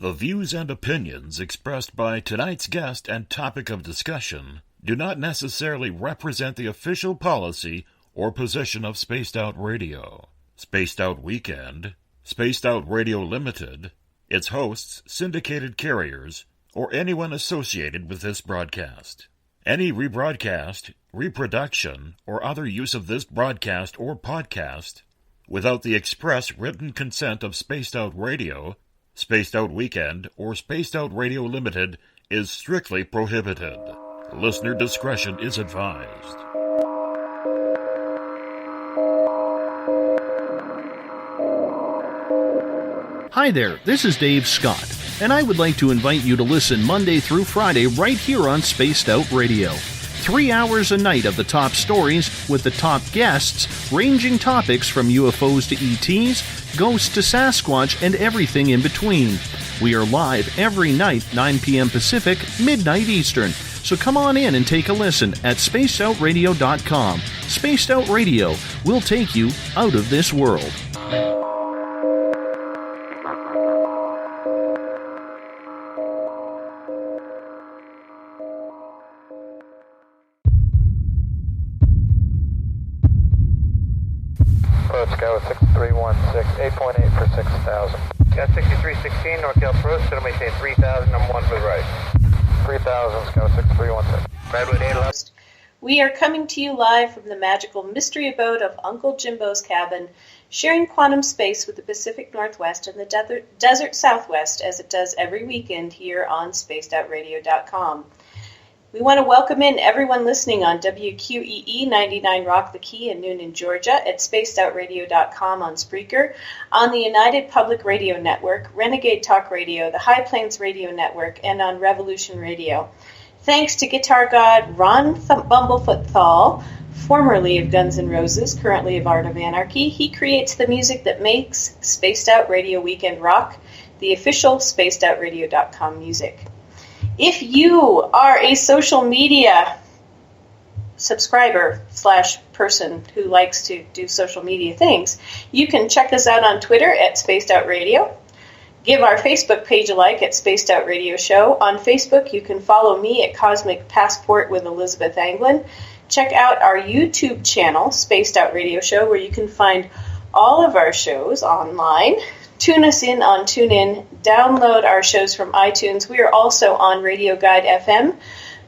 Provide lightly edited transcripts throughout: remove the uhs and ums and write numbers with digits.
The views and opinions expressed by tonight's guest and topic of discussion do not necessarily represent the official policy or position of Spaced Out Radio, Spaced Out Weekend, Spaced Out Radio Limited, its hosts, syndicated carriers, or anyone associated with this broadcast. Any rebroadcast, reproduction, or other use of this broadcast or podcast without the express written consent of Spaced Out Radio, Spaced Out Weekend, or Spaced Out Radio Limited is strictly prohibited. Listener discretion is advised. Hi there, this is Dave Scott, and I would like to invite you to listen Monday through Friday right here on Spaced Out Radio. 3 hours a night of the top stories with the top guests, ranging topics from UFOs to ETs, ghosts to Sasquatch, and everything in between. We are live every night, 9 p.m. Pacific, midnight Eastern. So come on in and take a listen at spacedoutradio.com. Spaced Out Radio will take you out of this world. Let's go 6316, 8.8 for 6,000. Got 6316, North Hill Approach, so maintain 3,000, I'm 1 for the right. 3,000, let's go 6316. Redwood 811. We are coming to you live from the magical mystery abode of Uncle Jimbo's cabin, sharing quantum space with the Pacific Northwest and the desert Southwest as it does every weekend here on spacedoutradio.com. We want to welcome in everyone listening on WQEE 99 Rock the Key in Noonan, Georgia, at spacedoutradio.com on Spreaker, on the United Public Radio Network, Renegade Talk Radio, the High Plains Radio Network, and on Revolution Radio. Thanks to guitar god Ron Bumblefoot Thal, formerly of Guns N' Roses, currently of Art of Anarchy. He creates the music that makes Spaced Out Radio Weekend Rock, the official spacedoutradio.com music. If you are a social media subscriber / person who likes to do social media things, you can check us out on Twitter at Spaced Out Radio. Give our Facebook page a like at Spaced Out Radio Show. On Facebook, you can follow me at Cosmic Passport with Elizabeth Anglin. Check out our YouTube channel, Spaced Out Radio Show, where you can find all of our shows online. Tune us in on TuneIn. Download our shows from iTunes. We are also on Radio Guide FM,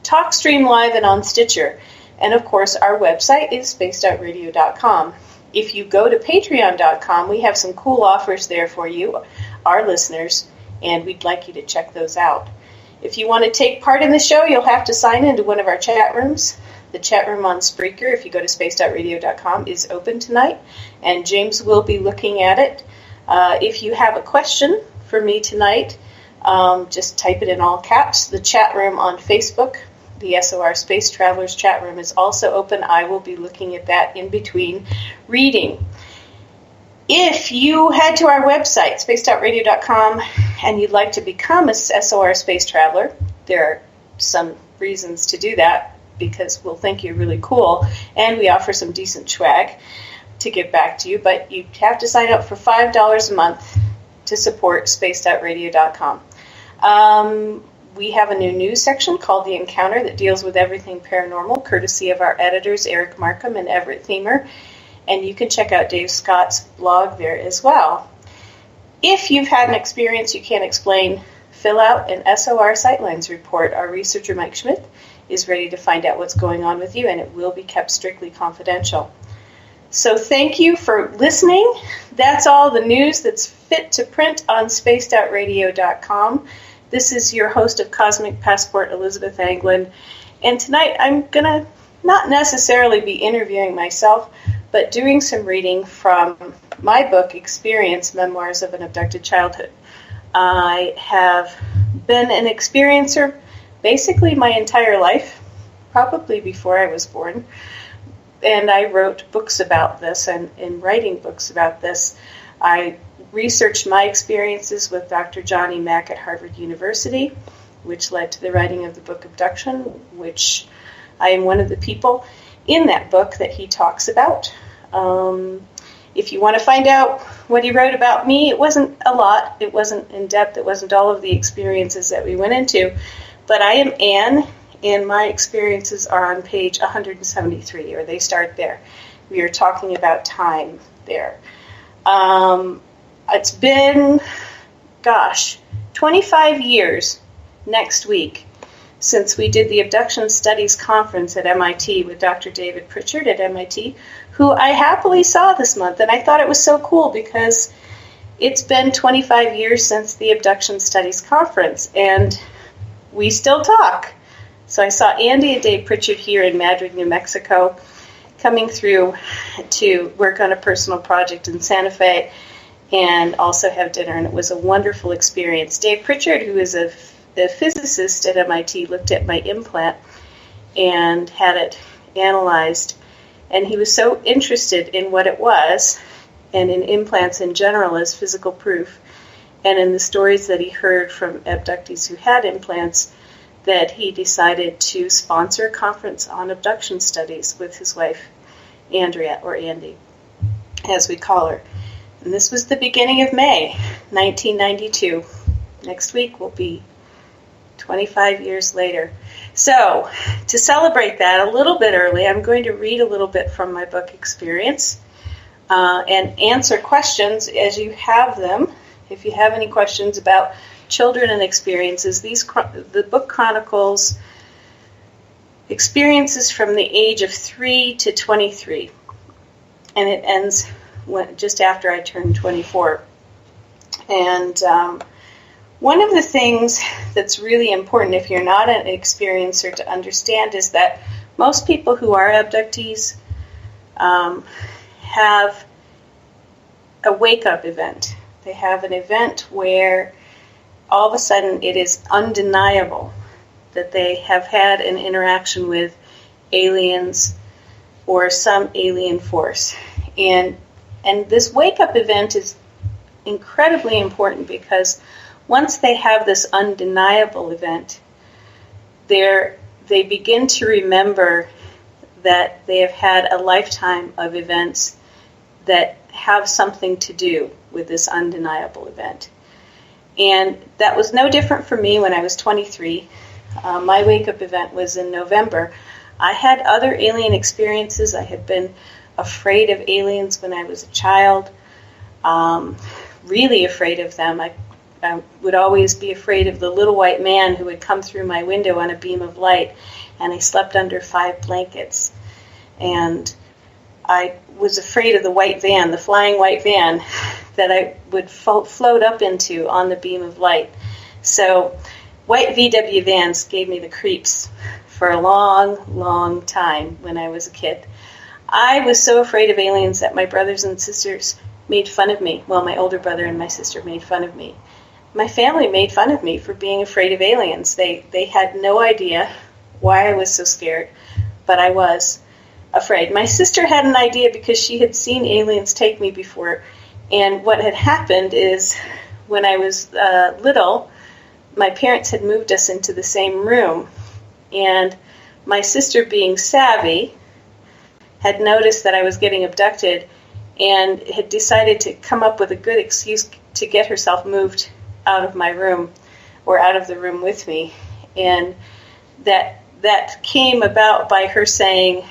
TalkStream Live, and on Stitcher. And, of course, our website is spacedoutradio.com. If you go to patreon.com, we have some cool offers there for you, our listeners, and we'd like you to check those out. If you want to take part in the show, you'll have to sign into one of our chat rooms. The chat room on Spreaker, if you go to spacedoutradio.com, is open tonight, and James will be looking at it. If you have a question for me tonight, just type it in all caps. The chat room on Facebook, the SOR Space Travelers chat room, is also open. I will be looking at that in between reading. If you head to our website, spacedoutradio.com, and you'd like to become a SOR Space Traveler, there are some reasons to do that, because we'll think you're really cool, and we offer some decent swag to give back to you, but you have to sign up for $5 a month to support spacedoutradio.com. We have a new news section called The Encounter that deals with everything paranormal, courtesy of our editors Eric Markham and Everett Thiemer, and you can check out Dave Scott's blog there as well. If you've had an experience you can't explain, fill out an SOR Sightlines report. Our researcher Mike Schmidt is ready to find out what's going on with you, and it will be kept strictly confidential. So thank you for listening. That's all the news that's fit to print on spacedoutradio.com. This is your host of Cosmic Passport, Elizabeth Anglin. And tonight I'm going to not necessarily be interviewing myself, but doing some reading from my book, Experience, Memoirs of an Abducted Childhood. I have been an experiencer basically my entire life, probably before I was born. And I wrote books about this, and in writing books about this, I researched my experiences with Dr. Johnny Mack at Harvard University, which led to the writing of the book Abduction, which I am one of the people in that book that he talks about. If you want to find out what he wrote about me, it wasn't a lot. It wasn't in depth. It wasn't all of the experiences that we went into. But I am Anne, and my experiences are on page 173, or they start there. We are talking about time there. It's been, 25 years next week since we did the Abduction Studies Conference at MIT with Dr. David Pritchard at MIT, who I happily saw this month. And I thought it was so cool because it's been 25 years since the Abduction Studies Conference, and we still talk. So I saw Andy and Dave Pritchard here in Madrid, New Mexico, coming through to work on a personal project in Santa Fe and also have dinner, and it was a wonderful experience. Dave Pritchard, who is a physicist at MIT, looked at my implant and had it analyzed, and he was so interested in what it was and in implants in general as physical proof and in the stories that he heard from abductees who had implants that he decided to sponsor a conference on abduction studies with his wife, Andrea, or Andy, as we call her. And this was the beginning of May, 1992. Next week will be 25 years later. So, to celebrate that a little bit early, I'm going to read a little bit from my book Experience and answer questions as you have them. If you have any questions about children and experiences, the book chronicles experiences from the age of 3 to 23, and it ends just after I turned 24. And one of the things that's really important if you're not an experiencer to understand is that most people who are abductees have a wake-up event. They have an event where all of a sudden it is undeniable that they have had an interaction with aliens or some alien force. And this wake-up event is incredibly important because once they have this undeniable event, they begin to remember that they have had a lifetime of events that have something to do with this undeniable event. And that was no different for me when I was 23. My wake-up event was in November. I had other alien experiences. I had been afraid of aliens when I was a child, really afraid of them. I would always be afraid of the little white man who would come through my window on a beam of light, and I slept under 5 blankets. And I was afraid of the white van, the flying white van, that I would float up into on the beam of light. So white VW vans gave me the creeps for a long, long time when I was a kid. I was so afraid of aliens that my brothers and sisters made fun of me. Well, my older brother and my sister made fun of me. My family made fun of me for being afraid of aliens. They had no idea why I was so scared, but I was afraid. My sister had an idea because she had seen aliens take me before. And what had happened is when I was little, my parents had moved us into the same room. And my sister, being savvy, had noticed that I was getting abducted and had decided to come up with a good excuse to get herself moved out of my room or out of the room with me. And that came about by her saying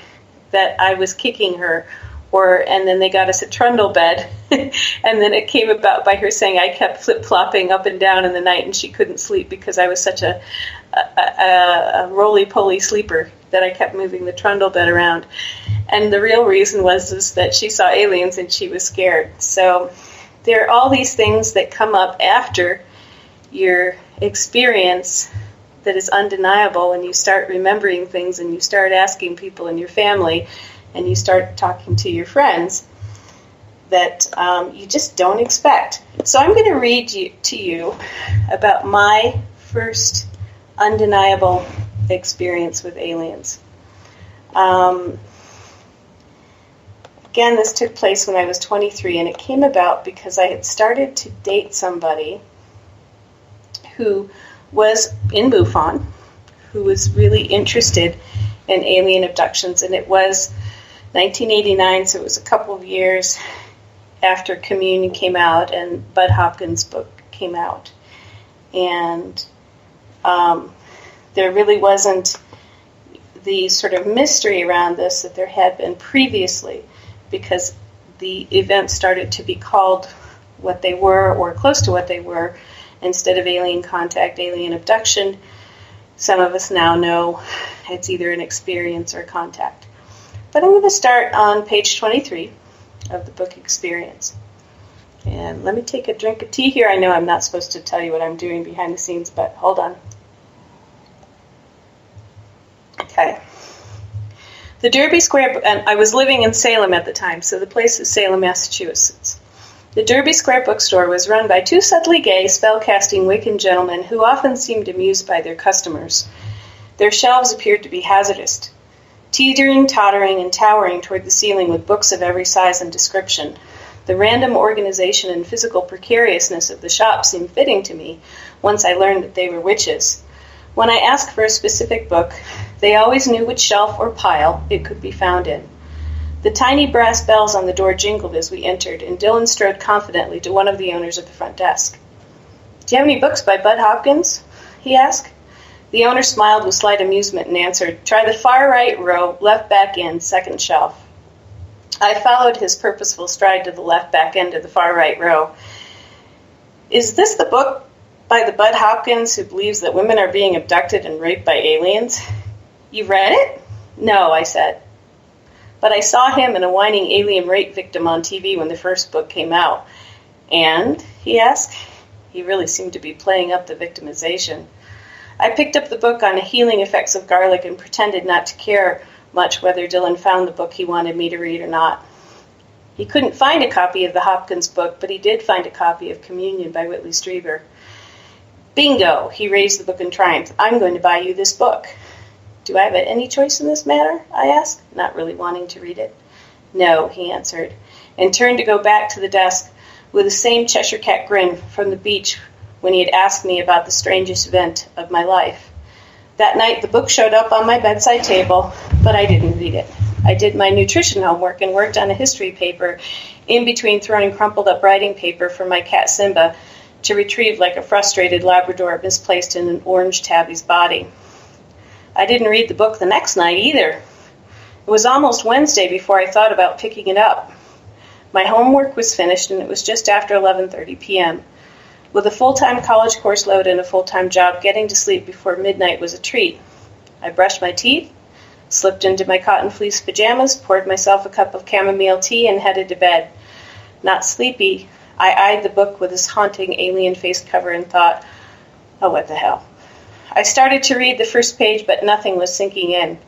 that I was kicking her, and then they got us a trundle bed, and then it came about by her saying I kept flip-flopping up and down in the night and she couldn't sleep because I was such a roly-poly sleeper that I kept moving the trundle bed around. And the real reason was that she saw aliens and she was scared. So there are all these things that come up after your experience that is undeniable, when you start remembering things and you start asking people in your family and you start talking to your friends that you just don't expect. So I'm going to read to you about my first undeniable experience with aliens. Again, this took place when I was 23, and it came about because I had started to date somebody who was in MUFON, who was really interested in alien abductions, and it was 1989, so it was a couple of years, after Communion came out and Bud Hopkins' book came out. And there really wasn't the sort of mystery around this that there had been previously, because the events started to be called what they were, or close to what they were, instead of alien contact, alien abduction. Some of us now know it's either an experience or contact. But I'm going to start on page 23 of the book Experience. And let me take a drink of tea here. I know I'm not supposed to tell you what I'm doing behind the scenes, but hold on. Okay. The Derby Square, and I was living in Salem at the time, so the place is Salem, Massachusetts. The Derby Square bookstore was run by two subtly gay, spell-casting Wiccan gentlemen who often seemed amused by their customers. Their shelves appeared to be hazardous, teetering, tottering, and towering toward the ceiling with books of every size and description. The random organization and physical precariousness of the shop seemed fitting to me once I learned that they were witches. When I asked for a specific book, they always knew which shelf or pile it could be found in. The tiny brass bells on the door jingled as we entered, and Dylan strode confidently to one of the owners at the front desk. "Do you have any books by Bud Hopkins?" he asked. The owner smiled with slight amusement and answered, "Try the far right row, left back end, second shelf." I followed his purposeful stride to the left back end of the far right row. "Is this the book by the Bud Hopkins who believes that women are being abducted and raped by aliens?" "You read it?" "No," I said. "But I saw him and a whining alien rape victim on TV when the first book came out." "And?" he asked. He really seemed to be playing up the victimization. I picked up the book on the healing effects of garlic and pretended not to care much whether Dylan found the book he wanted me to read or not. He couldn't find a copy of the Hopkins book, but he did find a copy of Communion by Whitley Strieber. "Bingo!" He raised the book in triumph. "I'm going to buy you this book." "Do I have any choice in this matter?" I asked, not really wanting to read it. "No," he answered, and turned to go back to the desk with the same Cheshire Cat grin from the beach when he had asked me about the strangest event of my life. That night, the book showed up on my bedside table, but I didn't read it. I did my nutrition homework and worked on a history paper in between throwing crumpled up writing paper for my cat Simba to retrieve like a frustrated Labrador misplaced in an orange tabby's body. I didn't read the book the next night either. It was almost Wednesday before I thought about picking it up. My homework was finished, and it was just after 11:30 p.m. With a full-time college course load and a full-time job, getting to sleep before midnight was a treat. I brushed my teeth, slipped into my cotton fleece pajamas, poured myself a cup of chamomile tea, and headed to bed. Not sleepy, I eyed the book with its haunting alien face cover and thought, oh, what the hell. I started to read the first page, but nothing was sinking in.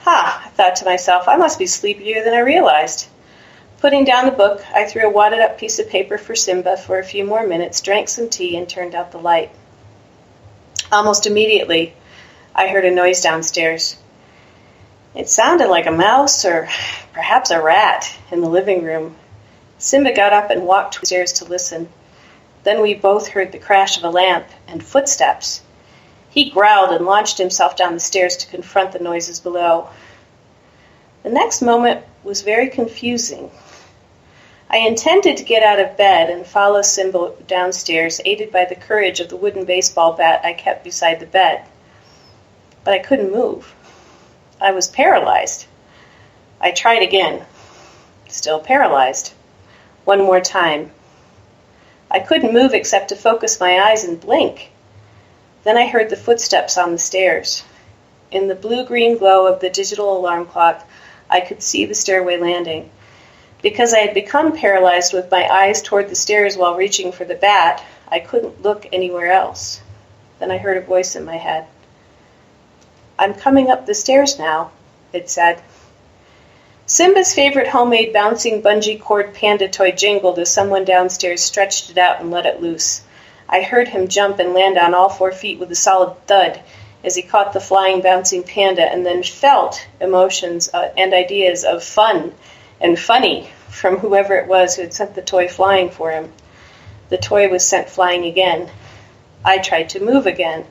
I thought to myself, I must be sleepier than I realized. Putting down the book, I threw a wadded-up piece of paper for Simba for a few more minutes, drank some tea, and turned out the light. Almost immediately, I heard a noise downstairs. It sounded like a mouse or perhaps a rat in the living room. Simba got up and walked upstairs to listen. Then we both heard the crash of a lamp and footsteps. He growled and launched himself down the stairs to confront the noises below. The next moment was very confusing. I intended to get out of bed and follow Simba downstairs, aided by the courage of the wooden baseball bat I kept beside the bed. But I couldn't move. I was paralyzed. I tried again. Still paralyzed. One more time. I couldn't move except to focus my eyes and blink. Then I heard the footsteps on the stairs. In the blue-green glow of the digital alarm clock, I could see the stairway landing. Because I had become paralyzed with my eyes toward the stairs while reaching for the bat, I couldn't look anywhere else. Then I heard a voice in my head. I'm coming up the stairs now, it said. Simba's favorite homemade bouncing bungee cord panda toy jingled as someone downstairs stretched it out and let it loose. I heard him jump and land on all 4 feet with a solid thud as he caught the flying, bouncing panda, and then felt emotions and ideas of fun and funny from whoever it was who had sent the toy flying for him. The toy was sent flying again. I tried to move again.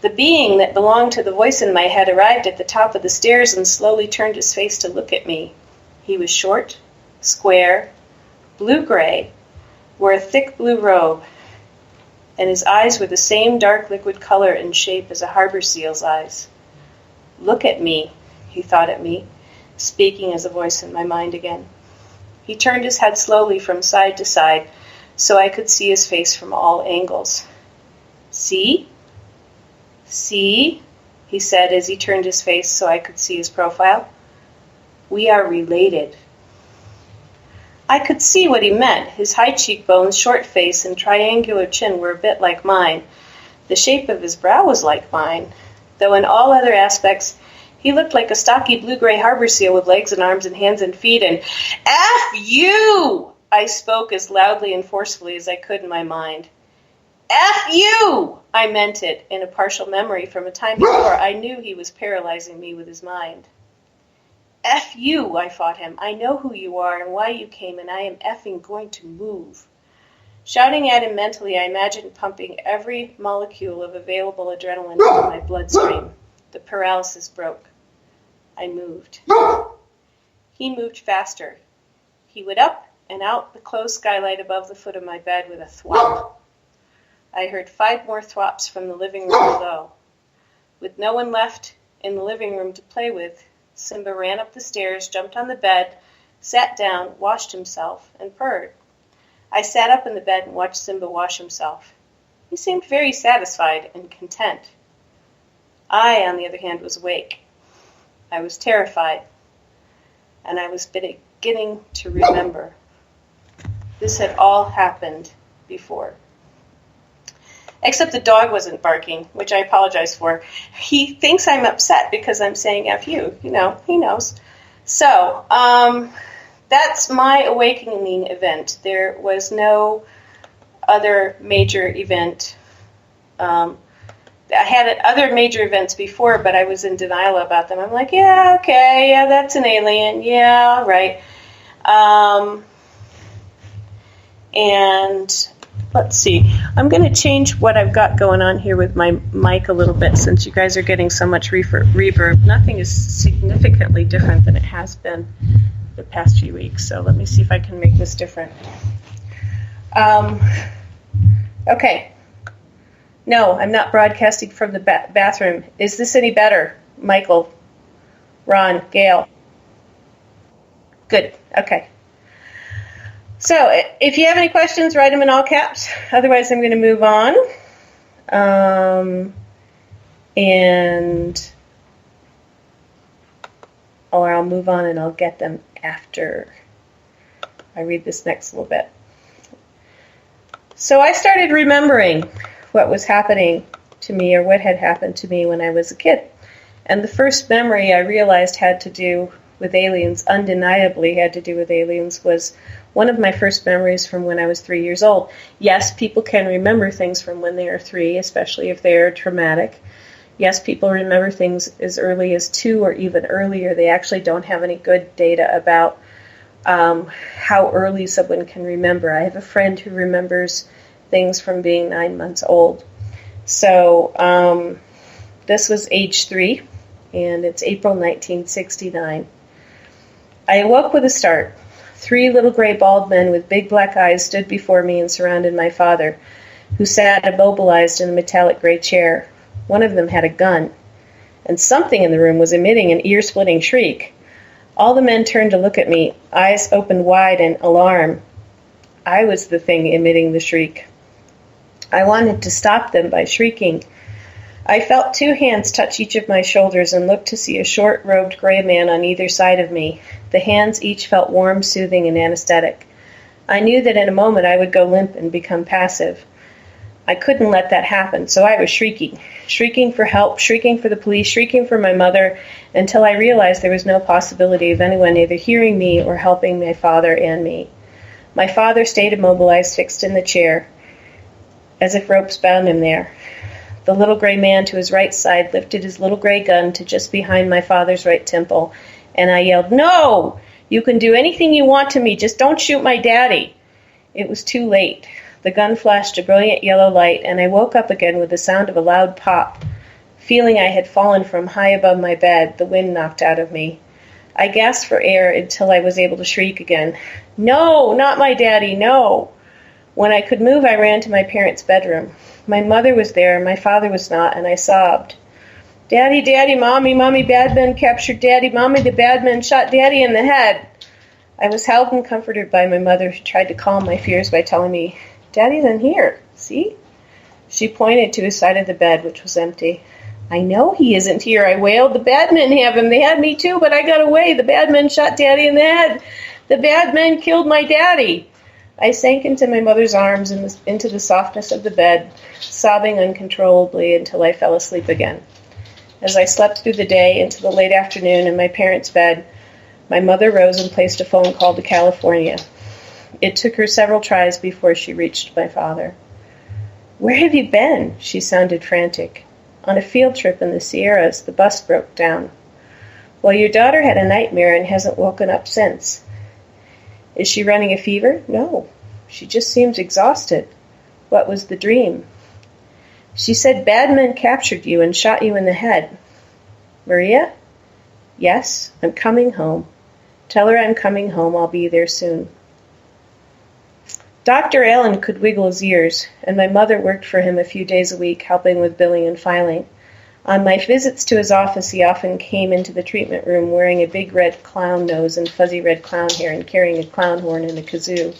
The being that belonged to the voice in my head arrived at the top of the stairs and slowly turned his face to look at me. He was short, square, blue-gray, wore a thick blue robe, and his eyes were the same dark liquid color and shape as a harbor seal's eyes. "Look at me," he thought at me, speaking as a voice in my mind again. He turned his head slowly from side to side so I could see his face from all angles. "See? See?" he said as he turned his face so I could see his profile. "We are related." I could see what he meant. His high cheekbones, short face, and triangular chin were a bit like mine. The shape of his brow was like mine, though in all other aspects he looked like a stocky blue-gray harbor seal with legs and arms and hands and feet, and "F you!" I spoke as loudly and forcefully as I could in my mind. "F you!" I meant it in a partial memory from a time before I knew he was paralyzing me with his mind. "F you," I fought him. "I know who you are and why you came, and I am effing going to move." Shouting at him mentally, I imagined pumping every molecule of available adrenaline into my bloodstream. The paralysis broke. I moved. He moved faster. He went up and out the closed skylight above the foot of my bed with a thwop. I heard 5 more thwops from the living room below. With no one left in the living room to play with, Simba ran up the stairs, jumped on the bed, sat down, washed himself, and purred. I sat up in the bed and watched Simba wash himself. He seemed very satisfied and content. I, on the other hand, was awake. I was terrified, and I was beginning to remember. This had all happened before. Except the dog wasn't barking, which I apologize for. He thinks I'm upset because I'm saying F you. You know, he knows. So, that's my awakening event. There was no other major event. I had other major events before, but I was in denial about them. I'm like, yeah, okay, yeah, that's an alien. Yeah, right. And let's see. I'm going to change what I've got going on here with my mic a little bit since you guys are getting so much reverb. Nothing is significantly different than it has been the past few weeks. So let me see if I can make this different. Okay. No, I'm not broadcasting from the bathroom. Is this any better? Michael, Ron, Gail. Good. Okay. So, if you have any questions, write them in all caps. Otherwise, I'm going to move on. Or I'll move on and I'll get them after I read this next little bit. So, I started remembering what was happening to me or what had happened to me when I was a kid. And the first memory I realized had to do with aliens, undeniably had to do with aliens, was one of my first memories from when I was 3 years old. Yes, people can remember things from when they are 3, especially if they are traumatic. Yes, people remember things as early as 2 or even earlier. They actually don't have any good data about how early someone can remember. I have a friend who remembers things from being 9 months old. So this was age 3, and it's April 1969. I awoke with a start. 3 little gray bald men with big black eyes stood before me and surrounded my father, who sat immobilized in a metallic gray chair. One of them had a gun, and something in the room was emitting an ear-splitting shriek. All the men turned to look at me, eyes opened wide in alarm. I was the thing emitting the shriek. I wanted to stop them by shrieking. I felt 2 hands touch each of my shoulders and looked to see a short-robed gray man on either side of me. The hands each felt warm, soothing, and anesthetic. I knew that in a moment I would go limp and become passive. I couldn't let that happen, so I was shrieking for help, shrieking for the police, shrieking for my mother, until I realized there was no possibility of anyone either hearing me or helping my father and me. My father stayed immobilized, fixed in the chair, as if ropes bound him there. The little gray man to his right side lifted his little gray gun to just behind my father's right temple, and I yelled, "No! You can do anything you want to me, just don't shoot my daddy." It was too late. The gun flashed a brilliant yellow light, and I woke up again with the sound of a loud pop. Feeling I had fallen from high above my bed, the wind knocked out of me. I gasped for air until I was able to shriek again. No, not my daddy, no. When I could move, I ran to my parents' bedroom. My mother was there, my father was not, and I sobbed. Daddy, Daddy, Mommy, Mommy, bad men captured Daddy, Mommy, the bad men shot Daddy in the head. I was held and comforted by my mother, who tried to calm my fears by telling me, Daddy's in here, see? She pointed to his side of the bed, which was empty. I know he isn't here, I wailed. The bad men have him. They had me too, but I got away. The bad men shot Daddy in the head. The bad men killed my daddy. I sank into my mother's arms and into the softness of the bed, sobbing uncontrollably until I fell asleep again. As I slept through the day into the late afternoon in my parents' bed, my mother rose and placed a phone call to California. It took her several tries before she reached my father. Where have you been? She sounded frantic. On a field trip in the Sierras, the bus broke down. Well, your daughter had a nightmare and hasn't woken up since. Is she running a fever? No. She just seems exhausted. What was the dream? She said bad men captured you and shot you in the head. Maria? Yes, I'm coming home. Tell her I'm coming home. I'll be there soon. Dr. Allen could wiggle his ears, and my mother worked for him a few days a week, helping with billing and filing. On my visits to his office, he often came into the treatment room wearing a big red clown nose and fuzzy red clown hair and carrying a clown horn and a kazoo.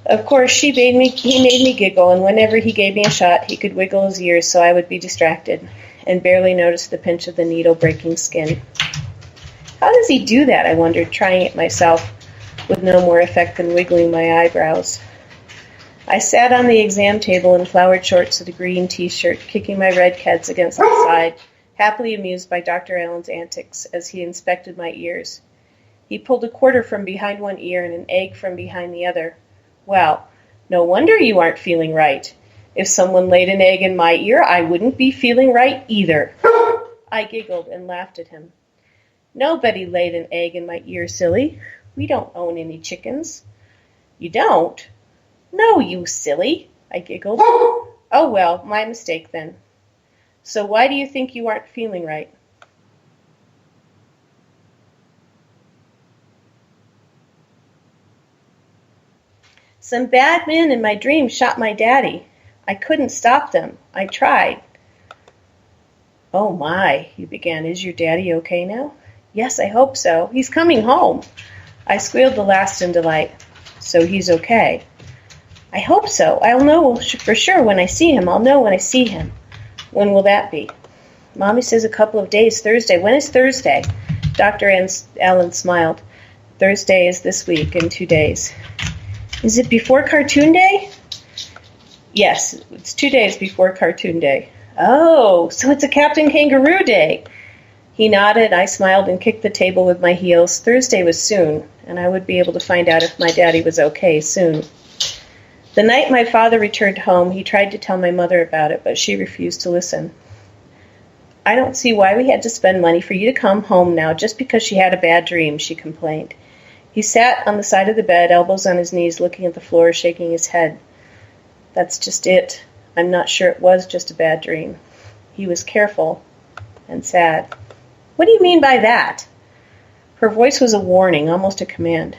Of course, he made me giggle, and whenever he gave me a shot, he could wiggle his ears so I would be distracted and barely notice the pinch of the needle breaking skin. How does he do that, I wondered, trying it myself, with no more effect than wiggling my eyebrows. I sat on the exam table in flowered shorts and a green T-shirt, kicking my red cats against the side, happily amused by Dr. Allen's antics as he inspected my ears. He pulled a quarter from behind one ear and an egg from behind the other. Well, no wonder you aren't feeling right. If someone laid an egg in my ear, I wouldn't be feeling right either. I giggled and laughed at him. Nobody laid an egg in my ear, silly. We don't own any chickens. You don't? No, you silly, I giggled. Oh, well, my mistake then. So why do you think you aren't feeling right? Some bad men in my dream shot my daddy. I couldn't stop them. I tried. Oh, my, he began. Is your daddy okay now? Yes, I hope so. He's coming home. I squealed the last in delight. So he's okay. I hope so. I'll know for sure when I see him. I'll know when I see him. When will that be? Mommy says a couple of days, Thursday. When is Thursday? Dr. Allen smiled. Thursday is this week, in 2 days. Is it before Cartoon Day? Yes, it's 2 days before Cartoon Day. Oh, so it's a Captain Kangaroo Day. He nodded, I smiled, and kicked the table with my heels. Thursday was soon, and I would be able to find out if my daddy was okay soon. The night my father returned home, he tried to tell my mother about it, but she refused to listen. I don't see why we had to spend money for you to come home now just because she had a bad dream, she complained. He sat on the side of the bed, elbows on his knees, looking at the floor, shaking his head. That's just it. I'm not sure it was just a bad dream. He was careful and sad. What do you mean by that? Her voice was a warning, almost a command.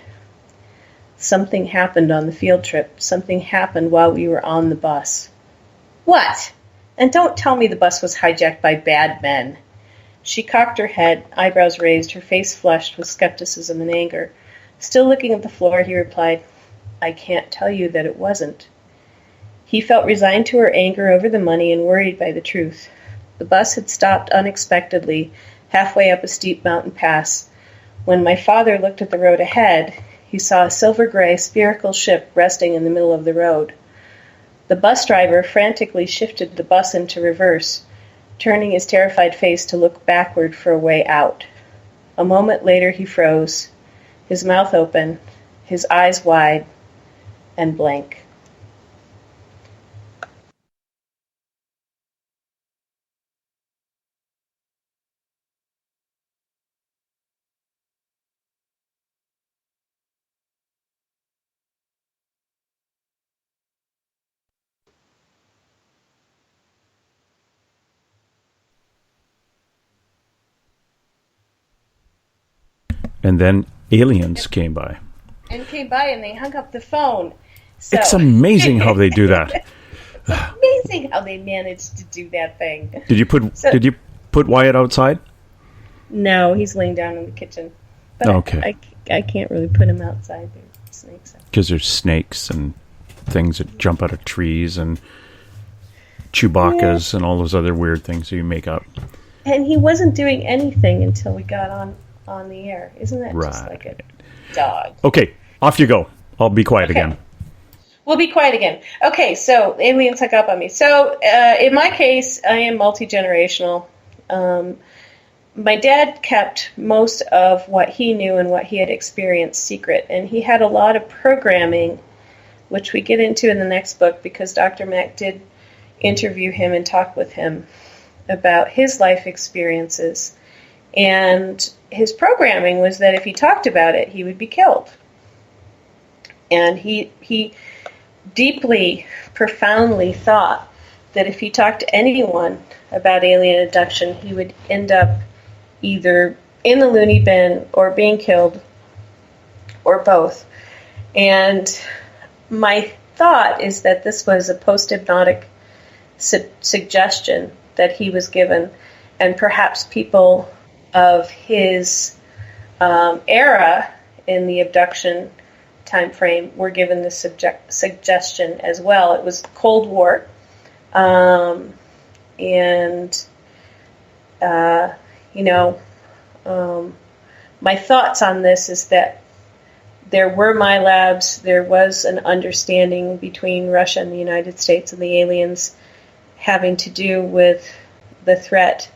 Something happened on the field trip. Something happened while we were on the bus. What? And don't tell me the bus was hijacked by bad men. She cocked her head, eyebrows raised, her face flushed with skepticism and anger. Still looking at the floor, he replied, I can't tell you that it wasn't. He felt resigned to her anger over the money and worried by the truth. The bus had stopped unexpectedly, halfway up a steep mountain pass. When my father looked at the road ahead, he saw a silver-gray spherical ship resting in the middle of the road. The bus driver frantically shifted the bus into reverse, turning his terrified face to look backward for a way out. A moment later he froze, his mouth open, his eyes wide and blank. And then aliens came by. And came by and they hung up the phone. So. It's amazing how they do that. It's amazing how they managed to do that thing. Did you put Wyatt outside? No, he's laying down in the kitchen. But okay. I can't really put him outside. There's snakes. Because there's snakes and things that jump out of trees and Chewbacca's and all those other weird things that you make up. And he wasn't doing anything until we got on the air. Isn't that just like a dog? Okay, off you go. I'll be quiet again. We'll be quiet again. Okay, so aliens hung up on me. So in my case, I am multi-generational. My dad kept most of what he knew and what he had experienced secret, and he had a lot of programming, which we get into in the next book because Dr. Mack did interview him and talk with him about his life experiences. And his programming was that if he talked about it, he would be killed. And he deeply, profoundly thought that if he talked to anyone about alien abduction, he would end up either in the loony bin or being killed or both. And my thought is that this was a post-hypnotic suggestion that he was given, and perhaps people of his era in the abduction time frame were given this suggestion as well. It was Cold War, my thoughts on this is that there were my labs, there was an understanding between Russia and the United States and the aliens having to do with the threat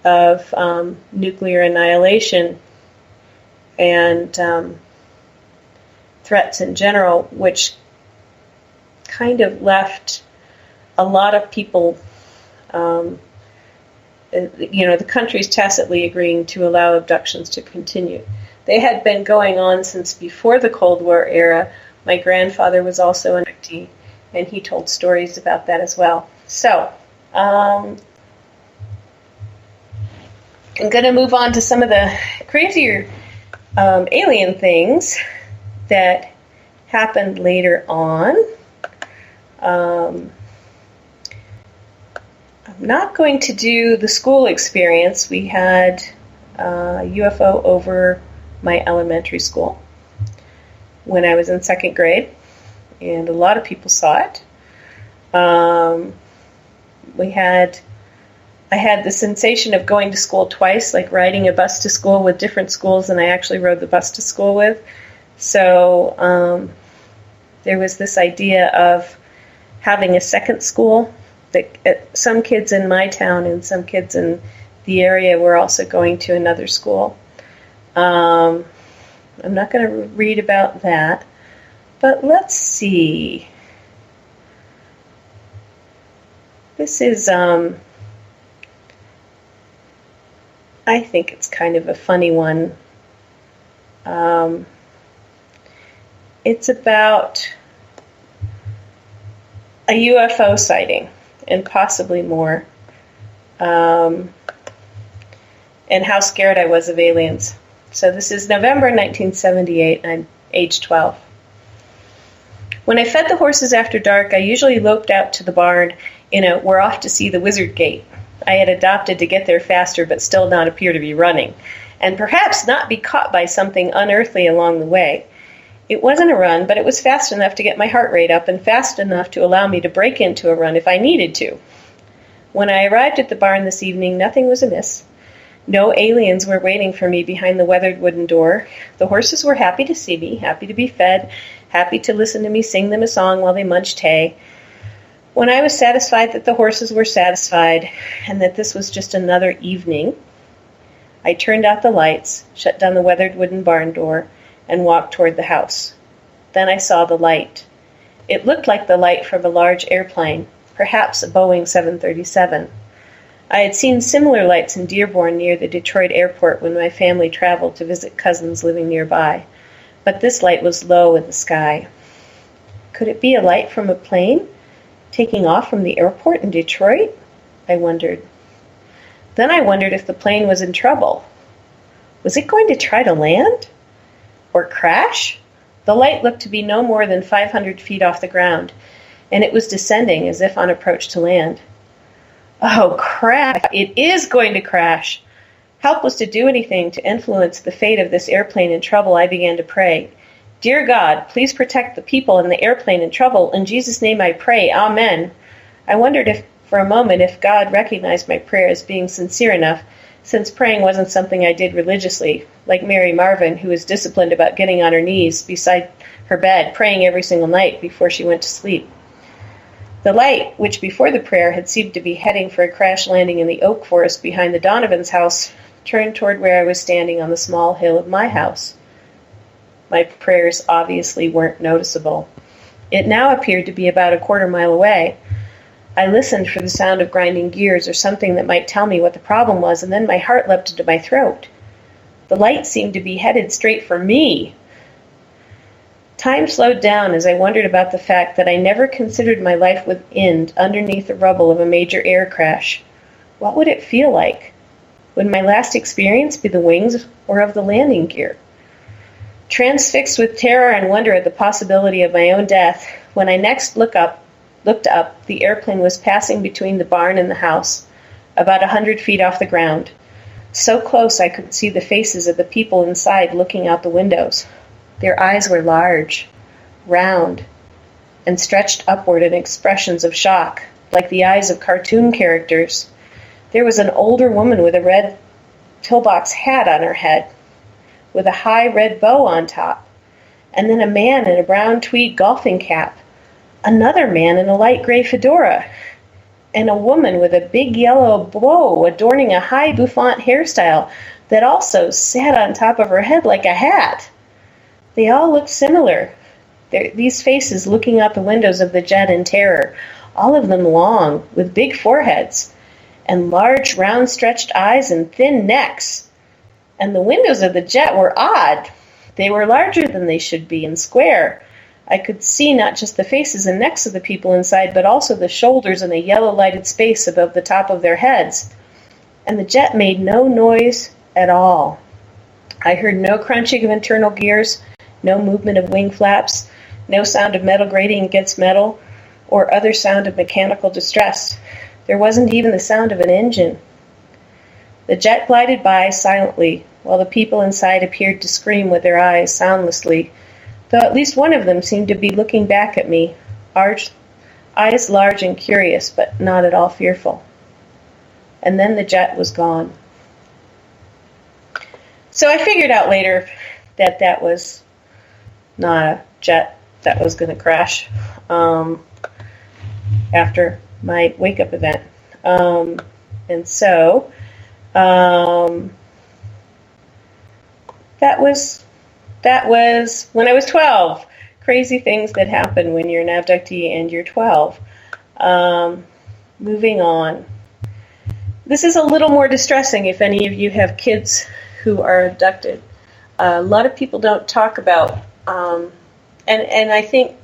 of nuclear annihilation and threats in general, which kind of left a lot of people, the countries tacitly agreeing to allow abductions to continue. They had been going on since before the Cold War era. My grandfather was also an abductee, and he told stories about that as well. So, I'm going to move on to some of the crazier alien things that happened later on. I'm not going to do the school experience. We had a UFO over my elementary school when I was in second grade, and a lot of people saw it. I had the sensation of going to school twice, like riding a bus to school with different schools than I actually rode the bus to school with. So there was this idea of having a second school. That some kids in my town and some kids in the area were also going to another school. I'm not going to read about that, but let's see. This is, I think it's kind of a funny one. It's about a UFO sighting, and possibly more, and how scared I was of aliens. So this is November 1978, and I'm age 12. When I fed the horses after dark, I usually loped out to the barn in a "we're off to see the wizard gait" I had adopted to get there faster but still not appear to be running, and perhaps not be caught by something unearthly along the way. It wasn't a run, but it was fast enough to get my heart rate up and fast enough to allow me to break into a run if I needed to. When I arrived at the barn this evening, nothing was amiss. No aliens were waiting for me behind the weathered wooden door. The horses were happy to see me, happy to be fed, happy to listen to me sing them a song while they munched hay. When I was satisfied that the horses were satisfied and that this was just another evening, I turned out the lights, shut down the weathered wooden barn door, and walked toward the house. Then I saw the light. It looked like the light from a large airplane, perhaps a Boeing 737. I had seen similar lights in Dearborn near the Detroit airport when my family traveled to visit cousins living nearby, but this light was low in the sky. Could it be a light from a plane taking off from the airport in Detroit? I wondered. Then I wondered if the plane was in trouble. Was it going to try to land? Or crash? The light looked to be no more than 500 feet off the ground, and it was descending as if on approach to land. Oh, crap! It is going to crash! Helpless to do anything to influence the fate of this airplane in trouble, I began to pray. Dear God, please protect the people in the airplane in trouble. In Jesus' name I pray. Amen. I wondered for a moment if God recognized my prayer as being sincere enough, since praying wasn't something I did religiously, like Mary Marvin, who was disciplined about getting on her knees beside her bed, praying every single night before she went to sleep. The light, which before the prayer had seemed to be heading for a crash landing in the oak forest behind the Donovan's house, turned toward where I was standing on the small hill of my house. My prayers obviously weren't noticeable. It now appeared to be about a quarter mile away. I listened for the sound of grinding gears or something that might tell me what the problem was, and then my heart leapt into my throat. The light seemed to be headed straight for me. Time slowed down as I wondered about the fact that I never considered my life would end underneath the rubble of a major air crash. What would it feel like? Would my last experience be the wings or of the landing gear? Transfixed with terror and wonder at the possibility of my own death, when I next looked up, the airplane was passing between the barn and the house, about 100 feet off the ground. So close I could see the faces of the people inside looking out the windows. Their eyes were large, round, and stretched upward in expressions of shock, like the eyes of cartoon characters. There was an older woman with a red pillbox hat on her head, with a high red bow on top, and then a man in a brown tweed golfing cap, another man in a light gray fedora, and a woman with a big yellow bow adorning a high bouffant hairstyle that also sat on top of her head like a hat. They all looked similar, these faces looking out the windows of the jet in terror, all of them long, with big foreheads, and large, round-stretched eyes and thin necks. And the windows of the jet were odd. They were larger than they should be and square. I could see not just the faces and necks of the people inside, but also the shoulders and a yellow-lighted space above the top of their heads. And the jet made no noise at all. I heard no crunching of internal gears, no movement of wing flaps, no sound of metal grating against metal, or other sound of mechanical distress. There wasn't even the sound of an engine. The jet glided by silently, while the people inside appeared to scream with their eyes soundlessly, though at least one of them seemed to be looking back at me, eyes large and curious, but not at all fearful. And then the jet was gone. So I figured out later that that was not a jet that was going to crash after my wake-up event. And so that was when I was 12. Crazy things that happen when you're an abductee and you're 12. Moving on. This is a little more distressing if any of you have kids who are abducted. A lot of people don't talk about, and I think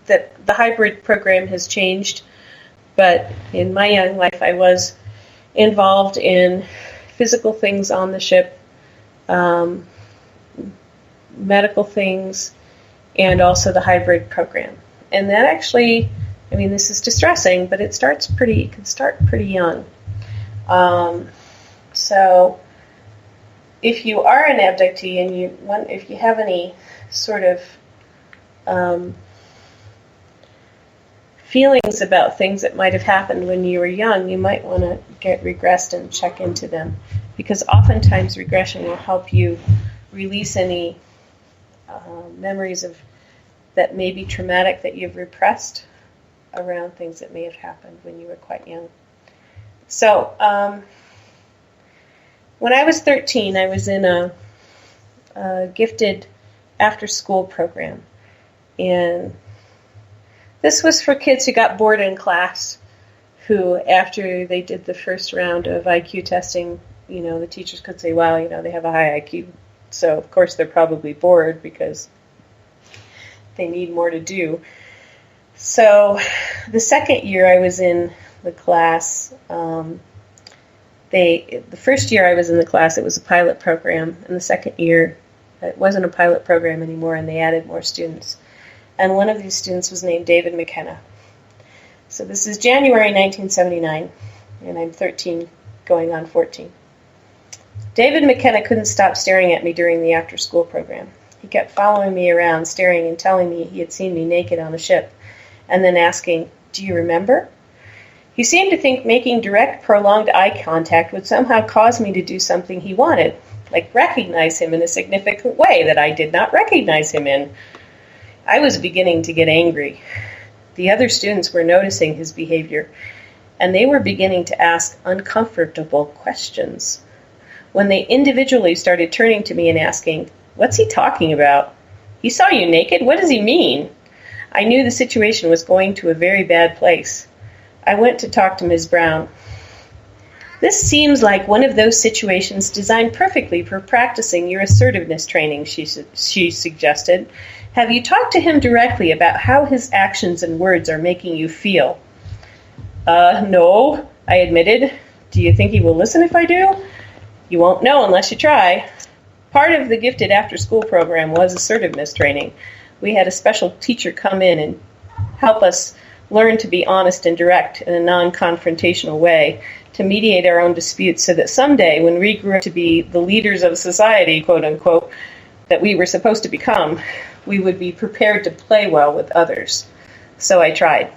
that the hybrid program has changed, but in my young life I was involved in physical things on the ship, medical things, and also the hybrid program. And that actually, I mean, this is distressing, but it can start pretty young. So if you are an abductee and if you have any sort of feelings about things that might have happened when you were young, you might want to get regressed and check into them, because oftentimes regression will help you release any memories that may be traumatic that you've repressed around things that may have happened when you were quite young. So when I was 13, I was in a gifted after-school program, and this was for kids who got bored in class, who, after they did the first round of IQ testing, the teachers could say, wow, they have a high IQ. So, of course, they're probably bored because they need more to do. So, the second year I was in the class, the first year I was in the class, it was a pilot program, and the second year it wasn't a pilot program anymore, and they added more students. And one of these students was named David McKenna. So this is January 1979, and I'm 13, going on 14. David McKenna couldn't stop staring at me during the after-school program. He kept following me around, staring and telling me he had seen me naked on the ship, and then asking, "Do you remember?" He seemed to think making direct, prolonged eye contact would somehow cause me to do something he wanted, like recognize him in a significant way that I did not recognize him in. I was beginning to get angry. The other students were noticing his behavior, and they were beginning to ask uncomfortable questions. When they individually started turning to me and asking, "What's he talking about? He saw you naked? What does he mean?" I knew the situation was going to a very bad place. I went to talk to Ms. Brown. "This seems like one of those situations designed perfectly for practicing your assertiveness training," she suggested. "Have you talked to him directly about how his actions and words are making you feel?" No, I admitted. "Do you think he will listen if I do?" "You won't know unless you try." Part of the gifted after-school program was assertiveness training. We had a special teacher come in and help us learn to be honest and direct in a non-confrontational way, to mediate our own disputes, so that someday, when we grew up to be the leaders of society, quote-unquote, that we were supposed to become, we would be prepared to play well with others. So I tried.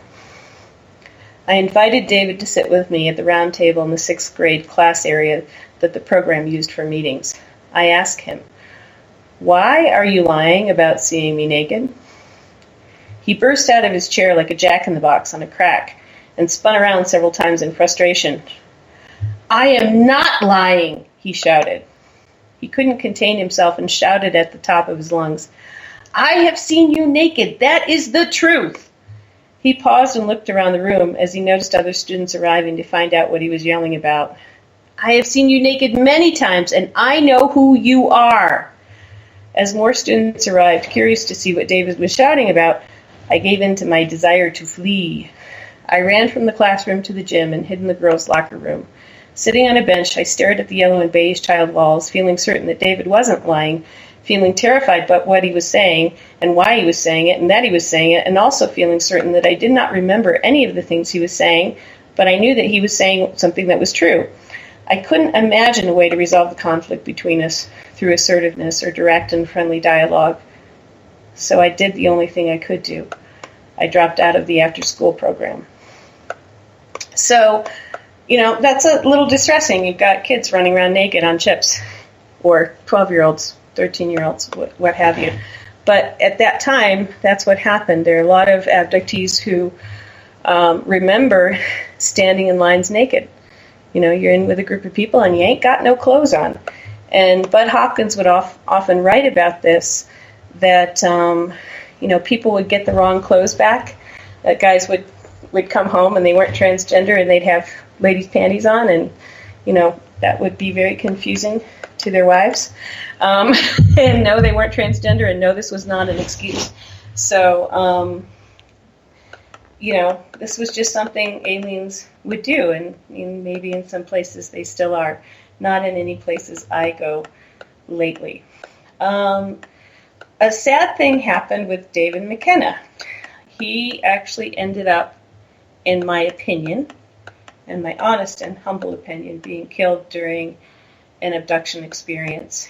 I invited David to sit with me at the round table in the 6th grade class area that the program used for meetings. I asked him, "Why are you lying about seeing me naked?" He burst out of his chair like a jack-in-the-box on a crack and spun around several times in frustration. "I am not lying," he shouted. He couldn't contain himself and shouted at the top of his lungs, "I have seen you naked. That is the truth." He paused and looked around the room as he noticed other students arriving to find out what he was yelling about. "I have seen you naked many times, and I know who you are." As more students arrived, curious to see what David was shouting about, I gave in to my desire to flee. I ran from the classroom to the gym and hid in the girls' locker room. Sitting on a bench, I stared at the yellow and beige tiled walls, feeling certain that David wasn't lying, feeling terrified about what he was saying and why he was saying it and that he was saying it, and also feeling certain that I did not remember any of the things he was saying, but I knew that he was saying something that was true. I couldn't imagine a way to resolve the conflict between us through assertiveness or direct and friendly dialogue. So I did the only thing I could do. I dropped out of the after-school program. So, that's a little distressing. You've got kids running around naked on ships, or 12-year-olds, 13-year-olds, what have you. But at that time, that's what happened. There are a lot of abductees who remember standing in lines naked. You're in with a group of people and you ain't got no clothes on. And Bud Hopkins would often write about this, that, people would get the wrong clothes back. That guys would come home and they weren't transgender and they'd have ladies' panties on, and, that would be very confusing to their wives. And no, they weren't transgender, and no, this was not an excuse. So, this was just something aliens would do, and maybe in some places they still are. Not in any places I go lately. A sad thing happened with David McKenna. He actually ended up, in my opinion, and my honest and humble opinion, being killed during an abduction experience.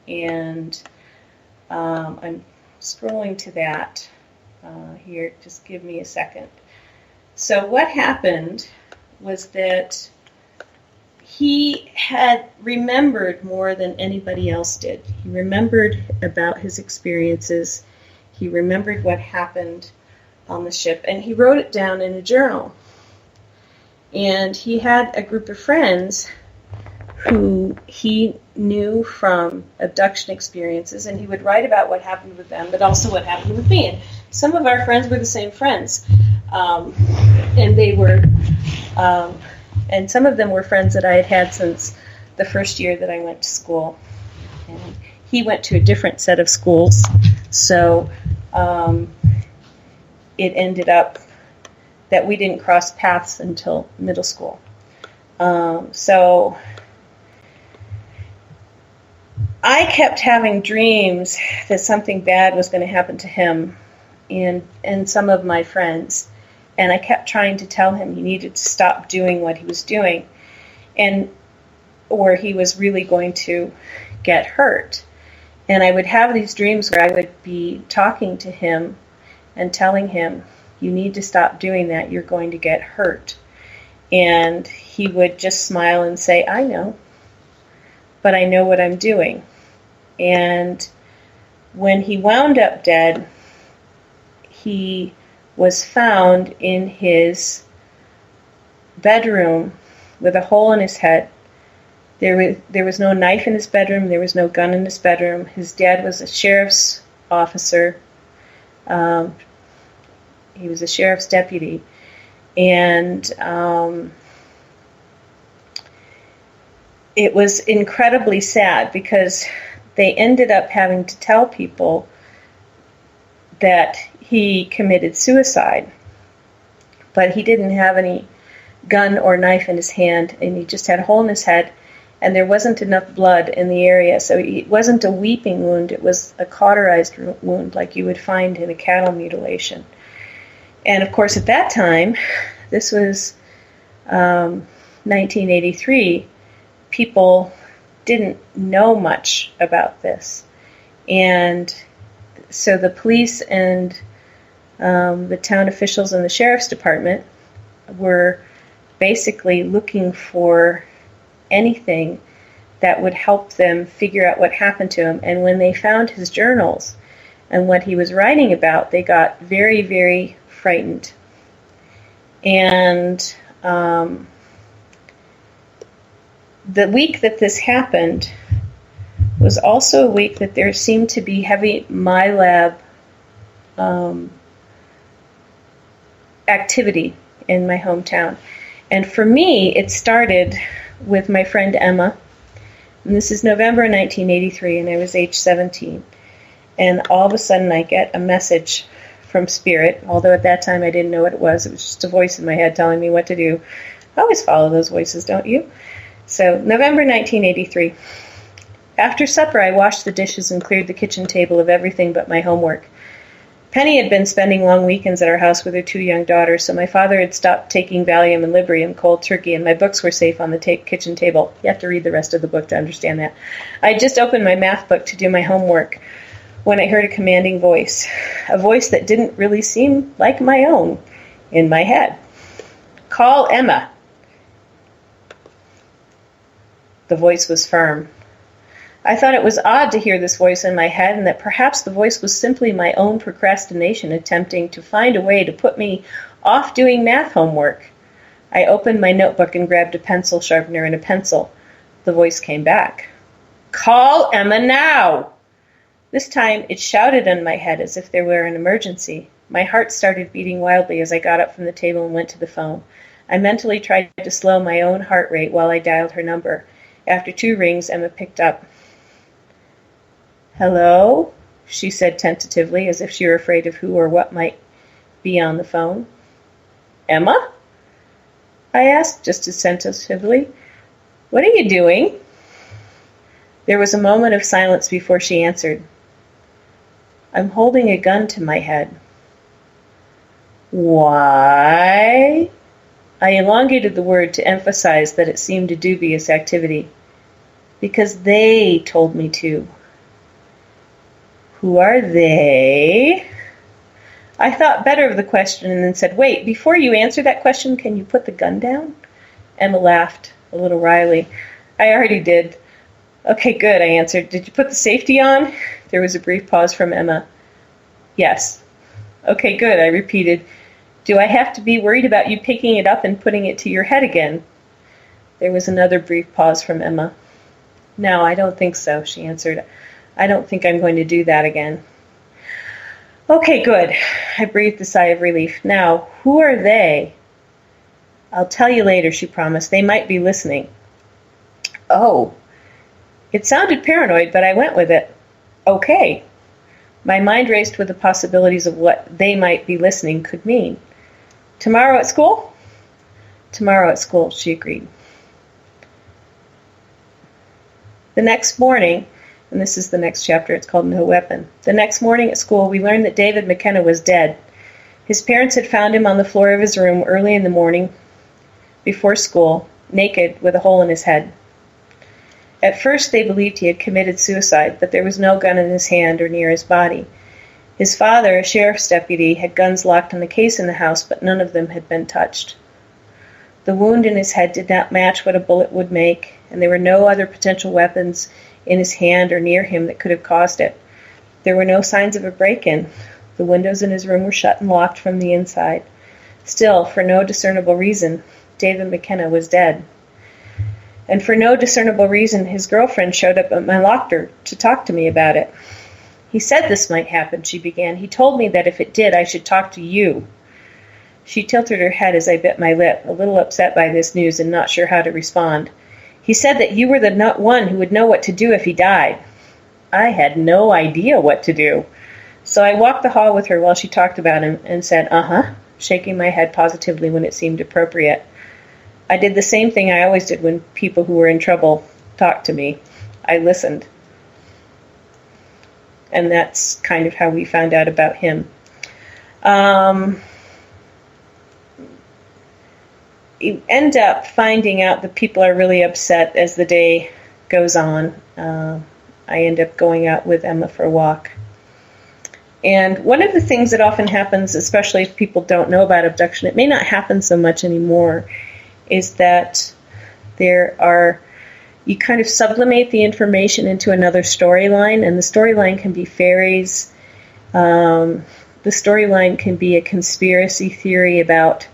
And I'm scrolling to that here. Just give me a second. So what happened was that he had remembered more than anybody else did. He remembered about his experiences. He remembered what happened on the ship, and he wrote it down in a journal. And he had a group of friends who he knew from abduction experiences, and he would write about what happened with them, but also what happened with me. And some of our friends were the same friends, and they were, and some of them were friends that I had had since the first year that I went to school. And he went to a different set of schools, so it ended up that we didn't cross paths until middle school. So I kept having dreams that something bad was going to happen to him and some of my friends. And I kept trying to tell him he needed to stop doing what he was doing, or he was really going to get hurt. And I would have these dreams where I would be talking to him and telling him, you need to stop doing that, you're going to get hurt. And he would just smile and say, I know, but I know what I'm doing. And when he wound up dead, he was found in his bedroom with a hole in his head. There was no knife in his bedroom. There was no gun in his bedroom. His dad was a sheriff's officer. He was a sheriff's deputy. And it was incredibly sad because they ended up having to tell people that he committed suicide. But he didn't have any gun or knife in his hand, and he just had a hole in his head, and there wasn't enough blood in the area. So it wasn't a weeping wound, it was a cauterized wound like you would find in a cattle mutilation. And of course at that time, this was 1983, people didn't know much about this. And so the police and the town officials and the sheriff's department were basically looking for anything that would help them figure out what happened to him. And when they found his journals and what he was writing about, they got very, very frightened. And the week that this happened was also a week that there seemed to be heavy MyLab activity in my hometown. And for me, it started with my friend Emma. And this is November 1983, and I was age 17. And all of a sudden I get a message from Spirit, although at that time I didn't know what it was. It was just a voice in my head telling me what to do. I always follow those voices, don't you? So, November 1983. After supper, I washed the dishes and cleared the kitchen table of everything but my homework. Penny had been spending long weekends at our house with her 2 young daughters, so my father had stopped taking Valium and Librium cold turkey, and my books were safe on the kitchen table. You have to read the rest of the book to understand that. I had just opened my math book to do my homework when I heard a commanding voice, a voice that didn't really seem like my own, in my head. Call Emma. The voice was firm. I thought it was odd to hear this voice in my head, and that perhaps the voice was simply my own procrastination attempting to find a way to put me off doing math homework. I opened my notebook and grabbed a pencil sharpener and a pencil. The voice came back. Call Emma now! This time it shouted in my head as if there were an emergency. My heart started beating wildly as I got up from the table and went to the phone. I mentally tried to slow my own heart rate while I dialed her number. After 2 rings, Emma picked up. Hello? She said tentatively, as if she were afraid of who or what might be on the phone. Emma? I asked just as tentatively. What are you doing? There was a moment of silence before she answered. I'm holding a gun to my head. Why? I elongated the word to emphasize that it seemed a dubious activity. Because they told me to. Who are they? I thought better of the question and then said, wait, before you answer that question, can you put the gun down? Emma laughed, a little wryly. I already did. Okay, good, I answered. Did you put the safety on? There was a brief pause from Emma. Yes. Okay, good, I repeated. Do I have to be worried about you picking it up and putting it to your head again? There was another brief pause from Emma. No, I don't think so, she answered. I don't think I'm going to do that again. Okay, good. I breathed a sigh of relief. Now, who are they? I'll tell you later, she promised. They might be listening. Oh. It sounded paranoid, but I went with it. Okay. My mind raced with the possibilities of what they might be listening could mean. Tomorrow at school? Tomorrow at school, she agreed. The next morning, and this is the next chapter, it's called No Weapon. The next morning at school, we learned that David McKenna was dead. His parents had found him on the floor of his room early in the morning before school, naked with a hole in his head. At first, they believed he had committed suicide, but there was no gun in his hand or near his body. His father, a sheriff's deputy, had guns locked on the case in the house, but none of them had been touched. The wound in his head did not match what a bullet would make, and there were no other potential weapons in his hand or near him that could have caused it. There were no signs of a break-in. The windows in his room were shut and locked from the inside. Still, for no discernible reason, David McKenna was dead. And for no discernible reason, his girlfriend showed up at my locker to talk to me about it. He said this might happen, she began. He told me that if it did, I should talk to you. She tilted her head as I bit my lip, a little upset by this news and not sure how to respond. He said that you were the one who would know what to do if he died. I had no idea what to do. So I walked the hall with her while she talked about him and said, uh-huh, shaking my head positively when it seemed appropriate. I did the same thing I always did when people who were in trouble talked to me. I listened. And that's kind of how we found out about him. You end up finding out that people are really upset as the day goes on. I end up going out with Emma for a walk. And one of the things that often happens, especially if people don't know about abduction, it may not happen so much anymore, is that you kind of sublimate the information into another storyline, and the storyline can be fairies. The storyline can be a conspiracy theory about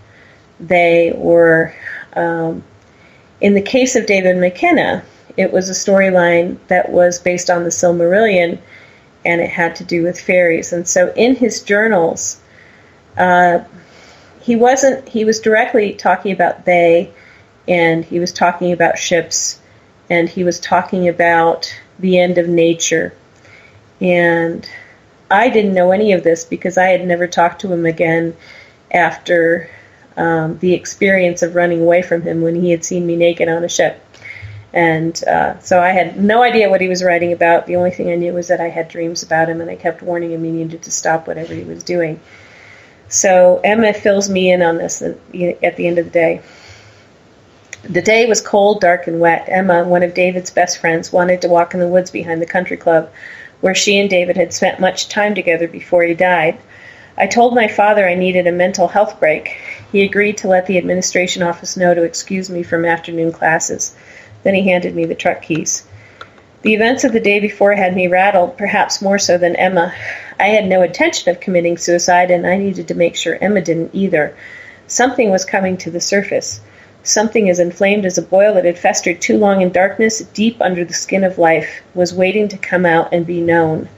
or in the case of David McKenna, it was a storyline that was based on the Silmarillion, and it had to do with fairies. And so in his journals, he was directly talking about they, and he was talking about ships, and he was talking about the end of nature. And I didn't know any of this because I had never talked to him again after the experience of running away from him when he had seen me naked on a ship. And so I had no idea what he was writing about. The only thing I knew was that I had dreams about him, and I kept warning him he needed to stop whatever he was doing. So Emma fills me in on this at the end of the day. The day was cold, dark, and wet. Emma, one of David's best friends, wanted to walk in the woods behind the country club, where she and David had spent much time together before he died. I told my father I needed a mental health break. He agreed to let the administration office know to excuse me from afternoon classes. Then he handed me the truck keys. The events of the day before had me rattled, perhaps more so than Emma. I had no intention of committing suicide, and I needed to make sure Emma didn't either. Something was coming to the surface. Something as inflamed as a boil that had festered too long in darkness, deep under the skin of life, was waiting to come out and be known.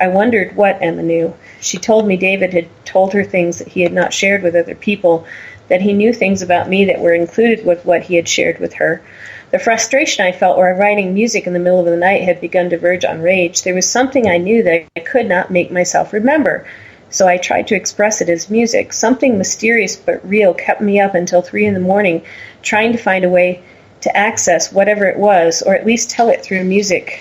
I wondered what Emma knew. She told me David had told her things that he had not shared with other people, that he knew things about me that were included with what he had shared with her. The frustration I felt while writing music in the middle of the night had begun to verge on rage. There was something I knew that I could not make myself remember, so I tried to express it as music. Something mysterious but real kept me up until 3 a.m, trying to find a way to access whatever it was, or at least tell it through music.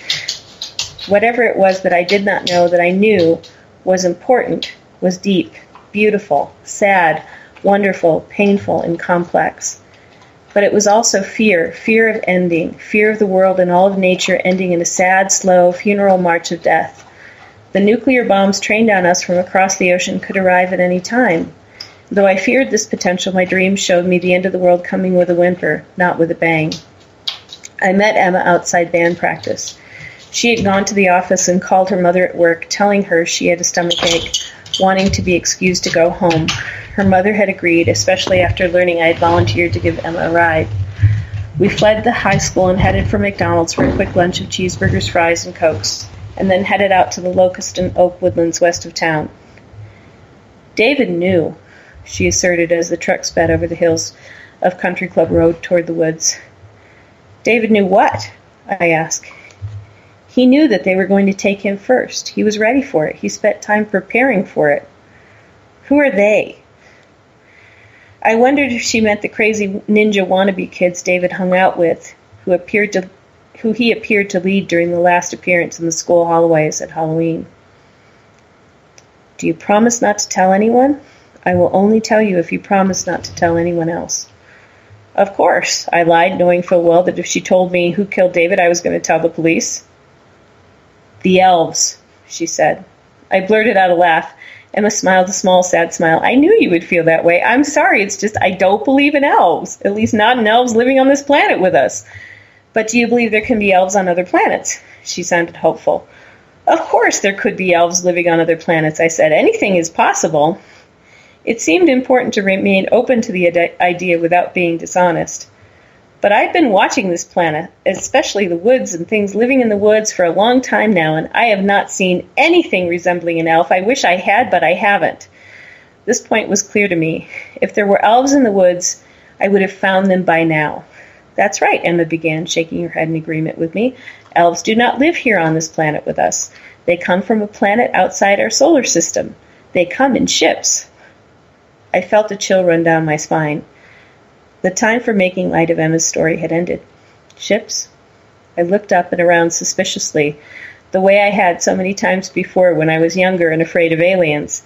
Whatever it was that I did not know that I knew was important, was deep, beautiful, sad, wonderful, painful, and complex. But it was also fear of ending, fear of the world and all of nature ending in a sad, slow funeral march of death. The nuclear bombs trained on us from across the ocean could arrive at any time. Though I feared this potential, my dreams showed me the end of the world coming with a whimper, not with a bang. I met Emma outside band practice. She had gone to the office and called her mother at work, telling her she had a stomachache, wanting to be excused to go home. Her mother had agreed, especially after learning I had volunteered to give Emma a ride. We fled the high school and headed for McDonald's for a quick lunch of cheeseburgers, fries, and Cokes, and then headed out to the Locust and Oak woodlands west of town. David knew, she asserted as the truck sped over the hills of Country Club Road toward the woods. David knew what? I asked. He knew that they were going to take him first. He was ready for it. He spent time preparing for it. Who are they? I wondered if she meant the crazy ninja wannabe kids David hung out with, who appeared to who he appeared to lead during the last appearance in the school hallways at Halloween. Do you promise not to tell anyone? I will only tell you if you promise not to tell anyone else. Of course, I lied, knowing full well that if she told me who killed David, I was going to tell the police. The elves, she said. I blurted out a laugh. Emma smiled a small, sad smile. I knew you would feel that way. I'm sorry, it's just I don't believe in elves, at least not in elves living on this planet with us. But do you believe there can be elves on other planets? She sounded hopeful. Of course there could be elves living on other planets, I said. Anything is possible. It seemed important to remain open to the idea without being dishonest. But I've been watching this planet, especially the woods and things living in the woods, for a long time now, and I have not seen anything resembling an elf. I wish I had, but I haven't. This point was clear to me. If there were elves in the woods, I would have found them by now. That's right, Emma began, shaking her head in agreement with me. Elves do not live here on this planet with us. They come from a planet outside our solar system. They come in ships. I felt a chill run down my spine. The time for making light of Emma's story had ended. Ships? I looked up and around suspiciously, the way I had so many times before when I was younger and afraid of aliens.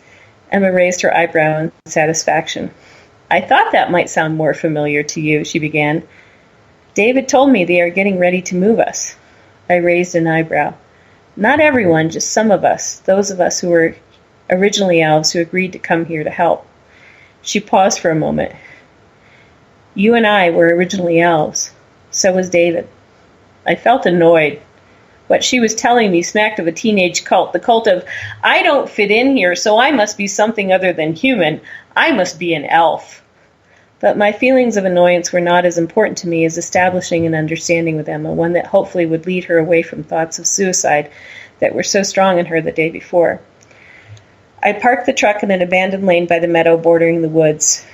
Emma raised her eyebrow in satisfaction. I thought that might sound more familiar to you, she began. David told me they are getting ready to move us. I raised an eyebrow. Not everyone, just some of us, those of us who were originally elves who agreed to come here to help. She paused for a moment. You and I were originally elves. So was David. I felt annoyed. What she was telling me smacked of a teenage cult, the cult of, I don't fit in here, so I must be something other than human. I must be an elf. But my feelings of annoyance were not as important to me as establishing an understanding with Emma, one that hopefully would lead her away from thoughts of suicide that were so strong in her the day before. I parked the truck in an abandoned lane by the meadow bordering the woods.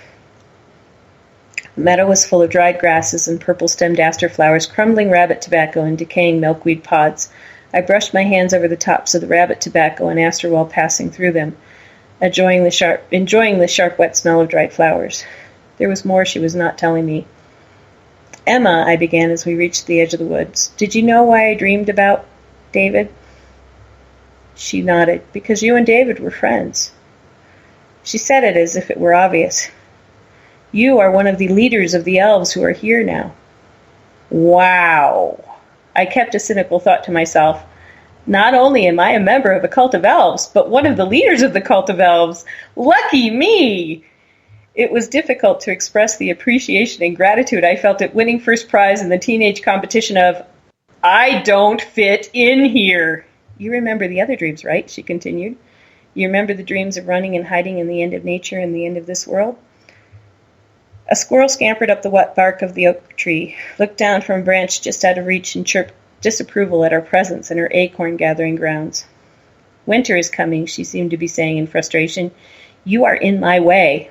The meadow was full of dried grasses and purple-stemmed aster flowers, crumbling rabbit tobacco, and decaying milkweed pods. I brushed my hands over the tops of the rabbit tobacco and aster while passing through them, enjoying the sharp, wet smell of dried flowers. There was more she was not telling me. Emma, I began as we reached the edge of the woods, did you know why I dreamed about David? She nodded. Because you and David were friends. She said it as if it were obvious. You are one of the leaders of the elves who are here now. Wow. I kept a cynical thought to myself. Not only am I a member of the cult of elves, but one of the leaders of the cult of elves. Lucky me! It was difficult to express the appreciation and gratitude I felt at winning first prize in the teenage competition of, I don't fit in here. You remember the other dreams, right? She continued. You remember the dreams of running and hiding in the end of nature and the end of this world? A squirrel scampered up the wet bark of the oak tree, looked down from a branch just out of reach, and chirped disapproval at our presence in her acorn-gathering grounds. Winter is coming, she seemed to be saying in frustration. You are in my way.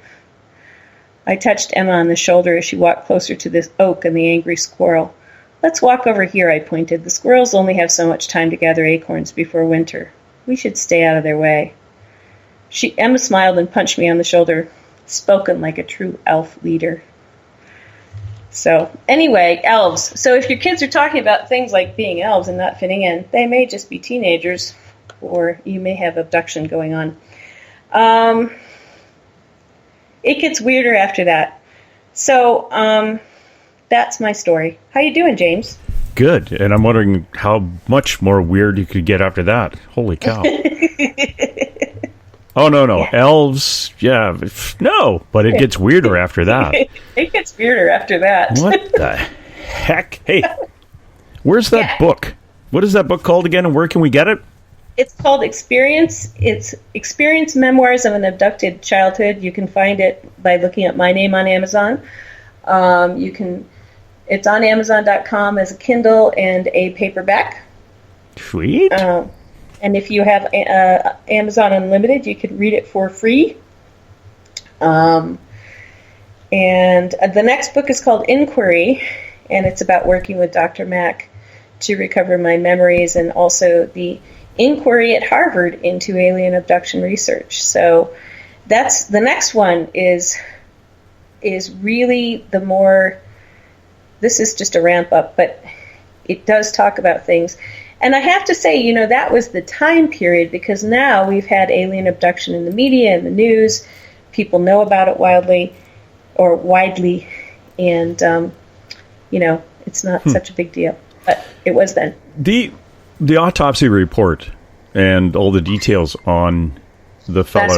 I touched Emma on the shoulder as she walked closer to the oak and the angry squirrel. Let's walk over here, I pointed. The squirrels only have so much time to gather acorns before winter. We should stay out of their way. Emma smiled and punched me on the shoulder. Spoken like a true elf leader. So, anyway, elves. So if your kids are talking about things like being elves and not fitting in, they may just be teenagers, or you may have abduction going on. It gets weirder after that. So, that's my story. How you doing, James? Good. And I'm wondering how much more weird you could get after that. Holy cow. Oh, no. Yeah. Elves, yeah. No, but it gets weirder after that. It gets weirder after that. What the heck? Hey, where's that book? What is that book called again, and where can we get it? It's called Experience. It's Experience Memoirs of an Abducted Childhood. You can find it by looking up my name on Amazon. It's on Amazon.com as a Kindle and a paperback. Sweet. And if you have Amazon Unlimited, you can read it for free. And the next book is called Inquiry, and it's about working with Dr. Mack to recover my memories, and also the inquiry at Harvard into alien abduction research. So that's the next one is really the more, this is just a ramp up, but it does talk about things. And I have to say, that was the time period, because now we've had alien abduction in the media and the news. People know about it widely, and, it's not such a big deal. But it was then. The autopsy report and all the details on the fellow...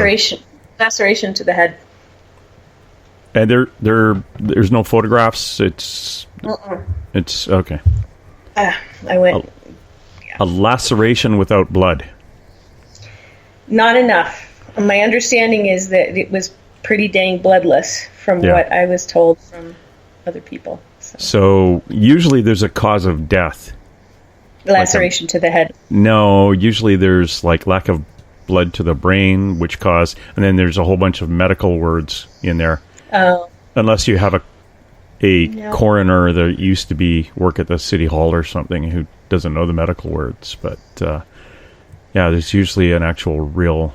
Laceration to the head. And there's no photographs? It's okay. I went... A laceration without blood. Not enough. My understanding is that it was pretty dang bloodless from what I was told from other people. So usually there's a cause of death. Laceration to the head. No, usually there's lack of blood to the brain, which cause, and then there's a whole bunch of medical words in there. Oh. Unless you have a coroner that used to work at the city hall or something who doesn't know the medical words, but there's usually an actual real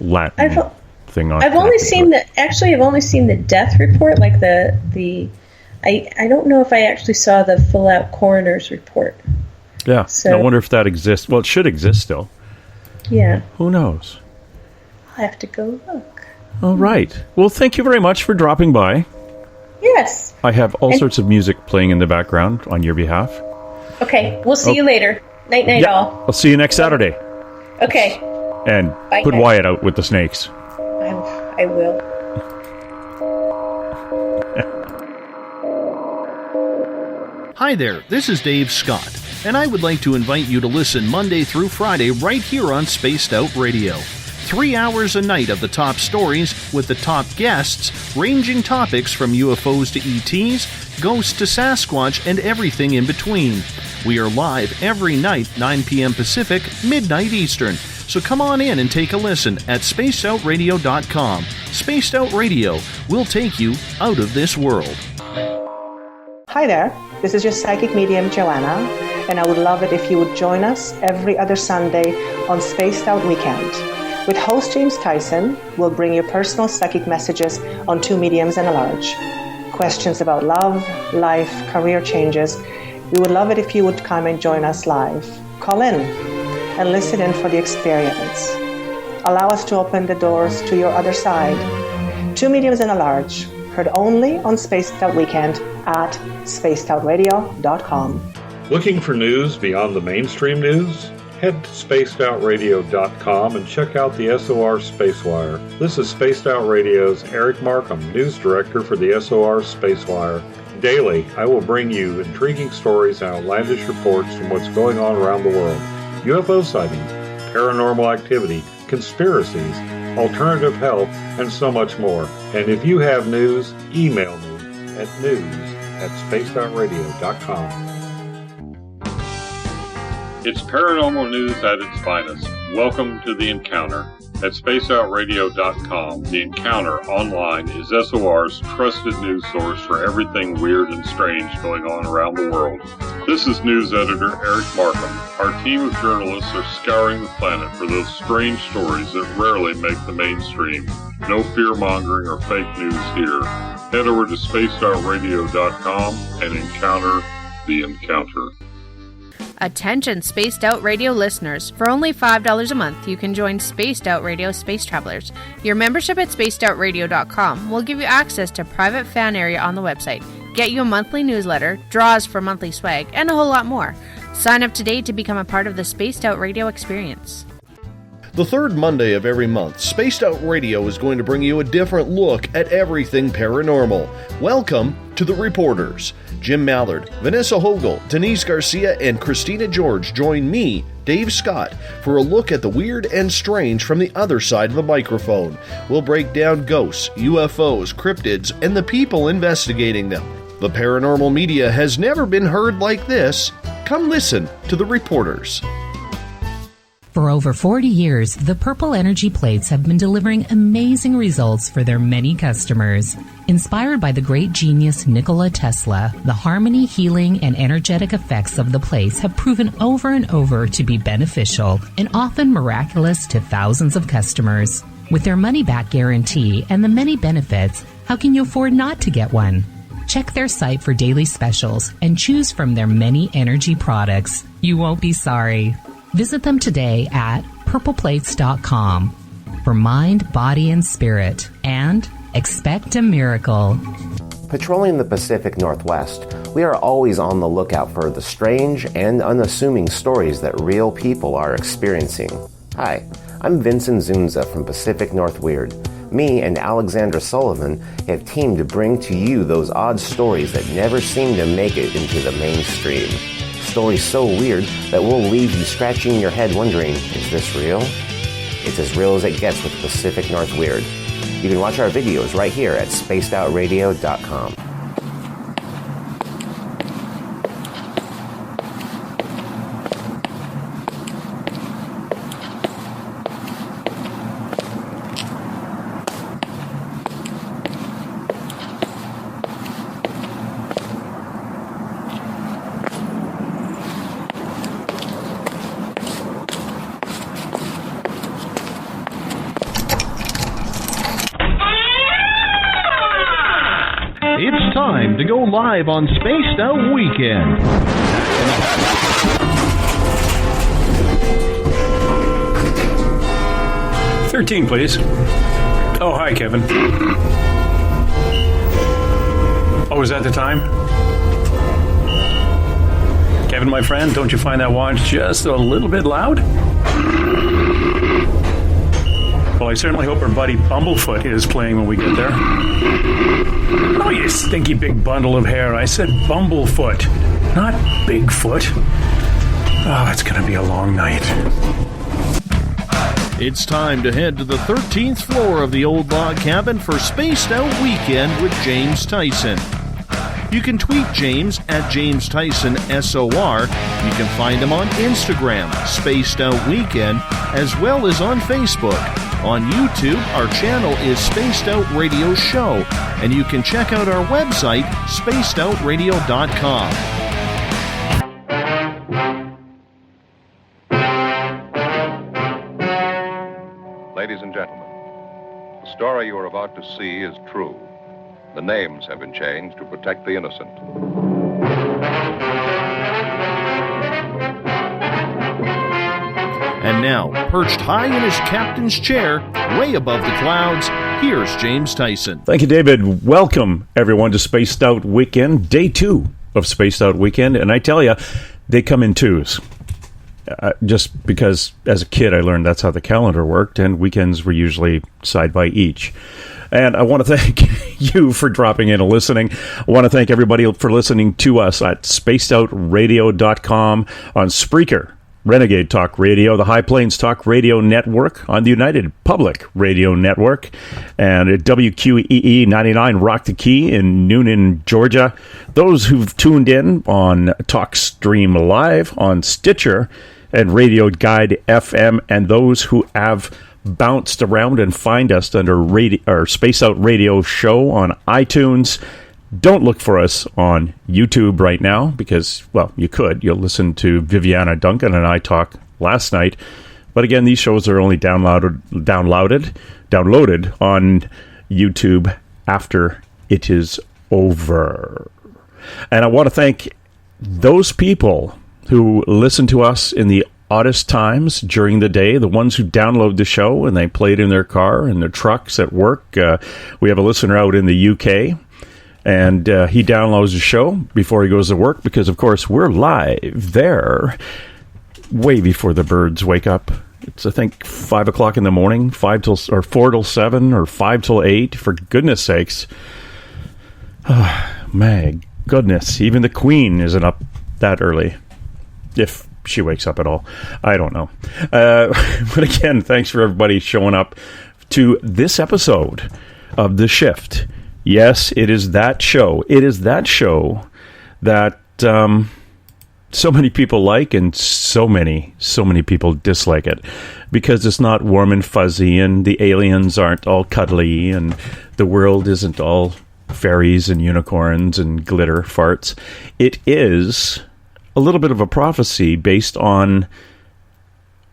Latin thing on. I've only seen the death report, like the. I don't know if I actually saw the full out coroner's report. Yeah, so, I wonder if that exists. Well, it should exist still. Yeah. Who knows? I'll have to go look. All right. Well, thank you very much for dropping by. Yes. I have all sorts of music playing in the background on your behalf. Okay. We'll see you later. Night, all. I'll see you next Saturday. Okay. And put Wyatt out with the snakes. I will. Hi there, this is Dave Scott, and I would like to invite you to listen Monday through Friday right here on Spaced Out Radio. 3 hours a night of the top stories with the top guests, ranging topics from UFOs to ETs, ghosts to Sasquatch, and everything in between. We are live every night, 9 p.m. Pacific, midnight Eastern. So come on in and take a listen at spacedoutradio.com. Spaced Out Radio will take you out of this world. Hi there, this is your psychic medium Joanna, and I would love it if you would join us every other Sunday on Spaced Out Weekend. With host James Tyson, we'll bring you personal psychic messages on 2 mediums and a large. Questions about love, life, career changes. We would love it if you would come and join us live. Call in and listen in for the experience. Allow us to open the doors to your other side. 2 mediums and a large, heard only on Spaced Out Weekend at spacedoutradio.com. Looking for news beyond the mainstream news? Head to spacedoutradio.com and check out the SOR Spacewire. This is Spaced Out Radio's Eric Markham, news director for the SOR Spacewire. Daily, I will bring you intriguing stories and outlandish reports from what's going on around the world. UFO sightings, paranormal activity, conspiracies, alternative health, and so much more. And if you have news, email me at news@spacedoutradio.com. It's paranormal news at its finest. Welcome to The Encounter. At spaceoutradio.com, The Encounter online is SOR's trusted news source for everything weird and strange going on around the world. This is news editor Eric Markham. Our team of journalists are scouring the planet for those strange stories that rarely make the mainstream. No fear-mongering or fake news here. Head over to spaceoutradio.com and encounter The Encounter. Attention Spaced Out Radio listeners, for only $5 a month you can join Spaced Out Radio Space Travelers. Your membership at spacedoutradio.com will give you access to private fan area on the website, get you a monthly newsletter, draws for monthly swag, and a whole lot more. Sign up today to become a part of the Spaced Out Radio experience. The third Monday of every month, Spaced Out Radio is going to bring you a different look at everything paranormal. Welcome to The Reporters. Jim Mallard, Vanessa Hogel, Denise Garcia, and Christina George join me, Dave Scott, for a look at the weird and strange from the other side of the microphone. We'll break down ghosts, UFOs, cryptids, and the people investigating them. The paranormal media has never been heard like this. Come listen to The Reporters. For over 40 years, the Purple Energy Plates have been delivering amazing results for their many customers. Inspired by the great genius Nikola Tesla, the harmony, healing, and energetic effects of the plates have proven over and over to be beneficial and often miraculous to thousands of customers. With their money-back guarantee and the many benefits, how can you afford not to get one? Check their site for daily specials and choose from their many energy products. You won't be sorry. Visit them today at purpleplates.com for mind, body, and spirit. And expect a miracle. Patrolling the Pacific Northwest, we are always on the lookout for the strange and unassuming stories that real people are experiencing. Hi, I'm Vincent Zunza from Pacific North Weird. Me and Alexandra Sullivan have teamed to bring to you those odd stories that never seem to make it into the mainstream. Stories so weird that will leave you scratching your head wondering, is this real? It's as real as it gets with Pacific North Weird. You can watch our videos right here at spacedoutradio.com. It's time to go live on Spaced Out Weekend. 13, please. Oh, hi, Kevin. Oh, is that the time? Kevin, my friend, don't you find that watch just a little bit loud? Well, I certainly hope our buddy Bumblefoot is playing when we get there. Oh, you stinky big bundle of hair. I said Bumblefoot, not Bigfoot. Oh, it's going to be a long night. It's time to head to the 13th floor of the old log cabin for Spaced Out Weekend with James Tyson. You can tweet James at James Tyson SOR. You can find him on Instagram, Spaced Out Weekend, as well as on Facebook. On YouTube, our channel is Spaced Out Radio Show, and you can check out our website, spacedoutradio.com. Ladies and gentlemen, the story you are about to see is true. The names have been changed to protect the innocent. And now, perched high in his captain's chair, way above the clouds, here's James Tyson. Thank you, David. Welcome, everyone, to Spaced Out Weekend, day 2 of Spaced Out Weekend. And I tell you, they come in twos. Just because, as a kid, I learned that's how the calendar worked, and weekends were usually side by each. And I want to thank you for dropping in and listening. I want to thank everybody for listening to us at spacedoutradio.com, on Spreaker, Renegade Talk Radio, the High Plains Talk Radio Network, on the United Public Radio Network, and at WQEE 99 Rock the Key in Noonan, Georgia. Those who've tuned in on TalkStream Live, on Stitcher, and Radio Guide FM, and those who have bounced around and find us under Space Out Radio Show on iTunes. Don't look for us on YouTube right now because, well, you could. You'll listen to Viviana Duncan and I talk last night. But again, these shows are only downloaded on YouTube after it is over. And I want to thank those people who listen to us in the oddest times during the day, the ones who download the show and they play it in their car, in their trucks, at work. We have a listener out in the UK, and he downloads the show before he goes to work because, of course, we're live there way before the birds wake up. It's, I think, 5 o'clock in the morning, 4 till 7, or 5 till 8, for goodness sakes. Oh, my goodness, even the Queen isn't up that early, if she wakes up at all. I don't know. But again, thanks for everybody showing up to this episode of The Shift. Yes, it is that show. It is that show that so many people like and so many people dislike it because it's not warm and fuzzy and the aliens aren't all cuddly and the world isn't all fairies and unicorns and glitter farts. It is a little bit of a prophecy based on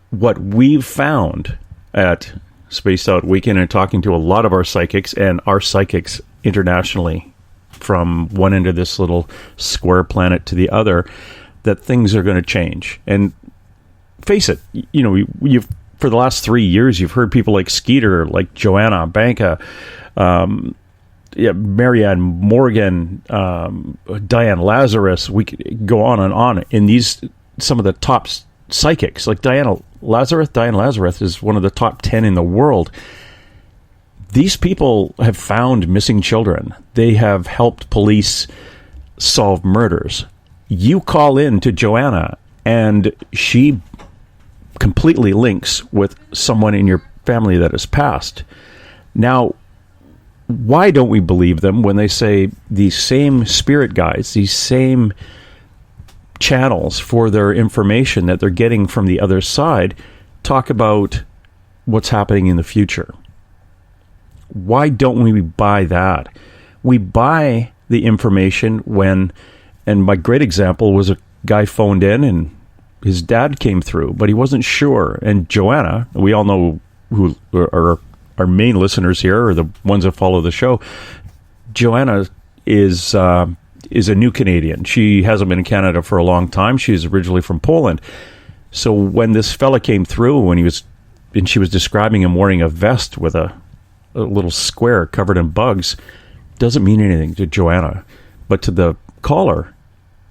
what we've found at Spaced Out Weekend and talking to a lot of our psychics and our psychics internationally from one end of this little square planet to the other, that things are going to change. And face it, you've for the last 3 years, you've heard people like Skeeter, like Joanna Banka, Marianne Morgan, Diane Lazarus. We could go on and on. In these, some of the top psychics, like Diane Lazarus is one of the top 10 in the world. These people have found missing children. They have helped police solve murders. You call in to Joanna, and she completely links with someone in your family that has passed. Now, why don't we believe them when they say these same spirit guides, these same channels for their information that they're getting from the other side, talk about what's happening in the future? Why don't we buy that? We buy the information when, and my great example was a guy phoned in and his dad came through, but he wasn't sure. And Joanna, we all know who are our main listeners here, or the ones that follow the show. Joanna is a new Canadian. She hasn't been in Canada for a long time. She's originally from Poland. So when this fella came through, and she was describing him wearing a vest with a little square covered in bugs, doesn't mean anything to Joanna. But to the caller,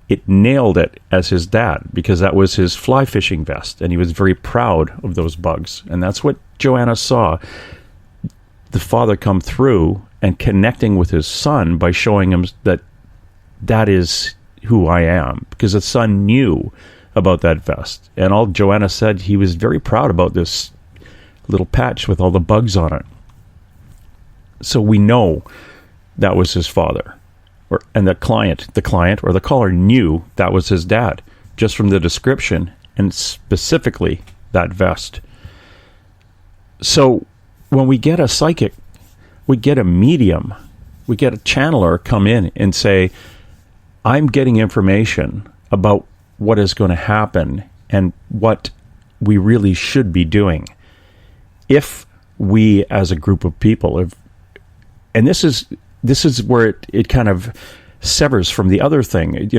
it nailed it as his dad, because that was his fly fishing vest, and he was very proud of those bugs. And that's what Joanna saw. The father come through and connecting with his son by showing him that is who I am, because the son knew about that vest. And all Joanna said, he was very proud about this little patch with all the bugs on it. So we know that was his father. And the client or the caller knew that was his dad, just from the description, and specifically that vest. So when we get a psychic, we get a medium, we get a channeler come in and say, I'm getting information about what is going to happen and what we really should be doing. If we, as a group of people, and this is where it kind of severs from the other thing.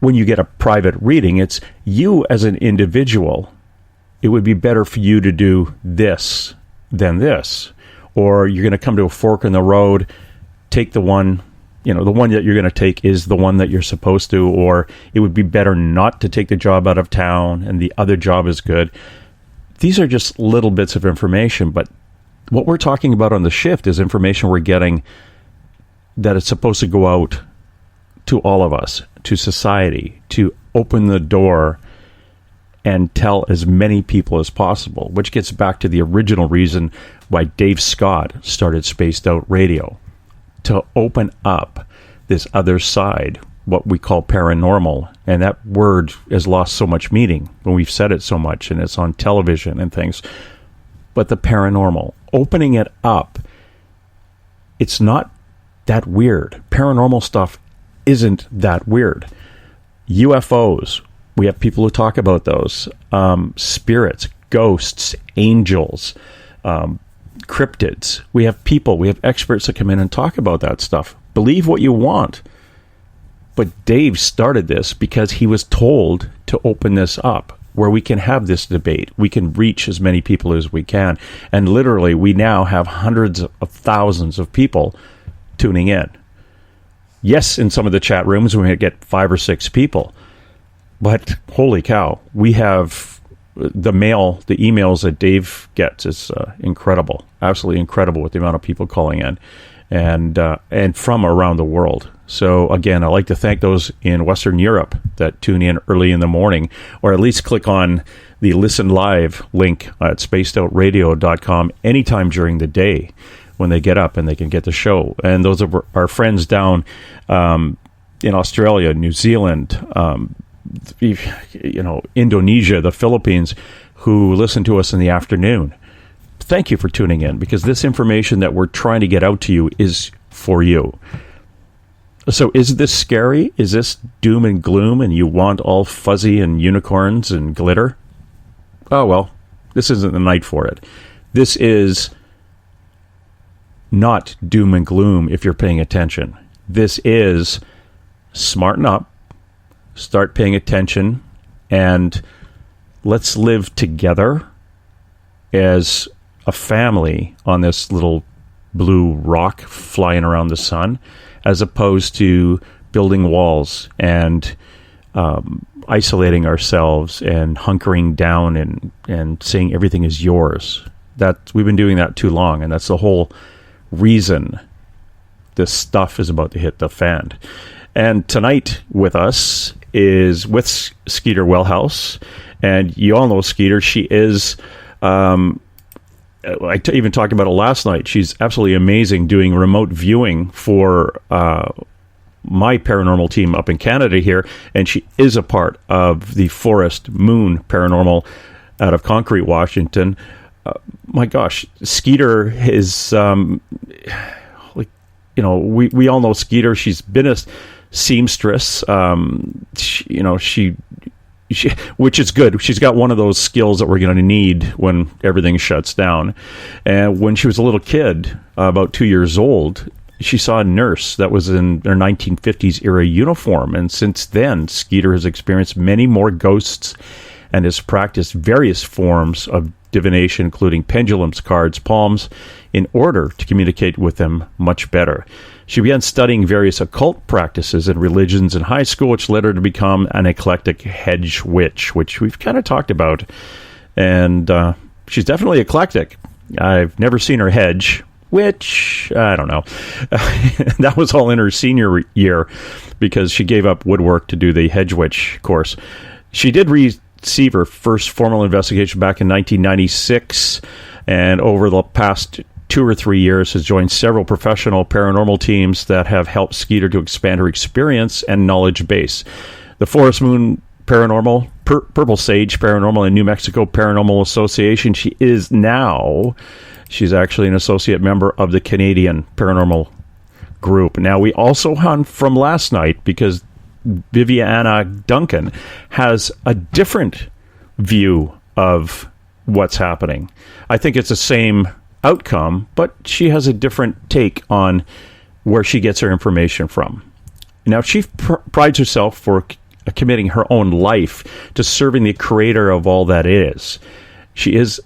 When you get a private reading, it's you as an individual. It would be better for you to do this than this. Or you're going to come to a fork in the road, take the one, the one that you're going to take is the one that you're supposed to, or it would be better not to take the job out of town and the other job is good. These are just little bits of information, but what we're talking about on the shift is information we're getting that it's supposed to go out to all of us, to society, to open the door and tell as many people as possible, which gets back to the original reason why Dave Scott started Spaced Out Radio, to open up this other side, what we call paranormal. And that word has lost so much meaning when we've said it so much, and it's on television and things. But the paranormal, opening it up, it's not that weird. Paranormal stuff isn't that weird. UFOs, we have people who talk about those. Spirits, ghosts, angels, cryptids. We have experts that come in and talk about that stuff. Believe what you want. But Dave started this because he was told to open this up, where we can have this debate. We can reach as many people as we can. And literally, we now have hundreds of thousands of people tuning in. Yes, in some of the chat rooms, we might get 5 or 6 people. But holy cow, we have the emails that Dave gets is incredible. Absolutely incredible with the amount of people calling in and from around the world. So again, I'd like to thank those in Western Europe that tune in early in the morning, or at least click on the Listen Live link at spacedoutradio.com anytime during the day when they get up and they can get the show. And those are our friends down in Australia, New Zealand, Indonesia, the Philippines, who listen to us in the afternoon. Thank you for tuning in, because this information that we're trying to get out to you is for you. So is this scary? Is this doom and gloom and you want all fuzzy and unicorns and glitter? Oh, well, this isn't the night for it. This is not doom and gloom if you're paying attention. this is smarten up, start paying attention, and let's live together as a family on this little blue rock flying around the sun, as opposed to building walls and isolating ourselves and hunkering down and saying everything is yours. We've been doing that too long, and that's the whole reason this stuff is about to hit the fan. And tonight with us is with Skeeter Welhouse, and you all know Skeeter. She is, even talked about it last night. She's absolutely amazing doing remote viewing for my paranormal team up in Canada here, and she is a part of the Forest Moon Paranormal out of Concrete, Washington. My gosh, Skeeter is, we all know Skeeter. She's been a seamstress, she which is good. She's got one of those skills that we're going to need when everything shuts down. And when she was a little kid, about 2 years old, she saw a nurse that was in their 1950s era uniform. And since then, Skeeter has experienced many more ghosts and has practiced various forms of divination, including pendulums, cards, palms, in order to communicate with them much better. She began studying various occult practices and religions in high school, which led her to become an eclectic hedge witch, which we've kind of talked about. And she's definitely eclectic. I've never seen her hedge, which, I don't know. That was all in her senior year because she gave up woodwork to do the hedge witch course. She did receive her first formal investigation back in 1996, and over the past 2 or 3 years has joined several professional paranormal teams that have helped Skeeter to expand her experience and knowledge base. The Forest Moon Paranormal, Purple Sage Paranormal, and New Mexico Paranormal Association. She's actually an associate member of the Canadian Paranormal Group. Now, we also hunt from last night because Viviana Duncan has a different view of what's happening. I think it's the same outcome, but she has a different take on where she gets her information from. Now, she prides herself for committing her own life to serving the creator of all that is. She is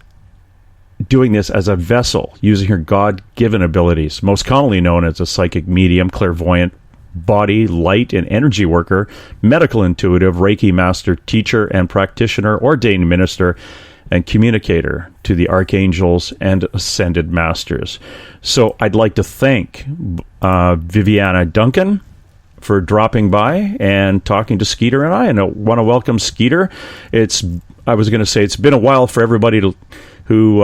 doing this as a vessel, using her God-given abilities, most commonly known as a psychic medium, clairvoyant, body, light, and energy worker, medical intuitive, Reiki master, teacher, and practitioner, ordained minister, and communicator to the archangels and ascended masters. So I'd like to thank Viviana Duncan for dropping by and talking to Skeeter and I want to welcome Skeeter. It's been a while for everybody who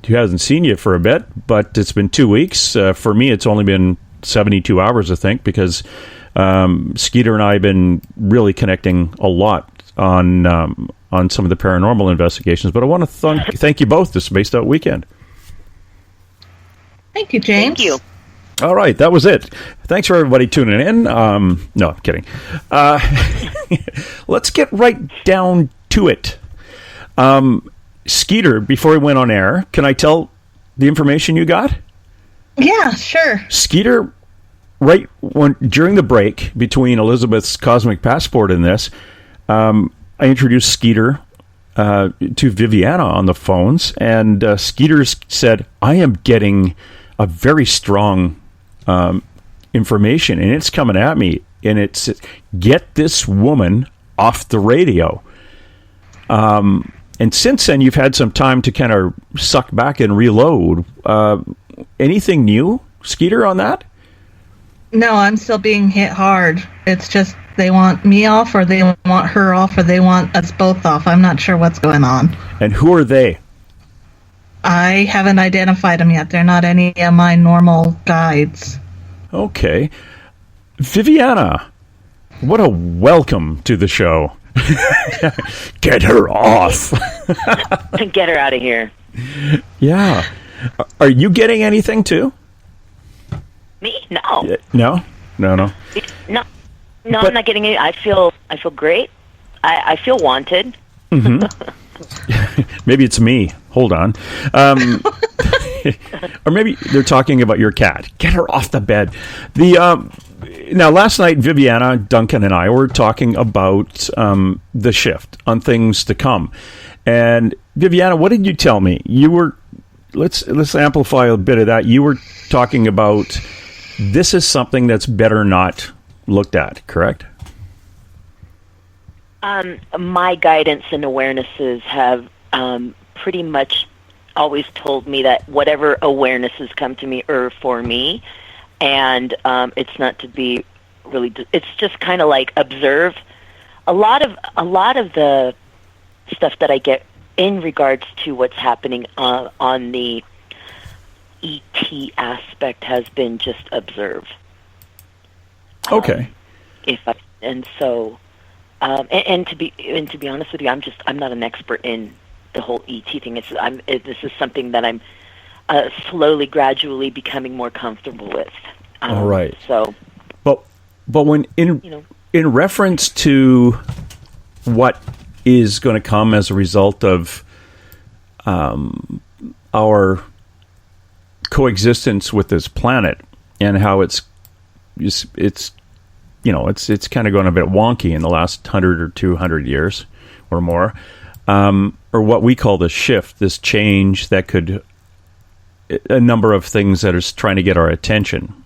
hasn't seen you for a bit, but it's been 2 weeks. For me, it's only been 72 hours, I think, because Skeeter and I have been really connecting a lot on some of the paranormal investigations. But I want to thank you both this Spaced Out weekend. Thank you, James. Thank you. All right, that was it. Thanks for everybody tuning in. No, I'm kidding. Let's get right down to it. Skeeter, before we went on air, can I tell the information you got? Yeah, sure. Skeeter, during the break between Elizabeth's Cosmic Passport and this, I introduced Skeeter to Viviana on the phones, and Skeeter said, I am getting a very strong information, and it's coming at me, and it's, get this woman off the radio. And since then, you've had some time to kind of suck back and reload. Anything new, Skeeter, on that? No, I'm still being hit hard. It's just they want me off, or they want her off, or they want us both off. I'm not sure what's going on. And who are they? I haven't identified them yet. They're not any of my normal guides. Okay. Viviana, what a welcome to the show. Get her off. Get her out of here. Yeah. Are you getting anything too? Me? No. No? No. No, but, I'm not getting any. I feel great. I feel wanted. Mm-hmm. Maybe it's me. Hold on. Or maybe they're talking about your cat. Get her off the bed. Now, last night, Viviana Duncan and I were talking about the shift on things to come. And Viviana, what did you tell me? You were let's amplify a bit of that. You were talking about this is something that's better not looked at, correct? My guidance and awarenesses have pretty much always told me that whatever awarenesses come to me are for me, and it's not to be really. It's just kind of like observe. A lot of the stuff that I get in regards to what's happening on the ET aspect has been just observe. Okay. And to be honest with you, I'm not an expert in the whole ET thing. This is something that I'm slowly, gradually becoming more comfortable with. All right. So, but when in reference to what is going to come as a result of our coexistence with this planet and how it's kind of gone a bit wonky in the last 100 or 200 years or more, or what we call the shift, this change that could, a number of things that is trying to get our attention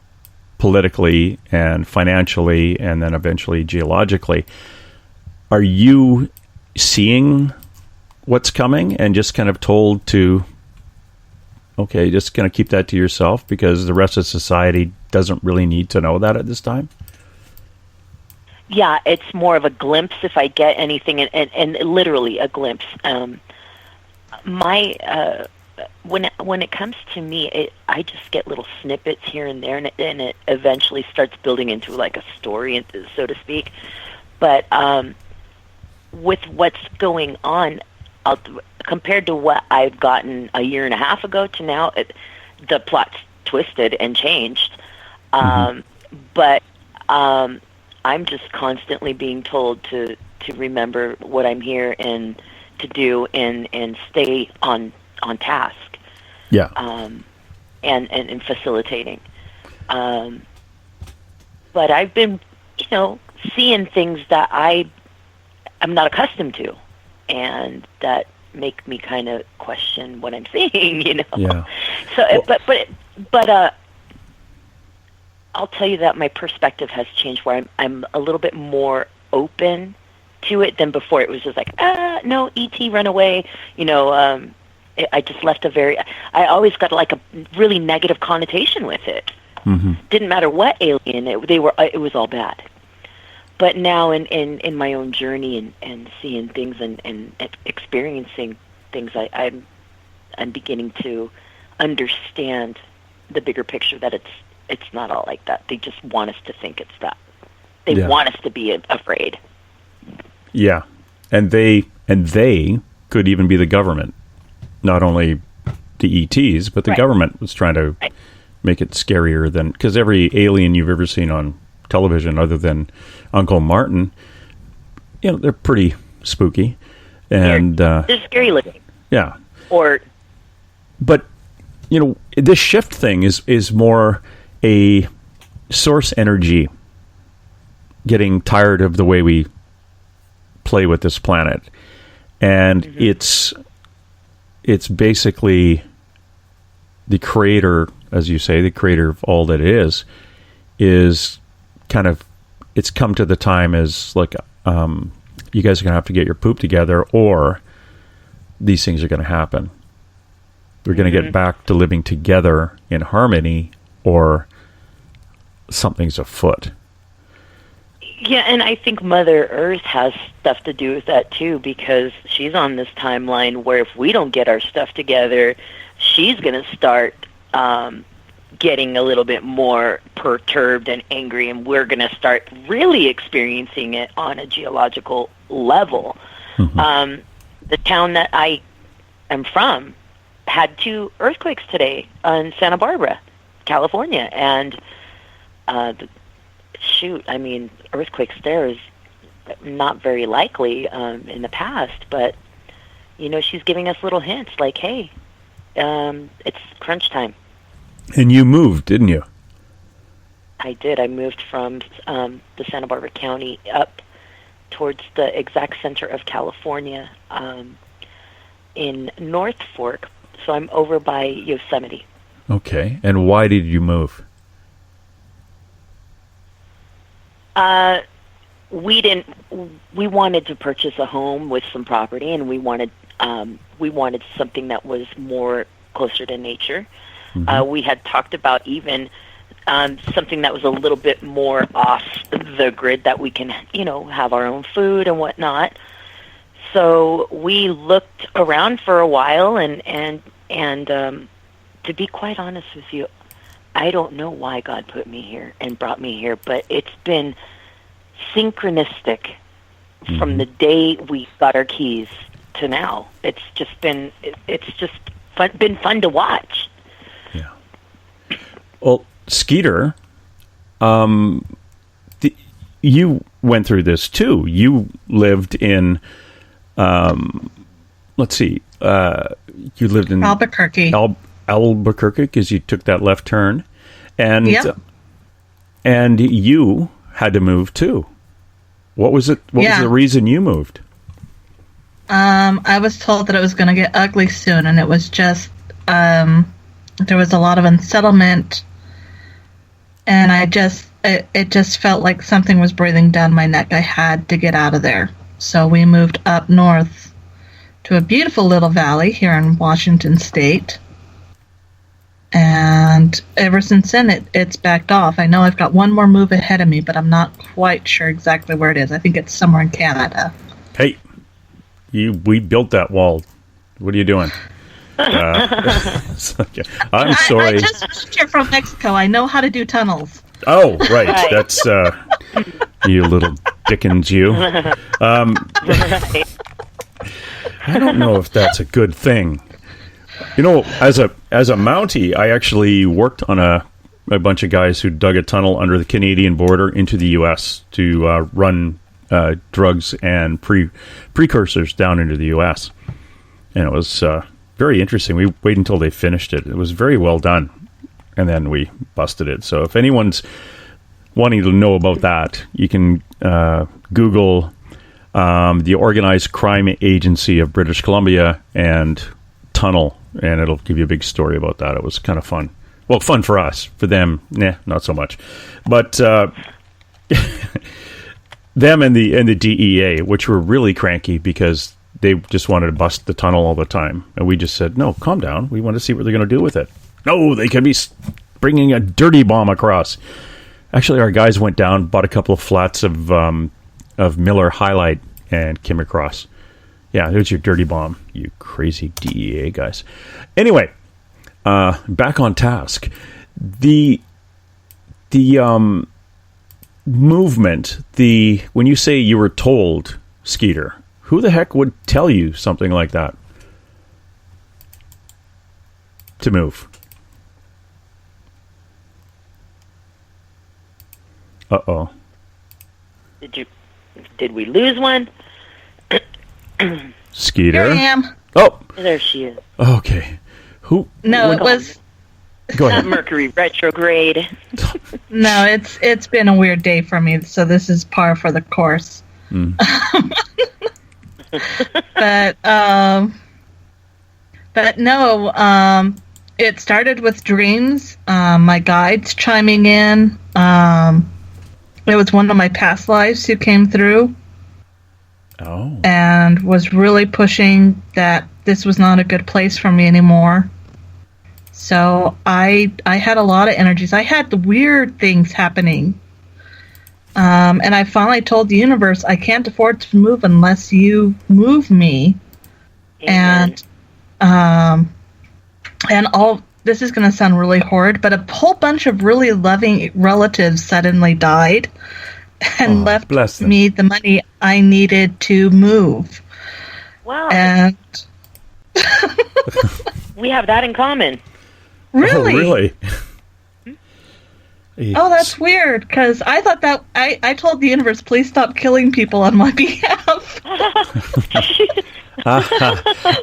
politically and financially and then eventually geologically. Are you seeing what's coming and just kind of told to, okay, just kind of keep that to yourself because the rest of society doesn't really need to know that at this time? Yeah, it's more of a glimpse if I get anything, and literally a glimpse. When it comes to me, I just get little snippets here and there, and it eventually starts building into like a story, so to speak. But with what's going on, compared to what I've gotten a year and a half ago to now, the plot's twisted and changed. But I'm just constantly being told to remember what I'm here and to do and stay on task. Yeah. And facilitating. But I've been, seeing things that I'm not accustomed to, and that make me kind of question what I'm seeing, Yeah. So, but I'll tell you that my perspective has changed, where I'm a little bit more open to it than before. It was just like, no, ET, run away. I just left I always got like a really negative connotation with it. Mm-hmm. Didn't matter what alien it was all bad. But now in my own journey and seeing things and experiencing things, I'm beginning to understand the bigger picture, that it's not all like that. They just want us to think it's that. They want us to be afraid. Yeah. And they could even be the government. Not only the ETs, but the government was trying to make it scarier than, because every alien you've ever seen on television other than Uncle Martin, they're pretty spooky. And they're scary looking. Yeah. But this shift thing is more a source energy getting tired of the way we play with this planet. And it's basically the creator, as you say, the creator of all that it is kind of, it's come to the time as like, you guys are going to have to get your poop together, or these things are going to happen. We're going to get back to living together in harmony, or something's afoot. Yeah, and I think Mother Earth has stuff to do with that too, because she's on this timeline where if we don't get our stuff together, she's going to start getting a little bit more perturbed and angry, and we're going to start really experiencing it on a geological level. The town that I am from had 2 earthquakes today in Santa Barbara, California, and earthquakes there is not very likely in the past, but she's giving us little hints like, hey, it's crunch time. And you moved, didn't you? I did. I moved from the Santa Barbara County up towards the exact center of California in North Fork. So I'm over by Yosemite. Okay. And why did you move? We wanted to purchase a home with some property, and we wanted something that was more closer to nature. Mm-hmm. We had talked about even something that was a little bit more off the grid, that we can, have our own food and whatnot. So we looked around for a while, and to be quite honest with you, I don't know why God put me here and brought me here, but it's been synchronistic from the day we got our keys to now. It's just been fun to watch. Yeah. Well, Skeeter, you went through this too. You lived in, let's see, you lived in Albuquerque. Albuquerque, because you took that left turn, and yep. And you had to move too. What was it? What was the reason you moved? I was told that it was going to get ugly soon, and it was just there was a lot of unsettlement, and it just felt like something was breathing down my neck. I had to get out of there, so we moved up north to a beautiful little valley here in Washington State. And ever since then, it's backed off. I know I've got one more move ahead of me, but I'm not quite sure exactly where it is. I think it's somewhere in Canada. Hey, we built that wall. What are you doing? I'm sorry. I just moved here from Mexico. I know how to do tunnels. Oh, right. That's you little Dickens, you. I don't know if that's a good thing. As a Mountie, I actually worked on a bunch of guys who dug a tunnel under the Canadian border into the U.S. to run drugs and precursors down into the U.S. And it was very interesting. We waited until they finished it. It was very well done. And then we busted it. So if anyone's wanting to know about that, you can Google the Organized Crime Agency of British Columbia and tunnel, and it'll give you a big story about that. It was kind of fun. Well, fun for us. For them, not so much. But them and the DEA, which were really cranky because they just wanted to bust the tunnel all the time. And we just said, no, calm down. We want to see what they're going to do with it. No, they could be bringing a dirty bomb across. Actually, our guys went down, bought a couple of flats of Miller Highlight, and came across. Yeah, there's your dirty bomb, you crazy DEA guys. Anyway, back on task. The movement, when you say you were told, Skeeter, who the heck would tell you something like that? To move. Uh-oh. Did we lose one? Skeeter? Here I am. Oh. There she is. Okay. Who? No, it was... Go ahead. Mercury retrograde. No, it's been a weird day for me, so this is par for the course. Mm. But no, it started with dreams, my guides chiming in. It was one of my past lives who came through. Oh. And was really pushing that this was not a good place for me anymore. So I had a lot of energies. I had the weird things happening. And I finally told the universe, I can't afford to move unless you move me. Amen. And all this is going to sound really horrid, but a whole bunch of really loving relatives suddenly died and left me the money I needed to move. Wow. And we have that in common. Really? Oh, really? Oh, that's weird, because I thought that I told the universe, please stop killing people on my behalf.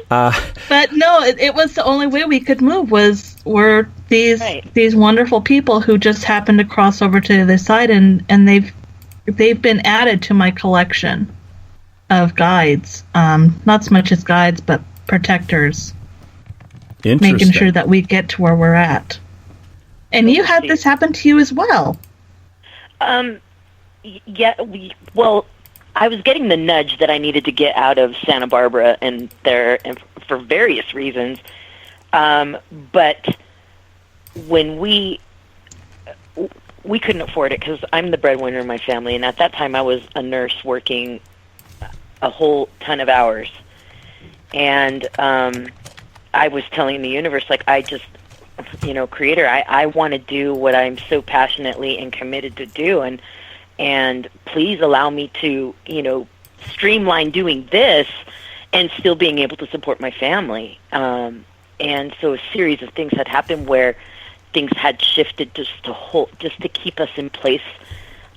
But no, it was the only way we could move were these wonderful people who just happened to cross over to the other side, and they've been added to my collection of guides. Not so much as guides, but protectors. Making sure that we get to where we're at. And you had this happen to you as well. Yeah. I was getting the nudge that I needed to get out of Santa Barbara and for various reasons. But when we couldn't afford it because I'm the breadwinner in my family, and at that time I was a nurse working a whole ton of hours. And I was telling the universe, like, I just, Creator, I want to do what I'm so passionately and committed to do, and please allow me to, streamline doing this and still being able to support my family. And so a series of things had happened where things had shifted just to keep us in place.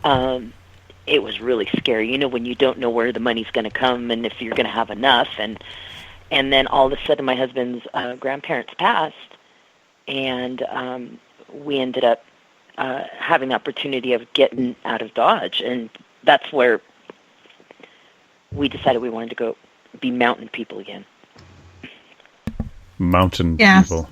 It was really scary, when you don't know where the money's going to come and if you're going to have enough. And then all of a sudden my husband's grandparents passed, and we ended up having the opportunity of getting out of Dodge, and that's where we decided we wanted to go be mountain people again. Mountain people.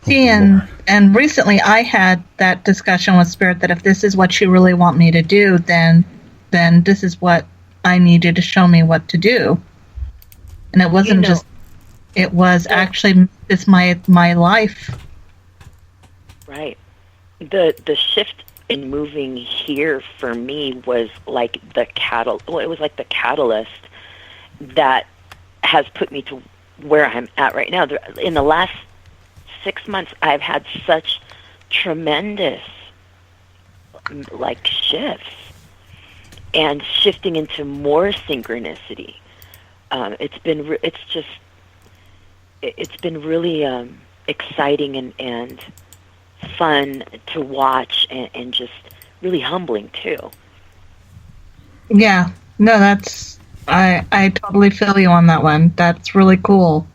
See, and recently I had that discussion with Spirit that if this is what you really want me to do, then this is what I need you to show me what to do. And it wasn't it was actually, it's my life. Right. The shift in moving here for me was like it was like the catalyst that has put me to where I'm at right now. In the last 6 months, I've had such tremendous shifts, and shifting into more synchronicity. It's been really exciting and fun to watch, and just really humbling too. Yeah, no, I totally feel you on that one. That's really cool,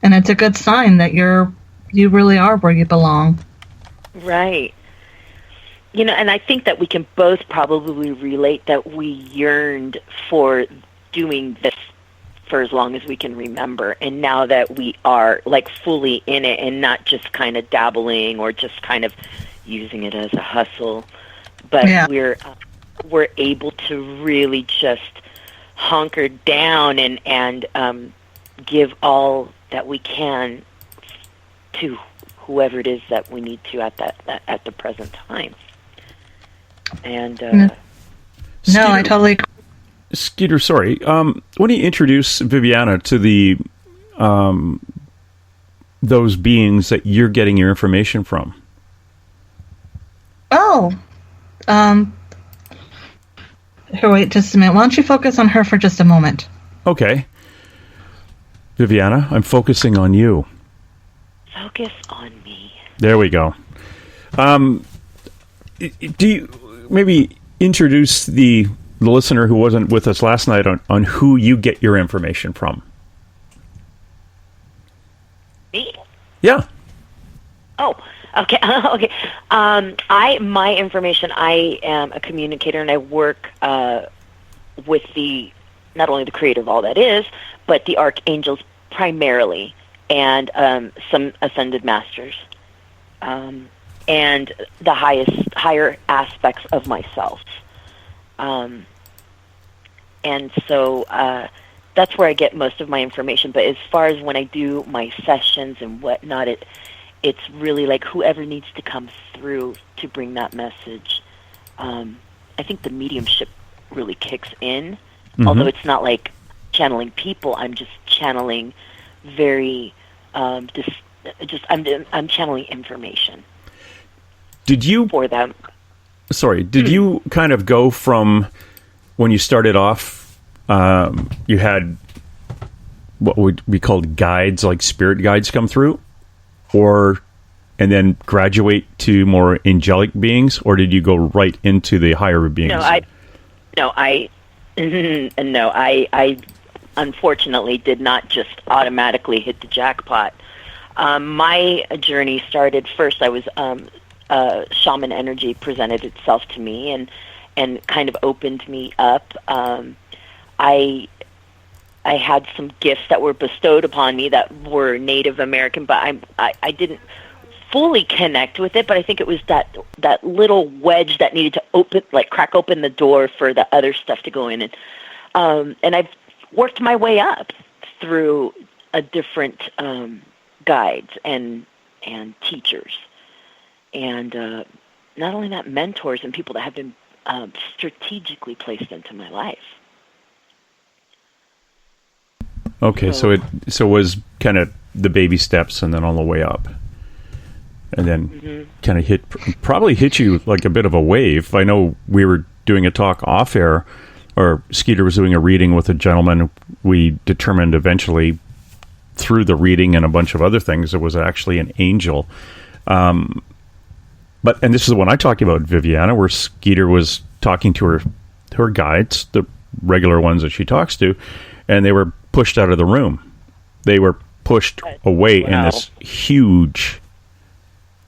and it's a good sign that you really are where you belong. Right. And I think that we can both probably relate that we yearned for doing this for as long as we can remember, and now that we are fully in it and not just kind of dabbling or just kind of using it as a hustle, but we're able to really just hunker down and give all that we can to whoever it is that we need to at the present time. And no, I totally agree. Skeeter, sorry. Why don't you introduce Viviana to the those beings that you're getting your information from? Oh, here, wait just a minute. Why don't you focus on her for just a moment? Okay. Viviana, I'm focusing on you. Focus on me. There we go. Do you maybe introduce the listener who wasn't with us last night on who you get your information from? Me? Yeah. Oh, okay. Okay. My information, I am a communicator, and I work with not only the creator of all that is, but the archangels primarily, and some ascended masters, and the higher aspects of myself. And so that's where I get most of my information. But as far as when I do my sessions and whatnot, it's really like whoever needs to come through to bring that message. I think the mediumship really kicks in, although it's not like channeling people. I'm just channeling very I'm channeling information. Did you for them? Sorry, did you kind of go from when you started off? You had what would be called guides, like spirit guides, come through, and then graduate to more angelic beings, or did you go right into the higher beings? I unfortunately did not just automatically hit the jackpot. My journey started first. I was shaman energy presented itself to me and kind of opened me up. I had some gifts that were bestowed upon me that were Native American, but I didn't fully connect with it. But I think it was that little wedge that needed to open, like crack open the door for the other stuff to go in. And I've worked my way up through a different guides and teachers, and not only that, mentors and people that have been strategically placed into my life. Okay, so it was kind of the baby steps, and then on the way up, and then kind of probably hit you like a bit of a wave. I know we were doing a talk off air, or Skeeter was doing a reading with a gentleman. We determined eventually through the reading and a bunch of other things, it was actually an angel. And this is the one I talked about, Viviana, where Skeeter was talking to her guides, the regular ones that she talks to, and they were pushed out of the room. They were pushed away, and this huge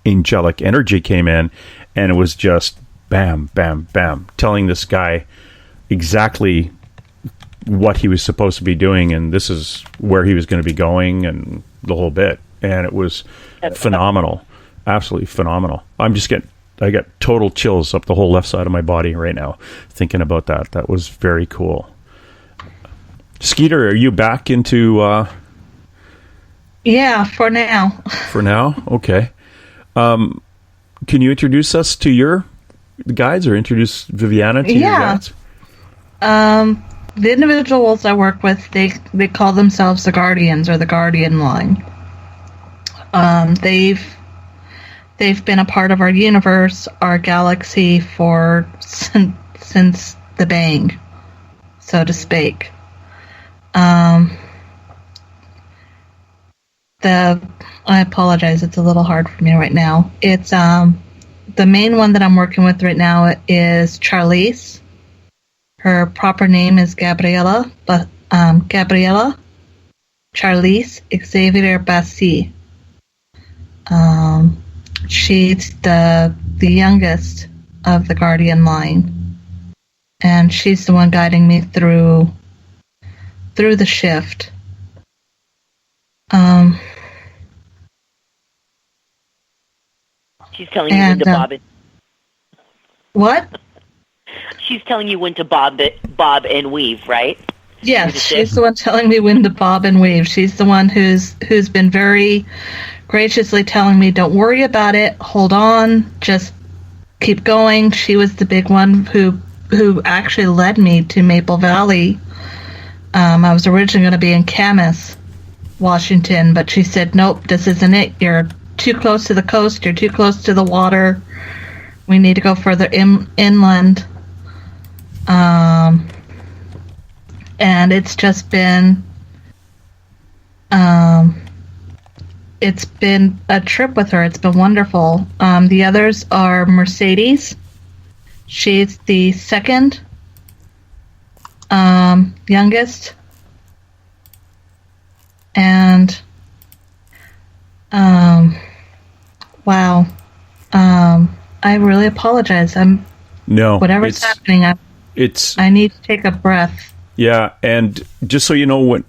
angelic energy came in, and it was just bam, bam, bam, telling this guy exactly what he was supposed to be doing, and this is where he was going to be going, and the whole bit. And it was phenomenal, absolutely phenomenal. I got total chills up the whole left side of my body right now thinking about that. That was very cool. Skeeter, are you back into... Yeah, for now. For now? Okay. Can you introduce us to your guides, or introduce Viviana to your guides? The individuals I work with, they call themselves the Guardians, or the Guardian line. They've been a part of our universe, our galaxy, since the bang, so to speak. I apologize, it's a little hard for me right now. It's the main one that I'm working with right now is Charlize. Her proper name is Gabriella, but Gabriella Charlize Xavier Bassi. She's the youngest of the Guardian line, and she's the one guiding me through the shift. She's telling you when to bob it. What? She's telling you when to bob and weave, right? Yes, she's the one telling me when to bob and weave. She's the one who's been very graciously telling me, don't worry about it, hold on, just keep going. She was the big one who actually led me to Maple Valley. I was originally going to be in Camas, Washington, but she said, nope, this isn't it. You're too close to the coast, you're too close to the water. We need to go further inland. And it's just been it's been a trip with her. It's been wonderful. The others are Mercedes. She's the second youngest. And wow. I really apologize. Whatever's happening, I need to take a breath. Yeah, and just so you know,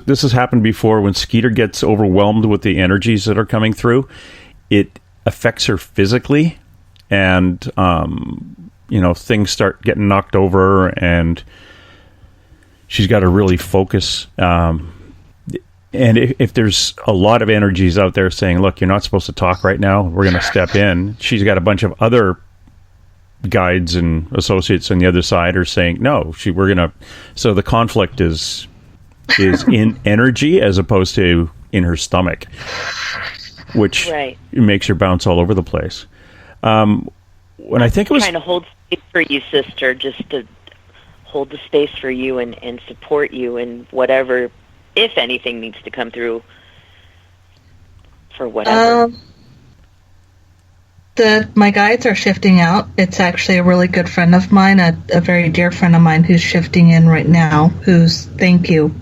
this has happened before, when Skeeter gets overwhelmed with the energies that are coming through, it affects her physically, and things start getting knocked over, and she's got to really focus. And if there's a lot of energies out there saying, look, you're not supposed to talk right now, we're going to step in, she's got a bunch of other guides and associates on the other side are saying, no, we're going to... So the conflict is in energy as opposed to in her stomach, which makes her bounce all over the place. When I think it was... trying to hold space for you, sister, just to hold the space for you and support you in whatever... if anything needs to come through for whatever. My guides are shifting out. It's actually a really good friend of mine, a very dear friend of mine who's shifting in right now, thank you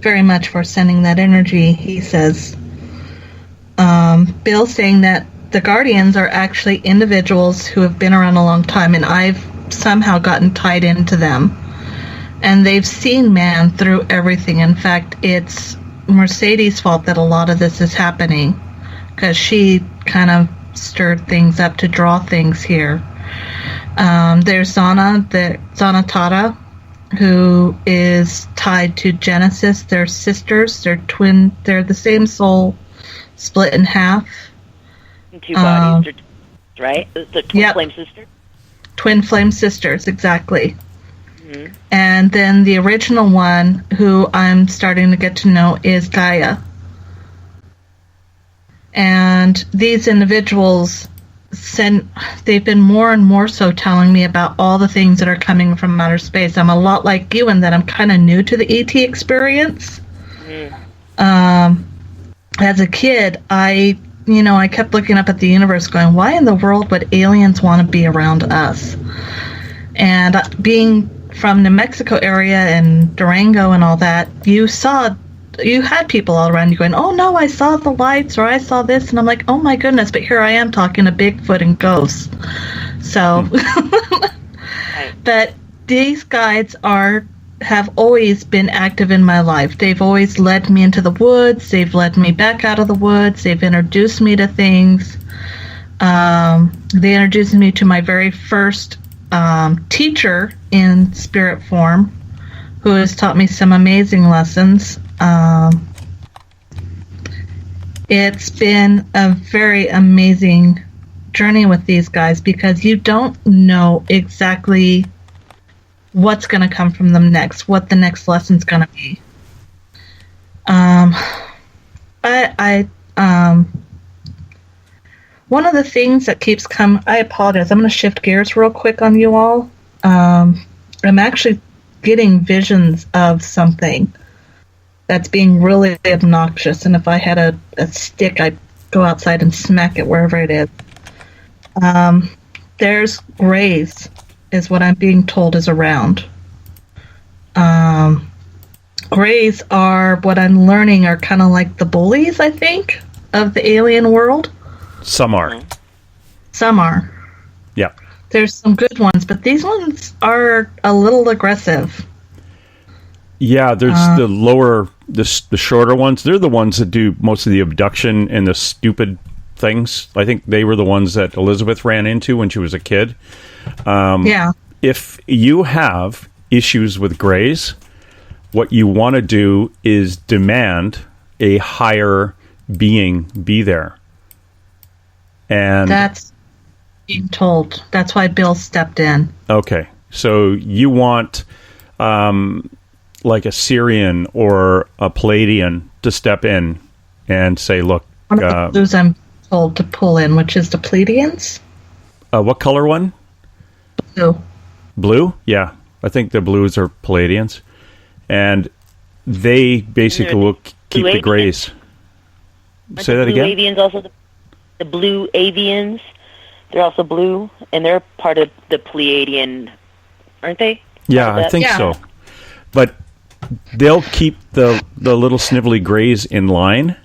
very much for sending that energy, he says. Bill's saying that the Guardians are actually individuals who have been around a long time, and I've somehow gotten tied into them. And they've seen man through everything. In fact, it's Mercedes' fault that a lot of this is happening, because she kind of stirred things up to draw things here. There's Zana Tata, who is tied to Genesis. They're sisters. They're twin. They're the same soul, split in half. Two bodies, right? The twin flame sisters? Twin flame sisters, exactly. Mm-hmm. And then the original one, who I'm starting to get to know, is Gaia. And these individuals, they've been more and more so telling me about all the things that are coming from outer space. I'm a lot like you in that I'm kind of new to the ET experience. Mm-hmm. As a kid, I kept looking up at the universe going, why in the world would aliens want to be around us? And being from New Mexico area and Durango and all that, you had people all around you going, oh no, I saw the lights, or I saw this, and I'm like, oh my goodness, but here I am talking to Bigfoot and ghosts. So, but these guides have always been active in my life. They've always led me into the woods. They've led me back out of the woods. They've introduced me to things. They introduced me to my very first teacher in spirit form, who has taught me some amazing lessons. It's been a very amazing journey with these guys, because you don't know exactly what's going to come from them next, what the next lesson's going to be. One of the things that keeps coming, I apologize, I'm going to shift gears real quick on you all. I'm actually getting visions of something that's being really obnoxious, and if I had a stick, I'd go outside and smack it wherever it is. There's grays, is what I'm being told is around. Grays are, what I'm learning, are kind of like the bullies, I think, of the alien world. Some are. Yeah. There's some good ones, but these ones are a little aggressive. Yeah, there's the lower, the shorter ones. They're the ones that do most of the abduction and the stupid things. I think they were the ones that Elizabeth ran into when she was a kid. Yeah. If you have issues with grays, what you want to do is demand a higher being be there. And that's being told. That's why Bill stepped in. Okay. So you want like a Syrian or a Palladian to step in and say, look. One of the blues I'm told to pull in, which is the Pleiadians. What color one? Blue. Blue? Yeah. I think the blues are Palladians. And they basically will keep the grays. Say that again? Avians also the blue avians. They're also blue, and they're part of the Pleiadian, aren't they? Yeah, I think so. But they'll keep the little snivelly grays in line,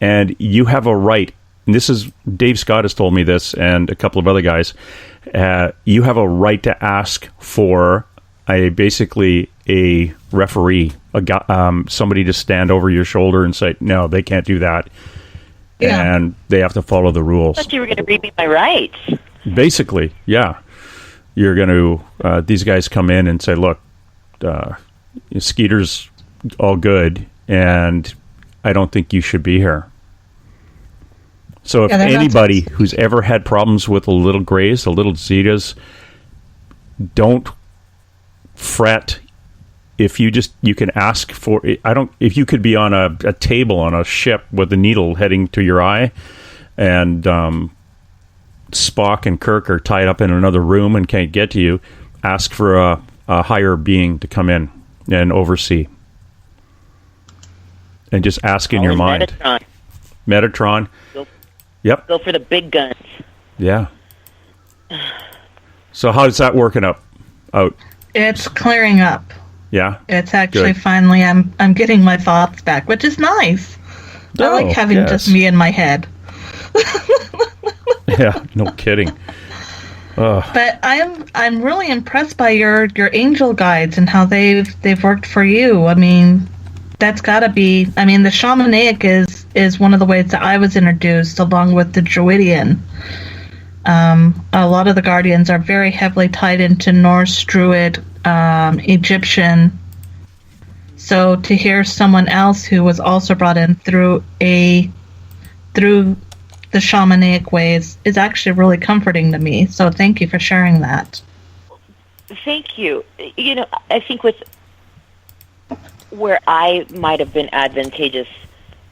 and you have a right. And this is, Dave Scott has told me this, and a couple of other guys. You have a right to ask for basically a referee, somebody to stand over your shoulder and say, no, they can't do that. Yeah. And they have to follow the rules. I thought you were going to read me my rights. Basically, yeah. You're going to, these guys come in and say, look, Skeeter's all good, and I don't think you should be here. So if anybody who's ever had problems with the little grays, the little zetas, don't fret. If you can ask for, if you could be on a table on a ship with a needle heading to your eye, and Spock and Kirk are tied up in another room and can't get to you, ask for a higher being to come in and oversee. And just ask in your mind. Metatron. Yep. Go for the big guns. Yeah. So how's that working out? It's clearing up. Yeah. It's actually Good. finally I'm getting my thoughts back, which is nice. I like having just me in my head. Yeah, no kidding. But I'm really impressed by your angel guides and how they've worked for you. I mean, that's got to be. I mean, the shamanic is one of the ways that I was introduced, along with the Druidian. A lot of the guardians are very heavily tied into Norse, Druid, Egyptian. So to hear someone else who was also brought in through the shamanic ways is actually really comforting to me. So thank you for sharing that. Thank you. You know, I think with where I might have been advantageous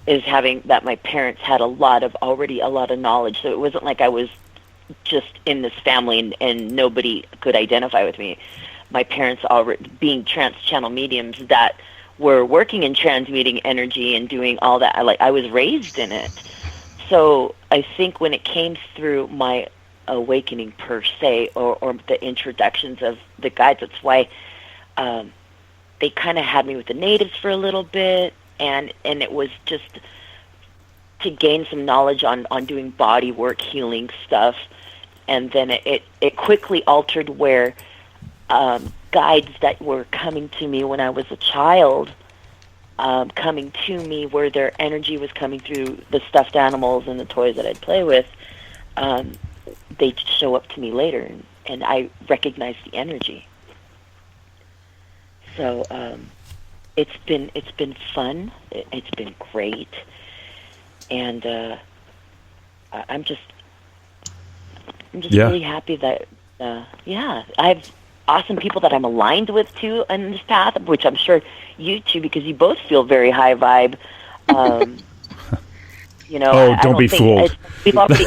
is having that my parents had already a lot of knowledge. So it wasn't like I was just in this family and nobody could identify with me. My parents already being trans-channel mediums that were working in transmuting energy and doing all that. I was raised in it. So I think when it came through my awakening per se, or the introductions of the guides, that's why they kind of had me with the natives for a little bit, and it was just to gain some knowledge on doing body work, healing stuff, and then it quickly altered where guides that were coming to me when I was a child, coming to me where their energy was coming through the stuffed animals and the toys that I'd play with, they'd show up to me later, and I recognized the energy. So it's been fun. It's been great, and I'm just really happy that I have awesome people that I'm aligned with too in this path, which I'm sure you too, because you both feel very high vibe. You know, don't be fooled. We've already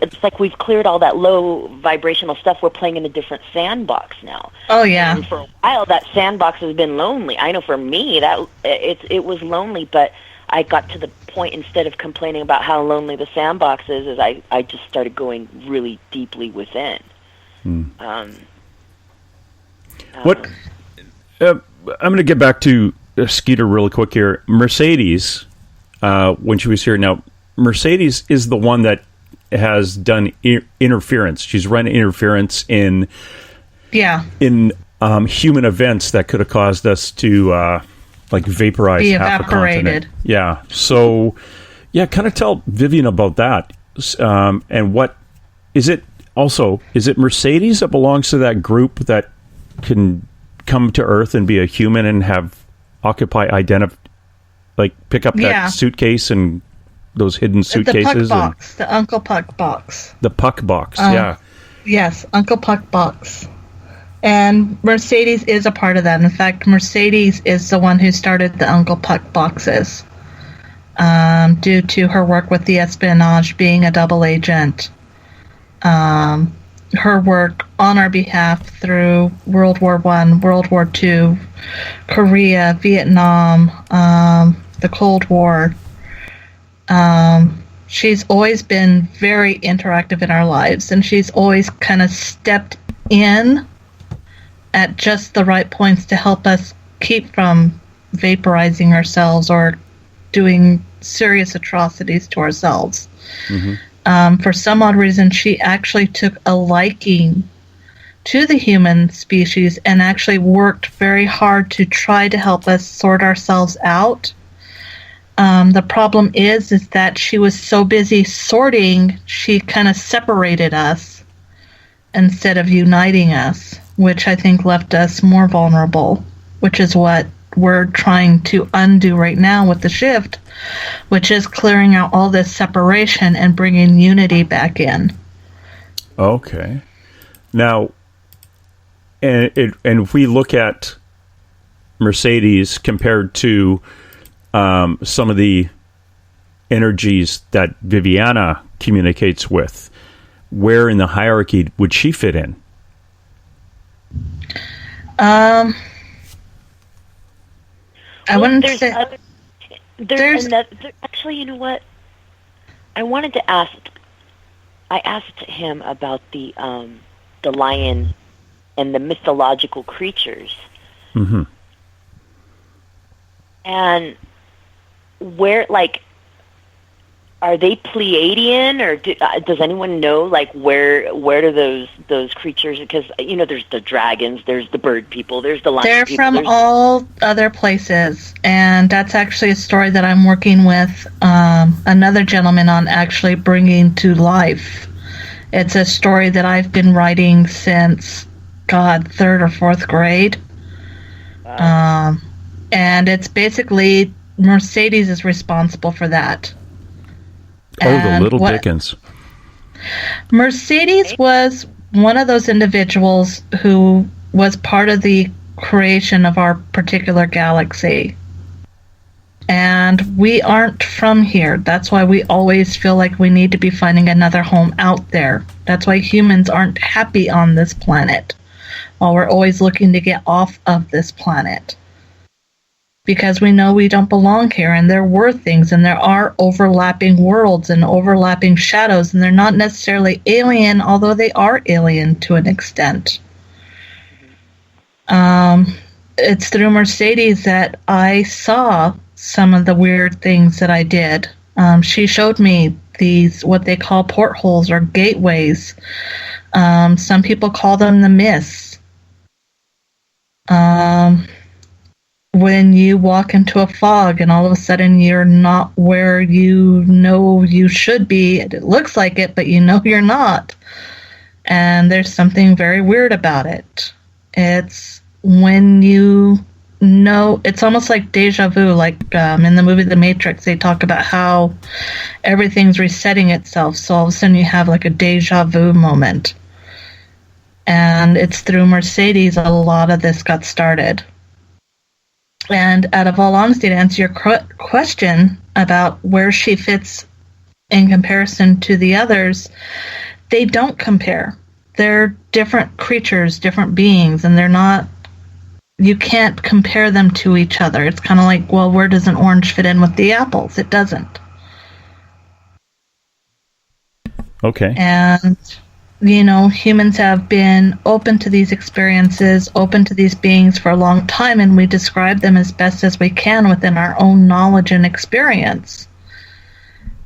it's like we've cleared all that low vibrational stuff. We're playing in a different sandbox now. Oh yeah. And for a while, that sandbox has been lonely. I know for me that it was lonely, but I got to the point, instead of complaining about how lonely the sandbox is I just started going really deeply within. What? I'm going to get back to Skeeter really quick here. Mercedes, when she was here, now Mercedes is the one that has done interference. She's run interference in human events that could have caused us to vaporize half a continent. Yeah. So, kind of tell Vivian about that. And what is it? Also, is it Mercedes that belongs to that group that can come to Earth and be a human and have pick up that suitcase and those hidden suitcases? The Puck box, the Uncle Puck box. The Puck box, yeah. Yes, Uncle Puck box. And Mercedes is a part of that. In fact, Mercedes is the one who started the Uncle Puck boxes, due to her work with the espionage, being a double agent. Her work on our behalf through World War I, World War II, Korea, Vietnam, the Cold War. She's always been very interactive in our lives, and she's always kind of stepped in at just the right points to help us keep from vaporizing ourselves or doing serious atrocities to ourselves. Mm-hmm. For some odd reason, she actually took a liking to the human species and actually worked very hard to try to help us sort ourselves out. The problem is that she was so busy sorting, she kind of separated us instead of uniting us, which I think left us more vulnerable, which is what we're trying to undo right now with the shift, which is clearing out all this separation and bringing unity back in. Okay. Now, and if we look at Mercedes compared to some of the energies that Viviana communicates with, where in the hierarchy would she fit in? I wouldn't say... Actually, you know what? I wanted to ask I asked him about the lion and the mythological creatures. Mm-hmm. And where, like, are they Pleiadian, or does anyone know, like, where do those creatures? Because there's the dragons, there's the bird people, there's the lion They're people. They're from all other places, and that's actually a story that I'm working with another gentleman on actually bringing to life. It's a story that I've been writing since, third or fourth grade. Wow. And it's basically Mercedes is responsible for that. The little Dickens. Mercedes was one of those individuals who was part of the creation of our particular galaxy. And we aren't from here. That's why we always feel like we need to be finding another home out there. That's why humans aren't happy on this planet, while we're always looking to get off of this planet. Because we know we don't belong here, and there were things, and there are overlapping worlds and overlapping shadows, and they're not necessarily alien, although they are alien to an extent. It's through Mercedes that I saw some of the weird things that I did. She showed me these, what they call portholes or gateways. Some people call them the mists. When you walk into a fog and all of a sudden you're not where you know you should be. It looks like it, but you know you're not. And there's something very weird about it. It's when you know, it's almost like deja vu, like in the movie The Matrix, they talk about how everything's resetting itself. So all of a sudden you have like a deja vu moment. And it's through Mercedes a lot of this got started. And out of all honesty, to answer your question about where she fits in comparison to the others, they don't compare. They're different creatures, different beings, and they're not, you can't compare them to each other. It's kind of like, well, where does an orange fit in with the apples? It doesn't. Okay. And humans have been open to these experiences, open to these beings for a long time, and we describe them as best as we can within our own knowledge and experience.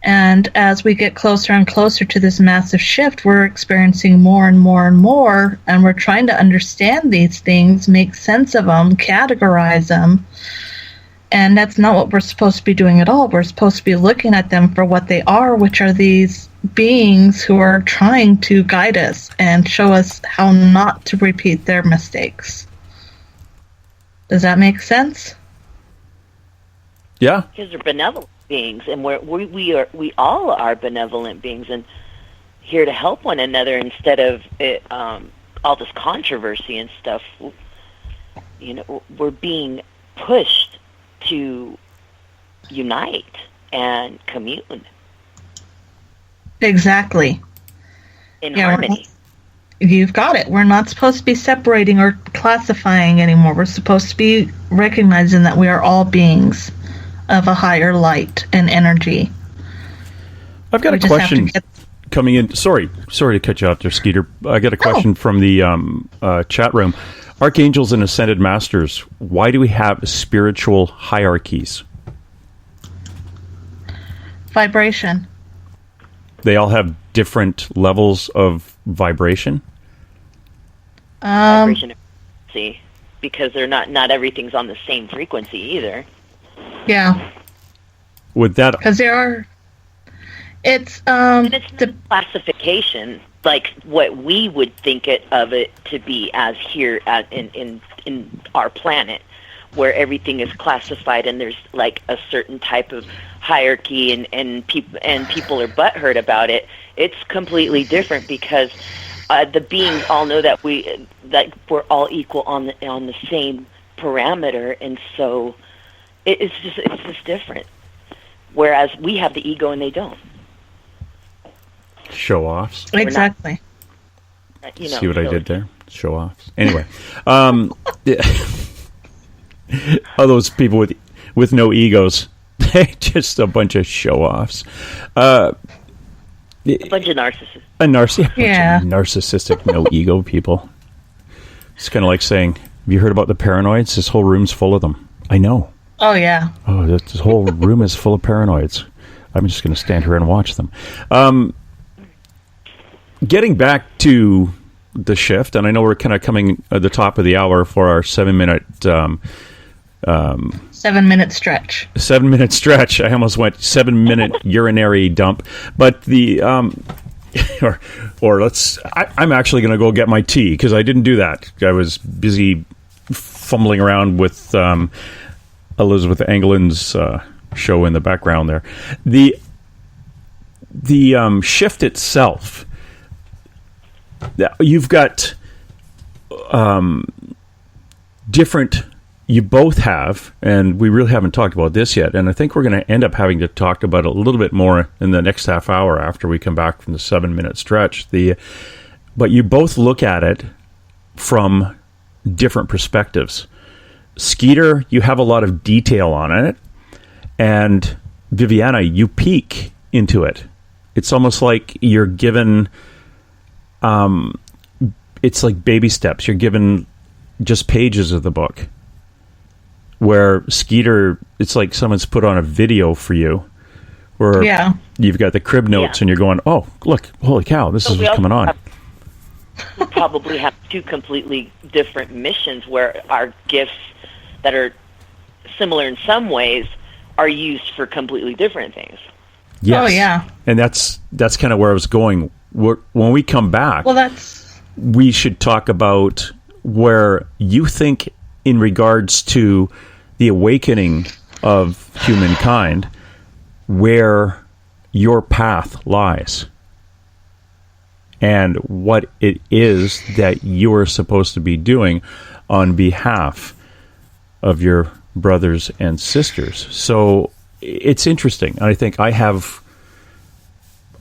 And as we get closer and closer to this massive shift, we're experiencing more and more and more, and we're trying to understand these things, make sense of them, categorize them. And that's not what we're supposed to be doing at all. We're supposed to be looking at them for what they are, which are these beings who are trying to guide us and show us how not to repeat their mistakes. Does that make sense? Yeah. Because they're benevolent beings, and we all are benevolent beings, and here to help one another instead of all this controversy and stuff. We're being pushed to unite and commune. Exactly. In harmony. You've got it. We're not supposed to be separating or classifying anymore. We're supposed to be recognizing that we are all beings of a higher light and energy. I've got a question coming in. Sorry to cut you off there, Skeeter. I got a question from the chat room. Archangels and Ascended Masters, why do we have spiritual hierarchies? Vibration. They all have different levels of vibration? Vibration frequency, because they're not everything's on the same frequency either. Yeah. Would that... Because there are... It's the classification, like what we would think of it to be as here in our planet, where everything is classified and there's like a certain type of hierarchy and people are butthurt about it. It's completely different because the beings all know that we're all equal on the same parameter, and so it's just different. Whereas we have the ego and they don't. Show-offs. Exactly. See what I did there? Show-offs. Anyway. All those people with no egos. Just a bunch of show-offs. A bunch of narcissists. narcissistic, no ego people. It's kind of like saying, have you heard about the paranoids? This whole room's full of them. I know. Oh, yeah. Oh, this whole room is full of paranoids. I'm just going to stand here and watch them. Getting back to the shift, and I know we're kind of coming at the top of the hour for our 7-minute... 7-minute stretch. 7-minute stretch. I almost went 7-minute urinary dump. But the... I'm actually going to go get my tea, because I didn't do that. I was busy fumbling around with Elizabeth Anglin's show in the background there. The shift itself... You've got different... You both have, and we really haven't talked about this yet, and I think we're going to end up having to talk about it a little bit more in the next half hour after we come back from the 7-minute stretch. But you both look at it from different perspectives. Skeeter, you have a lot of detail on it, and Viviana, you peek into it. It's almost like you're given... it's like baby steps. You're given just pages of the book. Where Skeeter, it's like someone's put on a video for you. Where you've got the crib notes and you're going, oh, look, holy cow, this is what's coming on. We probably have two completely different missions where our gifts that are similar in some ways are used for completely different things. Yes. Oh, yeah. And that's kind of where I was going. When we come back, we should talk about where you think in regards to the awakening of humankind, where your path lies and what it is that you are supposed to be doing on behalf of your brothers and sisters. So it's interesting. I think I have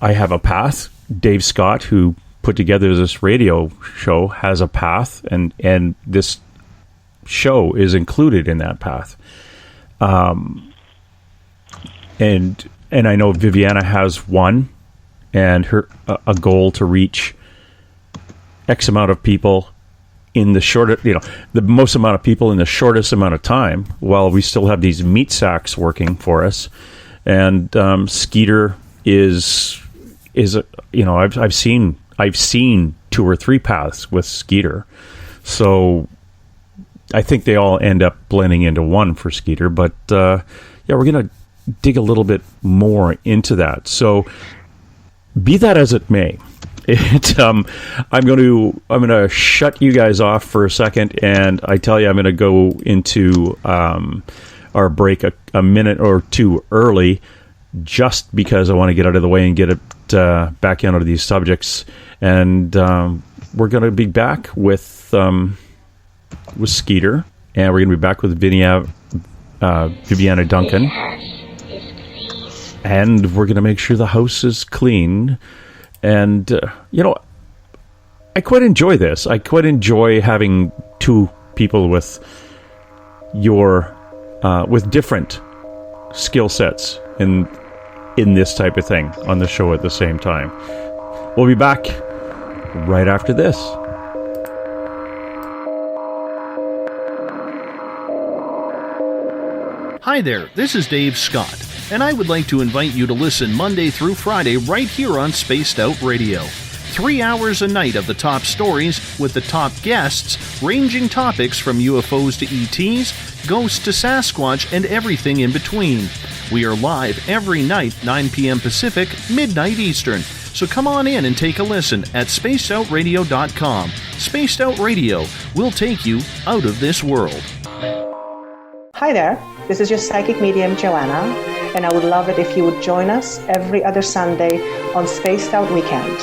a path. Dave Scott, who put together this radio show, has a path, and this show is included in that path. And I know Viviana has one, and a goal to reach X amount of people in the most amount of people in the shortest amount of time, while we still have these meat sacks working for us. And Skeeter is I've seen 2 or 3 paths with Skeeter, so I think they all end up blending into one for Skeeter. But we're going to dig a little bit more into that. So be that as it may, I'm going to shut you guys off for a second, and I tell you I'm going to go into our break a minute or two early, just because I want to get out of the way and get it back into these subjects. And we're going to be back with Skeeter, and we're going to be back with Viviana Duncan, and we're going to make sure the house is clean. And I quite enjoy this. I quite enjoy having 2 people with with different skill sets in this type of thing on the show at the same time. We'll be back right after this. Hi there, this is Dave Scott, and I would like to invite you to listen Monday through Friday right here on Spaced Out Radio. 3 hours a night of the top stories with the top guests, ranging topics from UFOs to ETs, ghosts to Sasquatch, and everything in between. We are live every night, 9 p.m. Pacific, midnight Eastern. So come on in and take a listen at spacedoutradio.com. Spaced Out Radio will take you out of this world. Hi there, this is your psychic medium Joanna, and I would love it if you would join us every other Sunday on Spaced Out Weekend.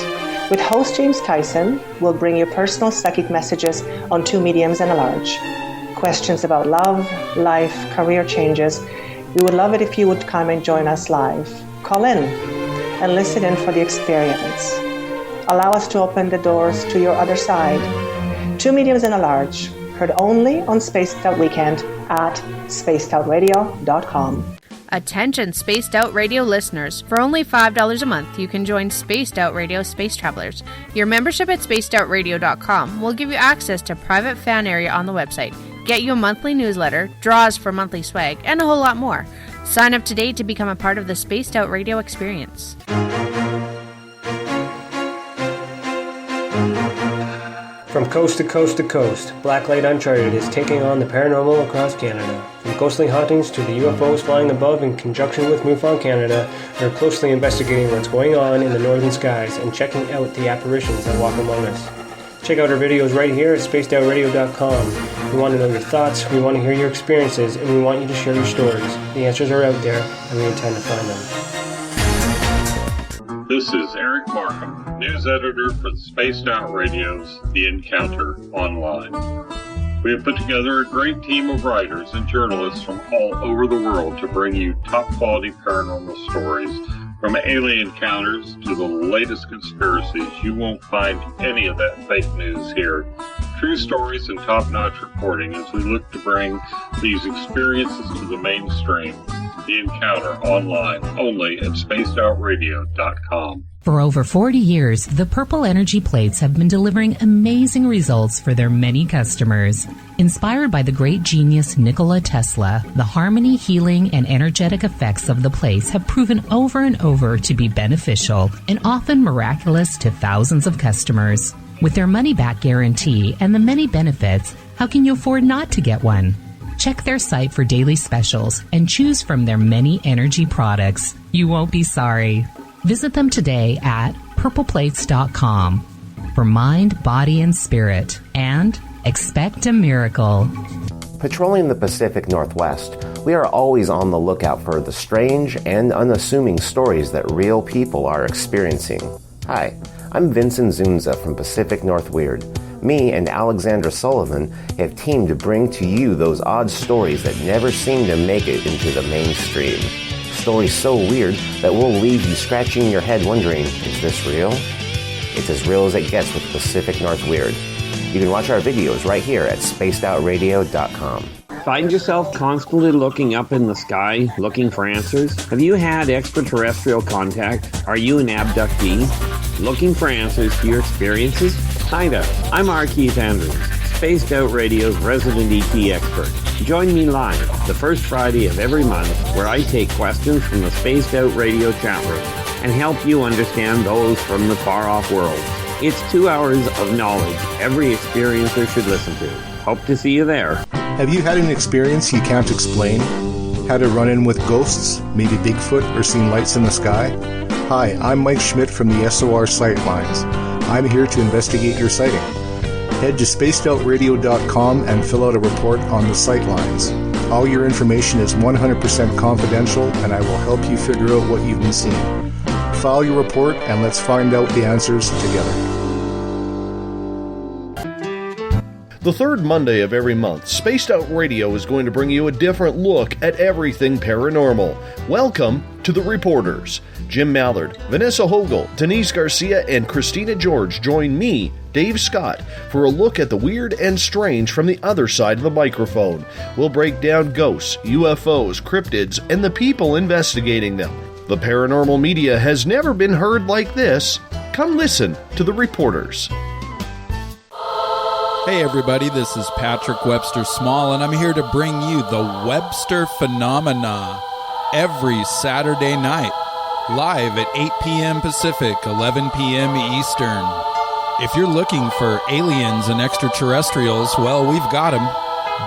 With host James Tyson, we'll bring you personal psychic messages on 2 mediums and a large. Questions about love, life, career changes. We would love it if you would come and join us live. Call in and listen in for the experience. Allow us to open the doors to your other side. 2 mediums and a large, heard only on Spaced Out Weekend at spacedoutradio.com. Attention Spaced Out Radio listeners. For only $5 a month, you can join Spaced Out Radio Space Travelers. Your membership at speaceoutradio.com will give you access to private fan area on the website, get you a monthly newsletter, draws for monthly swag, and a whole lot more. Sign up today to become a part of the Spaced Out Radio experience. From coast to coast to coast, Blacklight Uncharted is taking on the paranormal across Canada. From ghostly hauntings to the UFOs flying above in conjunction with MUFON Canada, we're closely investigating what's going on in the northern skies and checking out the apparitions that walk among us. Check out our videos right here at speaceoutradio.com. We want to know your thoughts, we want to hear your experiences, and we want you to share your stories. The answers are out there, and we intend to find them. This is Eric Markham, news editor for Spaced Out Radio's The Encounter Online. We have put together a great team of writers and journalists from all over the world to bring you top-quality paranormal stories. From alien encounters to the latest conspiracies, you won't find any of that fake news here. True stories and top-notch reporting as we look to bring these experiences to the mainstream. The Encounter Online, only at spacedoutradio.com. For over 40 years, the Purple Energy Plates have been delivering amazing results for their many customers. Inspired by the great genius Nikola Tesla, the harmony, healing, and energetic effects of the plates have proven over and over to be beneficial and often miraculous to thousands of customers. With their money-back guarantee and the many benefits, how can you afford not to get one? Check their site for daily specials and choose from their many energy products. You won't be sorry. Visit them today at purpleplates.com for mind, body, and spirit, and expect a miracle. Patrolling the Pacific Northwest, we are always on the lookout for the strange and unassuming stories that real people are experiencing. Hi, I'm Vincent Zunza from Pacific North Weird. Me and Alexandra Sullivan have teamed to bring to you those odd stories that never seem to make it into the mainstream. Stories so weird that will leave you scratching your head wondering, is this real? It's as real as it gets with Pacific North Weird. You can watch our videos right here at spacedoutradio.com. Find yourself constantly looking up in the sky, looking for answers? Have you had extraterrestrial contact? Are you an abductee? Looking for answers to your experiences? Hi there, I'm R. Keith Andrews, Spaced Out Radio's resident ET expert. Join me live the first Friday of every month where I take questions from the Spaced Out Radio chat room and help you understand those from the far-off world. It's 2 hours of knowledge every experiencer should listen to. Hope to see you there. Have you had an experience you can't explain? Had a run-in with ghosts, maybe Bigfoot, or seen lights in the sky? Hi, I'm Mike Schmidt from the SOR Sightlines. I'm here to investigate your sighting. Head to spacedoutradio.com and fill out a report on the Sightlines. All your information is 100% confidential, and I will help you figure out what you've been seeing. File your report, and let's find out the answers together. The third Monday of every month, Spaced Out Radio is going to bring you a different look at everything paranormal. Welcome to The Reporters. Jim Mallard, Vanessa Hogel, Denise Garcia, and Christina George join me, Dave Scott, for a look at the weird and strange from the other side of the microphone. We'll break down ghosts, UFOs, cryptids, and the people investigating them. The paranormal media has never been heard like this. Come listen to The Reporters. Hey everybody, this is Patrick Webster Small, and I'm here to bring you the Webster Phenomena every Saturday night, live at 8 p.m. Pacific, 11 p.m. Eastern. If you're looking for aliens and extraterrestrials, well, we've got them.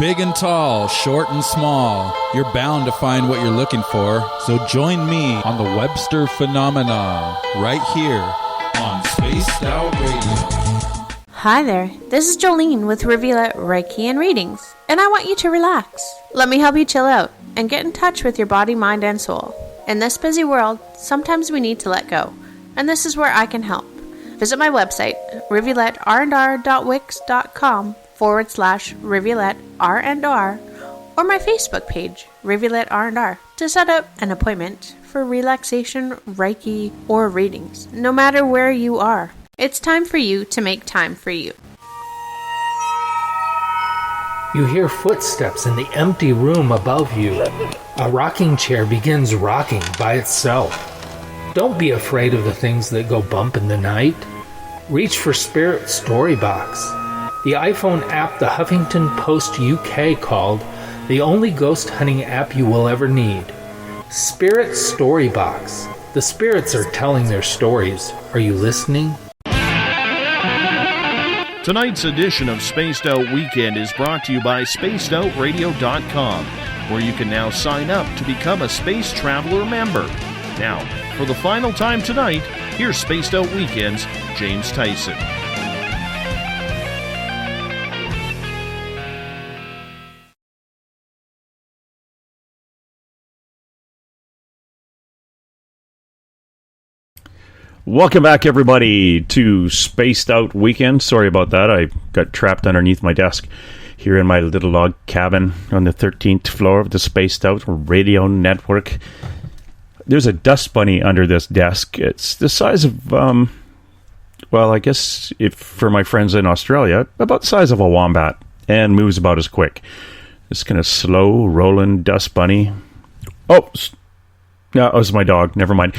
Big and tall, short and small. You're bound to find what you're looking for, so join me on the Webster Phenomena right here on Spaced Out Radio. Hi there, this is Jolene with Rivulet Reiki and Readings, and I want you to relax. Let me help you chill out and get in touch with your body, mind, and soul. In this busy world, sometimes we need to let go, and this is where I can help. Visit my website, rivuletrndr.wix.com/rivuletrndr, or my Facebook page, Rivulet R&R, to set up an appointment for relaxation, Reiki, or readings, no matter where you are. It's time for you to make time for you. You hear footsteps in the empty room above you. A rocking chair begins rocking by itself. Don't be afraid of the things that go bump in the night. Reach for Spirit Storybox, the iPhone app the Huffington Post UK called the only ghost hunting app you will ever need. Spirit Storybox. The spirits are telling their stories. Are you listening? Tonight's edition of Spaced Out Weekend is brought to you by spacedoutradio.com, where you can now sign up to become a Space Traveler member. Now, for the final time tonight, here's Spaced Out Weekend's James Tyson. Welcome back, everybody, to Spaced Out Weekend. Sorry about that. I got trapped underneath my desk here in my little log cabin on the 13th floor of the Spaced Out Radio Network. There's a dust bunny under this desk. It's the size of, well, I guess if for my friends in Australia, about the size of a wombat, and moves about as quick. This kind of slow rolling dust bunny. Oh, no, it was my dog. Never mind.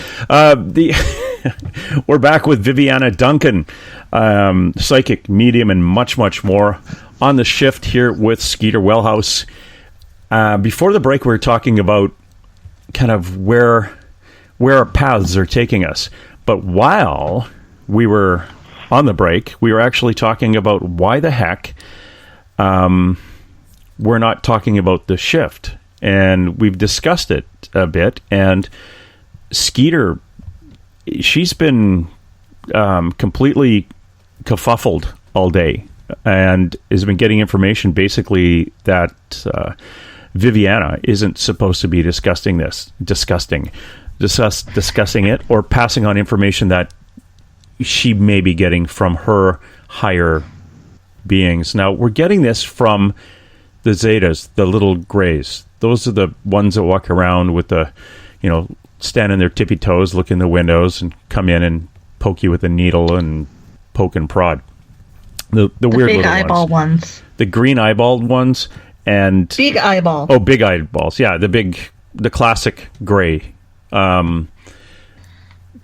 We're back with Viviana Duncan, psychic, medium, and much, much more on the shift here with Skeeter Welhouse. Before the break, we were talking about kind of where our paths are taking us. But while we were on the break, we were actually talking about why the heck we're not talking about the shift. And we've discussed it a bit. And Skeeter, she's been completely kerfuffled all day and has been getting information basically that Viviana isn't supposed to be discussing it or passing on information that she may be getting from her higher beings. Now, we're getting this from the Zetas, the little grays. Those are the ones that walk around with the, stand on their tippy toes, look in the windows, and come in and poke you with a needle and poke and prod. The weird big little eyeball ones. The green eyeballed ones and big eyeball. Oh, big eyeballs. Yeah, the classic gray. They're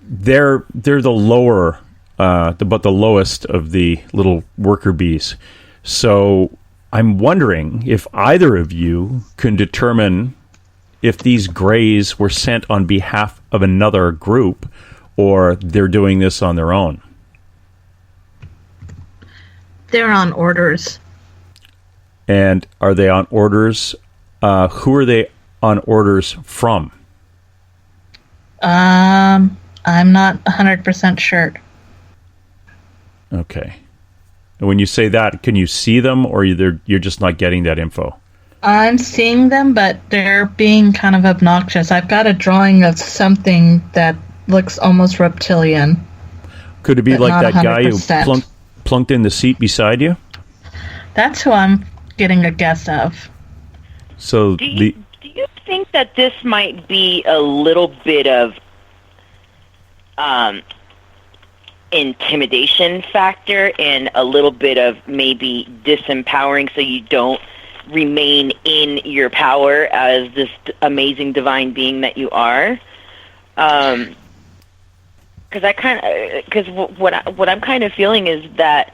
the lower, but the lowest of the little worker bees. So I'm wondering if either of you can determine if these grays were sent on behalf of another group or they're doing this on their own. They're on orders. And are they on orders? Who are they on orders from? I'm not 100% sure. Okay. And when you say that, can you see them or you're just not getting that info? I'm seeing them, but they're being kind of obnoxious. I've got a drawing of something that looks almost reptilian. Could it be like that 100%. Guy who plunked in the seat beside you? That's who I'm getting a guess of. So do you think that this might be a little bit of intimidation factor and a little bit of maybe disempowering so you don't remain in your power as this amazing divine being that you are? Because what I'm kind of feeling is that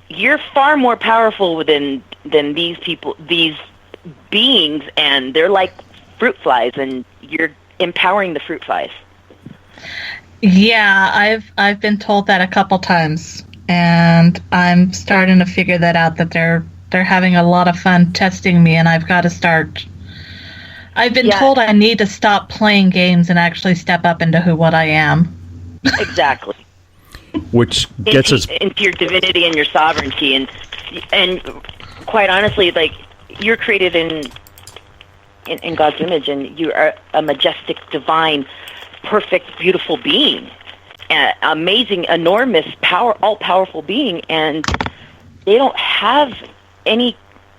you're far more powerful than these people, these beings, and they're like fruit flies, and you're empowering the fruit flies. Yeah, I've been told that a couple times, and I'm starting to figure that out, that they're having a lot of fun testing me, and I've got to start. I've been told I need to stop playing games and actually step up into what I am. Exactly. Which gets us into your divinity and your sovereignty, and quite honestly, like, you're created in God's image, and you are a majestic, divine, perfect, beautiful being, amazing, enormous, all-powerful being, and they don't have any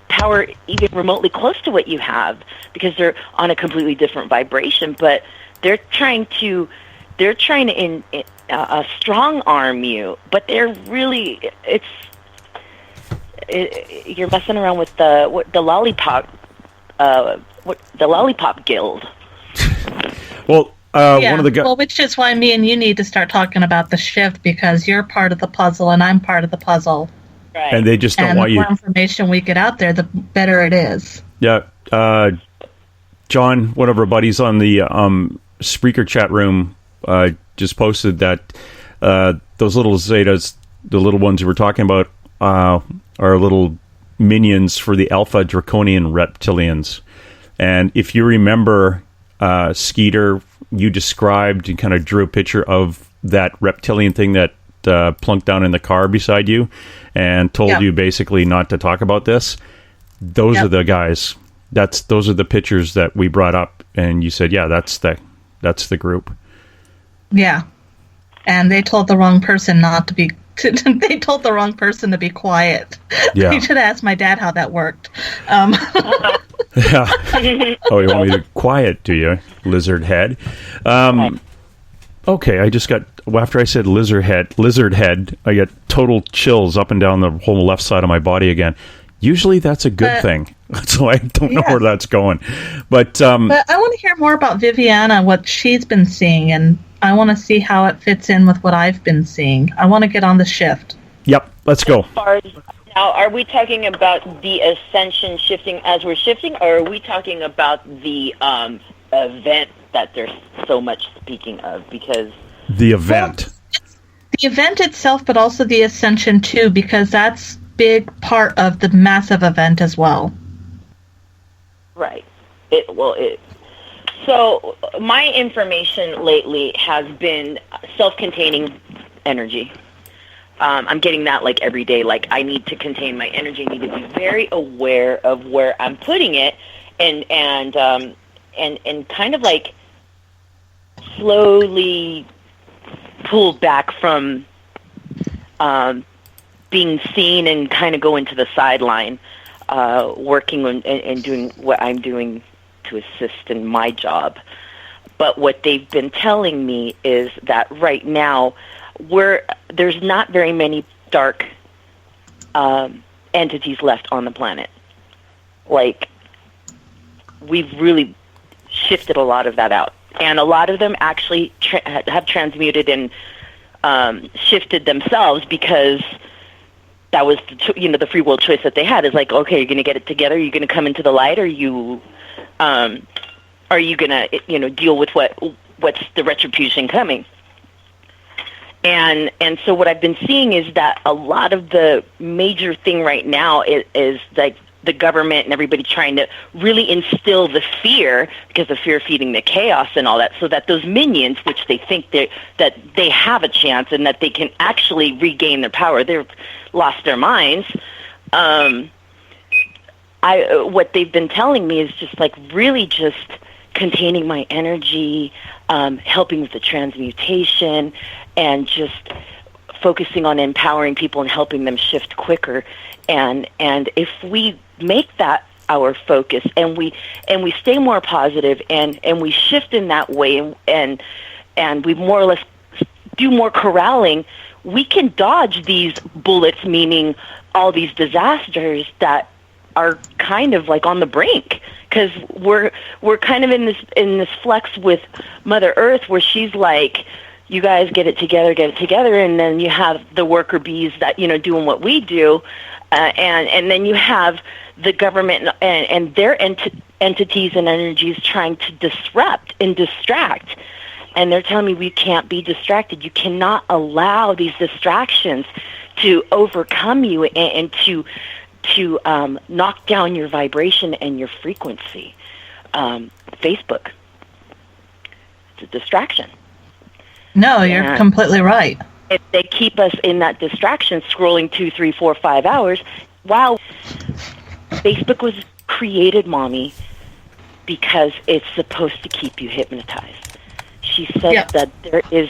power even remotely close to what you have because they're on a completely different vibration. But they're trying to strong arm you, but they're really you're messing around with the lollipop, the lollipop guild. Well, one of the guys. Well, which is why me and you need to start talking about the shift, because you're part of the puzzle and I'm part of the puzzle. Right. And they just don't want the you. more information we get out there, the better it is. Yeah. John, one of our buddies on the Spreaker chat room, just posted that those little Zetas, the little ones we were talking about, are little minions for the Alpha Draconian reptilians. And if you remember, Skeeter, you described and kind of drew a picture of that reptilian thing that plunked down in the car beside you and told you basically not to talk about this. Those are the guys. Those are the pictures that we brought up, and you said, yeah, that's the group. Yeah. And they told the wrong person not to be they told the wrong person to be quiet. Yeah. You should ask my dad how that worked. Yeah. Oh, you want me to quiet, do you, lizard head? Okay, I just got, after I said lizard head, I get total chills up and down the whole left side of my body again. Usually that's a good thing, so I don't know where that's going. But I want to hear more about Viviana, what she's been seeing, and I want to see how it fits in with what I've been seeing. I want to get on the shift. Yep, let's go. Now, are we talking about the ascension shifting as we're shifting, or are we talking about the event that they're so much speaking of? Because the event. Well, the event itself, but also the ascension too, because that's big part of the massive event as well. Right. So my information lately has been self-containing energy. I'm getting that like every day. Like, I need to contain my energy. I need to be very aware of where I'm putting it, and kind of like slowly pull back from being seen and kind of go into the sideline, working on, and doing what I'm doing to assist in my job. But what they've been telling me is that right now there's not very many dark entities left on the planet. Like, we've really shifted a lot of that out. And a lot of them actually have transmuted and shifted themselves, because that was the free will choice that they had. Is like, okay, you're going to get it together. You're going to come into the light, or are you going to deal with what's the retribution coming? And so what I've been seeing is that a lot of the major thing right now is like the government and everybody trying to really instill the fear, because the fear feeding the chaos and all that, so that those minions, which they think that they have a chance and that they can actually regain their power, they've lost their minds. What they've been telling me is just like really just containing my energy, helping with the transmutation, and just focusing on empowering people and helping them shift quicker. And if we make that our focus, and we stay more positive, and we shift in that way, and we more or less do more corralling, we can dodge these bullets, meaning all these disasters that are kind of like on the brink, because we're kind of in this flex with Mother Earth, where she's like, you guys get it together, and then you have the worker bees that doing what we do, and then you have the government and their entities and energies trying to disrupt and distract, and they're telling me we can't be distracted. You cannot allow these distractions to overcome you and to knock down your vibration and your frequency. Facebook, it's a distraction. No, you're completely right. If they keep us in that distraction, scrolling 2, 3, 4, 5 hours, wow. Facebook was created, Mommy, because it's supposed to keep you hypnotized. She said that there is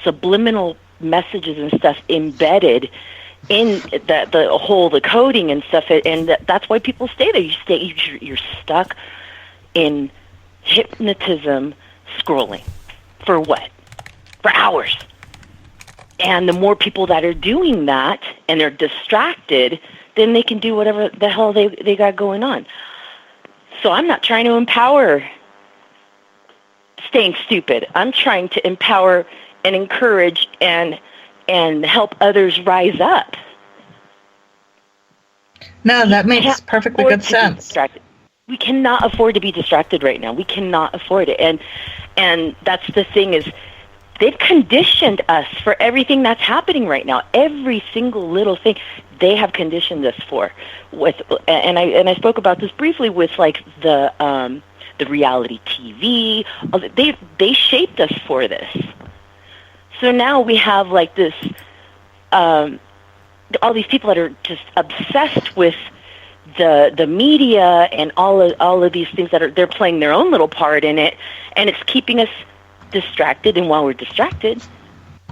subliminal messages and stuff embedded in the coding and stuff, and that's why people stay there. You're stuck in hypnotism, scrolling for what? For hours. And the more people that are doing that and they're distracted, then they can do whatever the hell they got going on. So I'm not trying to empower staying stupid. I'm trying to empower and encourage and help others rise up. No, that makes perfectly good sense. We cannot afford to be distracted right now. We cannot afford it. And that's the thing is, they've conditioned us for everything that's happening right now. Every single little thing they have conditioned us for. And I spoke about this briefly with like the reality TV. They shaped us for this. So now we have like this, all these people that are just obsessed with the media and all of these things they're playing their own little part in it, and it's keeping us distracted. And while we're distracted,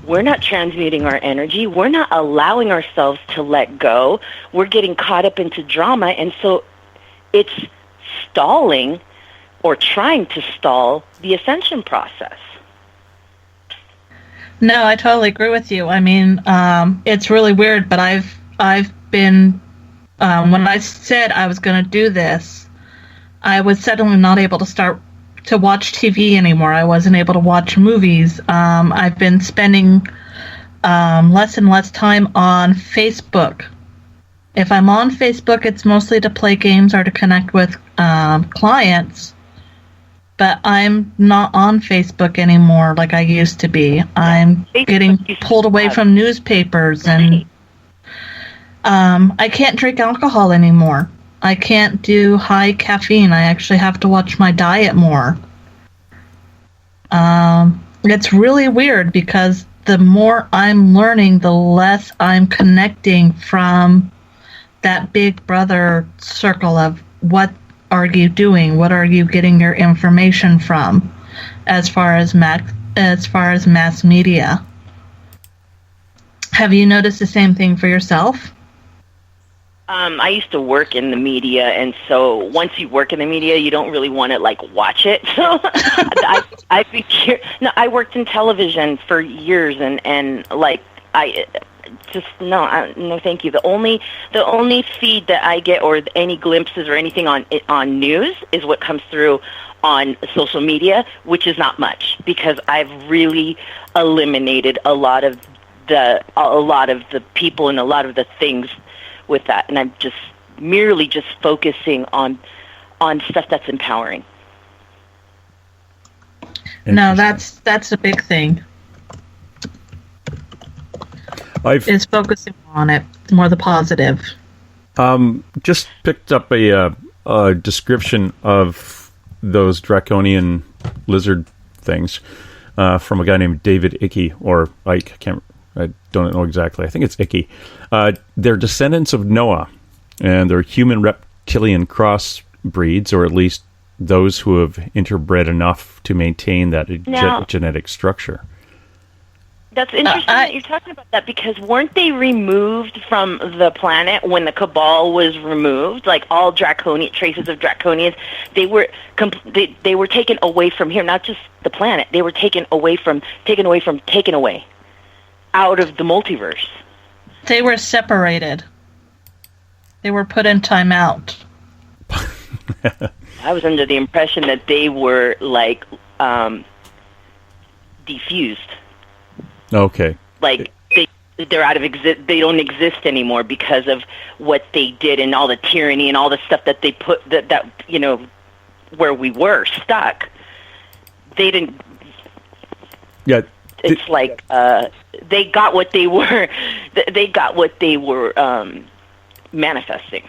we're not transmuting our energy. We're not allowing ourselves to let go. We're getting caught up into drama, and so it's stalling or trying to stall the ascension process. No, I totally agree with you. I mean, it's really weird, but I've been when I said I was going to do this, I was suddenly not able to start to watch TV anymore. I wasn't able to watch movies. I've been spending less and less time on Facebook. If I'm on Facebook, it's mostly to play games or to connect with clients. But I'm not on Facebook anymore like I used to be. I'm getting pulled away from newspapers, and I can't drink alcohol anymore. I can't do high caffeine. I actually have to watch my diet more. It's really weird because the more I'm learning, the less I'm connecting from that big brother circle of what are you doing? What are you getting your information from? As far as mass media, have you noticed the same thing for yourself? I used to work in the media, and so once you work in the media, you don't really want to like watch it. So I worked in television for years, and like I just no, thank you. The only feed that I get, or any glimpses or anything on news, is what comes through on social media, which is not much because I've really eliminated a lot of the people and a lot of the things with that, and I'm just merely focusing on stuff that's empowering. No, that's a big thing. Is focusing on it more, the positive. Just picked up a description of those draconian lizard things from a guy named David Icke, or Ike. I don't know exactly. I think it's Icke. They're descendants of Noah, and they're human reptilian crossbreeds, or at least those who have interbred enough to maintain that genetic structure. That's interesting that you're talking about that, because weren't they removed from the planet when the Cabal was removed? Like all traces of draconians, they were taken away from here, not just the planet. They were taken away out of the multiverse. They were separated. They were put in timeout. I was under the impression that they were like defused. Okay. Like they're out of they don't exist anymore because of what they did and all the tyranny and all the stuff that they put that where we were stuck. They didn't. Yeah. It's like they got what they were. They got what they were manifesting.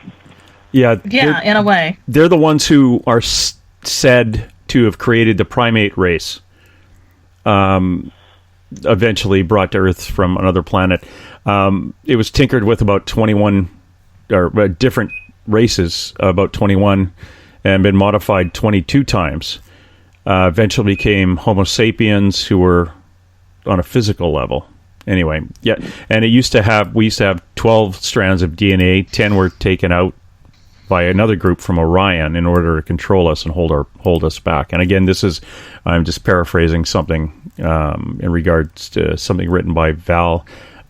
Yeah. Yeah, in a way. They're the ones who are said to have created the primate race. Eventually brought to Earth from another planet. It was tinkered with about 21 or different races, about 21, and been modified 22 times. Eventually became Homo sapiens, who were on a physical level. Anyway, yeah, and we used to have 12 strands of DNA. 10 were taken out by another group from Orion in order to control us and hold us back. And again, I'm just paraphrasing something in regards to something written by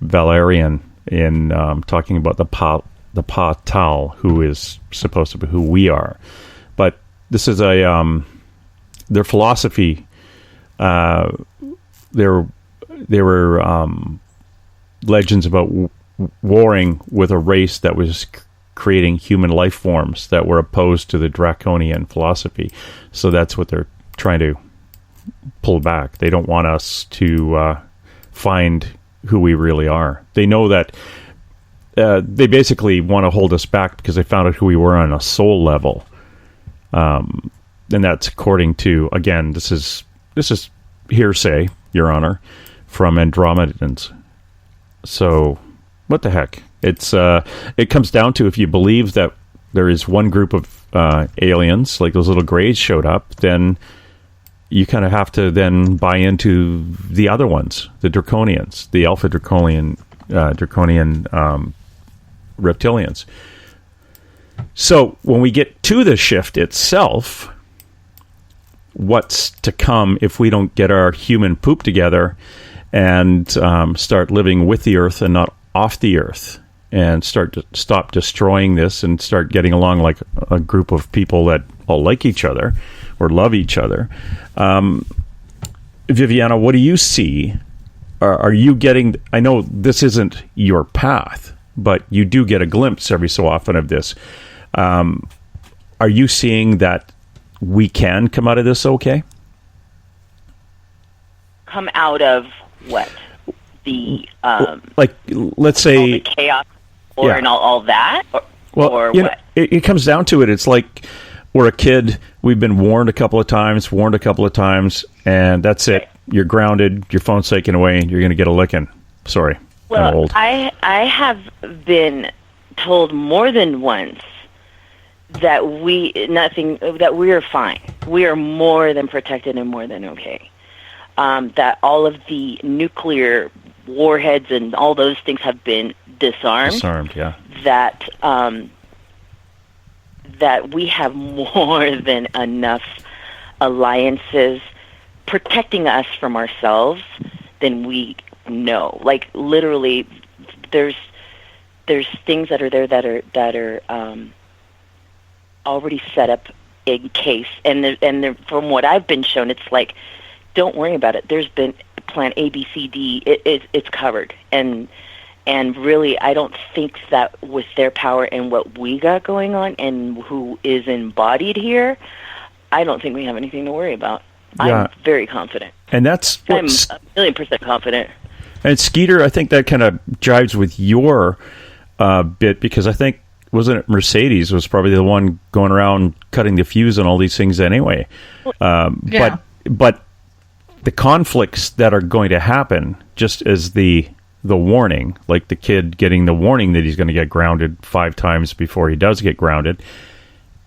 Valerian in talking about the Pa-Tal, who is supposed to be who we are. But this is their philosophy. There were legends about warring with a race that was creating human life forms that were opposed to the draconian philosophy. So that's what they're trying to pull back. They don't want us to find who we really are. They know that they basically want to hold us back because they found out who we were on a soul level. And that's according to, again, this is hearsay, Your Honor, from Andromedans. So, what the heck? It comes down to, if you believe that there is one group of aliens, like those little grays showed up, then you kind of have to then buy into the other ones, the Draconians, the Alpha Draconian reptilians. So when we get to the shift itself, what's to come if we don't get our human poop together and start living with the earth and not off the earth, and stop destroying this and start getting along like a group of people that all like each other or love each other. Viviana, what do you see? Are you getting, I know this isn't your path, but you do get a glimpse every so often of this. Are you seeing that we can come out of this okay? Come out of what? The like, let's say all the chaos and all that, or you what? know, it comes down to it. It's like we're a kid. We've been warned a couple of times, and that's it. You're grounded. Your phone's taken away, and you're going to get a licking. Sorry, well, I'm old. I have been told more than once that we are fine. We are more than protected and more than okay. That all of the nuclear warheads and all those things have been disarmed. Disarmed, yeah. That that we have more than enough alliances protecting us from ourselves than we know. Like literally, there's things that are there that are already set up in case, and from what I've been shown, it's like, don't worry about it. There's been plan A, B, C, D. It's covered, and really, I don't think that with their power and what we got going on and who is embodied here, I don't think we have anything to worry about. Yeah. I'm very confident. And that's I'm 1,000,000% confident. And Skeeter, I think that kind of jives with your bit, because I think, wasn't it Mercedes was probably the one going around cutting the fuse on all these things anyway. Yeah. But the conflicts that are going to happen, just as the warning, like the kid getting the warning that he's going to get grounded 5 times before he does get grounded,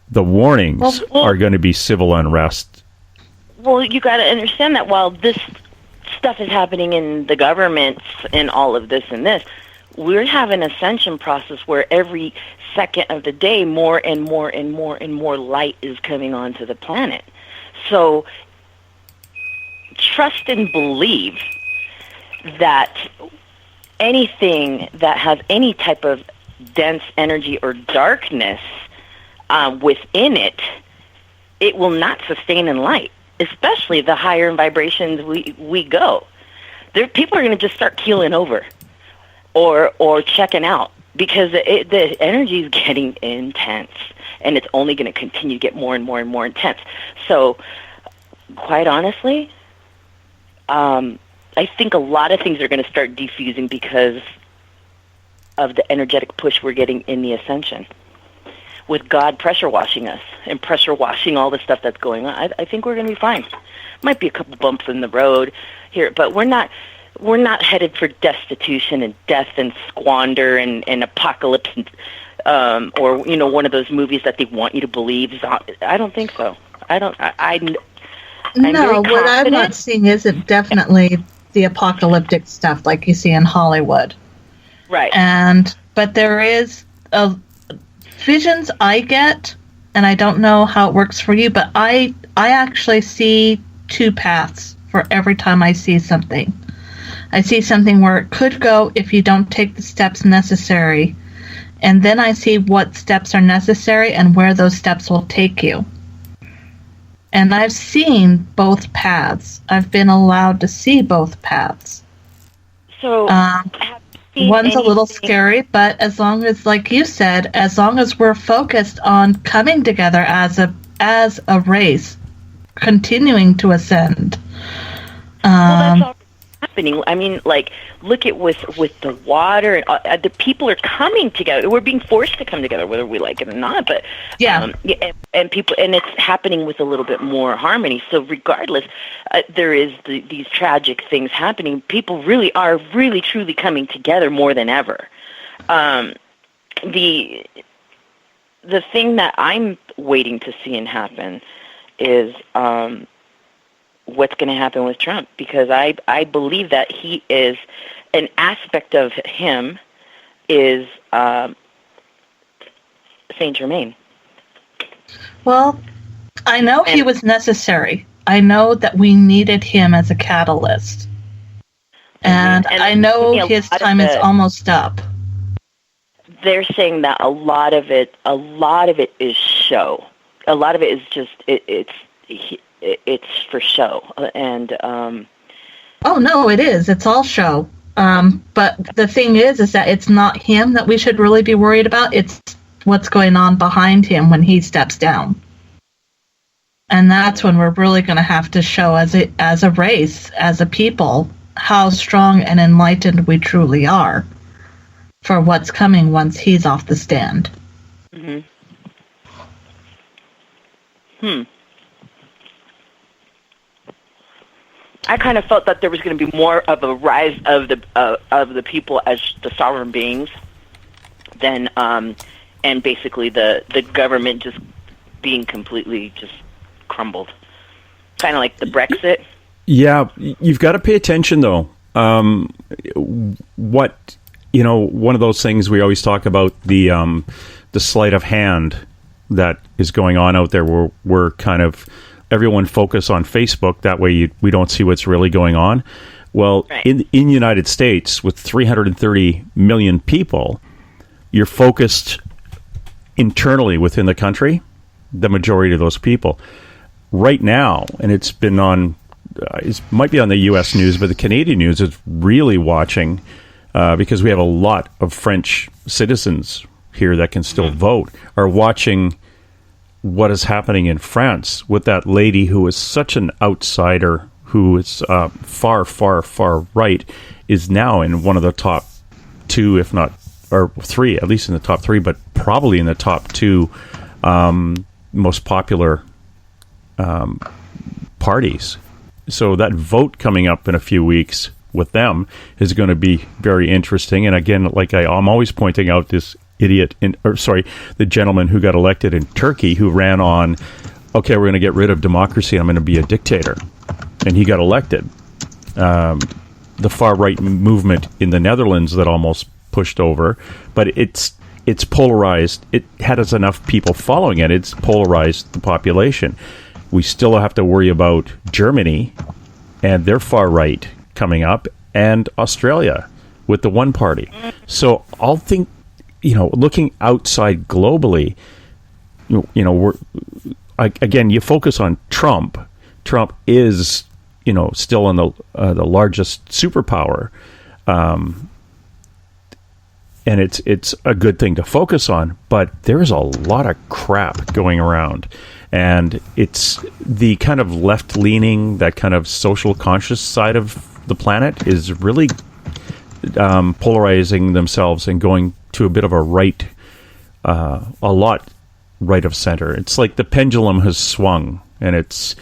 the warnings are going to be civil unrest. Well, you got to understand that while this stuff is happening in the governments and all of this and this, we're having an ascension process where every second of the day, more and more and more and more light is coming onto the planet. So trust and believe that anything that has any type of dense energy or darkness within it, it will not sustain in light, especially the higher in vibrations we go. People are going to just start keeling over or checking out, because the energy is getting intense, and it's only going to continue to get more and more and more intense. So, quite honestly, I think a lot of things are going to start defusing because of the energetic push we're getting in the ascension, with God pressure washing us and pressure washing all the stuff that's going on. I think we're going to be fine. Might be a couple bumps in the road here, but we're not headed for destitution and death and squander and apocalypse, or one of those movies that they want you to believe. I don't think so. I'm no, what I'm not seeing isn't definitely the apocalyptic stuff like you see in Hollywood. Right. But there is visions I get, and I don't know how it works for you, but I actually see two paths for every time I see something. I see something where it could go if you don't take the steps necessary, and then I see what steps are necessary and where those steps will take you. And I've seen both paths. I've been allowed to see both paths. So, one's a little scary, but as long as, like you said, as long as we're focused on coming together as a race, continuing to ascend. Well, that's all happening. I mean, like, look at with the water. The people are coming together. We're being forced to come together, whether we like it or not. But and people, and it's happening with a little bit more harmony. So regardless, there is these tragic things happening. People really are truly coming together more than ever. The thing that I'm waiting to see and happen is what's going to happen with Trump, because I believe that he is an aspect of him is Saint Germain. Well, I know he was necessary. I know that we needed him as a catalyst. And I know his time is almost up. They're saying that a lot of it is show. A lot of it is just it's for show. And oh no, it is. It's all show. But the thing is that it's not him that we should really be worried about. It's what's going on behind him when he steps down. And that's when we're really going to have to show as a race, as a people, how strong and enlightened we truly are for what's coming once he's off the stand. Mm-hmm. I kind of felt that there was going to be more of a rise of the people as the sovereign beings than and basically the government just being completely just crumbled, kind of like the Brexit. Yeah, you've got to pay attention though. What one of those things we always talk about, the sleight of hand that is going on out there, where we're kind of everyone focus on Facebook. That way we don't see what's really going on. Well, right. in the United States, with 330 million people, you're focused internally within the country, the majority of those people. Right now, and it's been on, it might be on the U.S. news, but the Canadian news is really watching because we have a lot of French citizens here that can still vote, are watching what is happening in France with that lady who is such an outsider, who is far, far, far right, is now in one of the top two, if not, or three, at least in the top three, but probably in the top two most popular parties. So that vote coming up in a few weeks with them is going to be very interesting. And again, like I'm always pointing out, this the gentleman who got elected in Turkey, who ran on, okay, we're going to get rid of democracy, I'm going to be a dictator. And he got elected. The far-right movement in the Netherlands that almost pushed over, but it's polarized. It has enough people following it. It's polarized the population. We still have to worry about Germany and their far-right coming up, and Australia with the one party. So I'll think, looking outside globally, again, you focus on Trump. Trump is, still in the largest superpower, and it's a good thing to focus on. But there's a lot of crap going around, and it's the kind of left-leaning, that kind of social conscious side of the planet is really polarizing themselves and going to a bit of a right, a lot right of center. It's like the pendulum has swung, and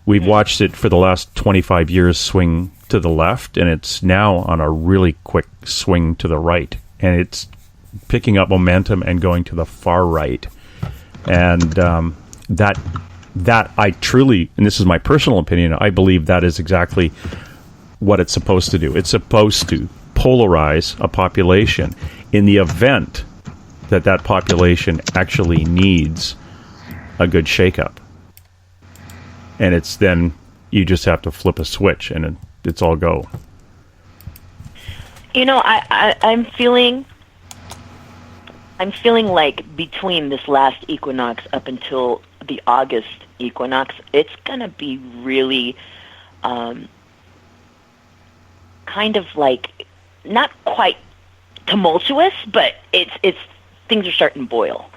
we've watched it for the last 25 years swing to the left, and it's now on a really quick swing to the right, and it's picking up momentum and going to the far right. And that I truly, and this is my personal opinion, I believe that is exactly what it's supposed to do. It's supposed to polarize a population in the event that population actually needs a good shakeup. And it's then you just have to flip a switch and it's all go. You know, I'm feeling like between this last equinox up until the August equinox, it's going to be really kind of like not quite tumultuous, but it's things are starting to boil.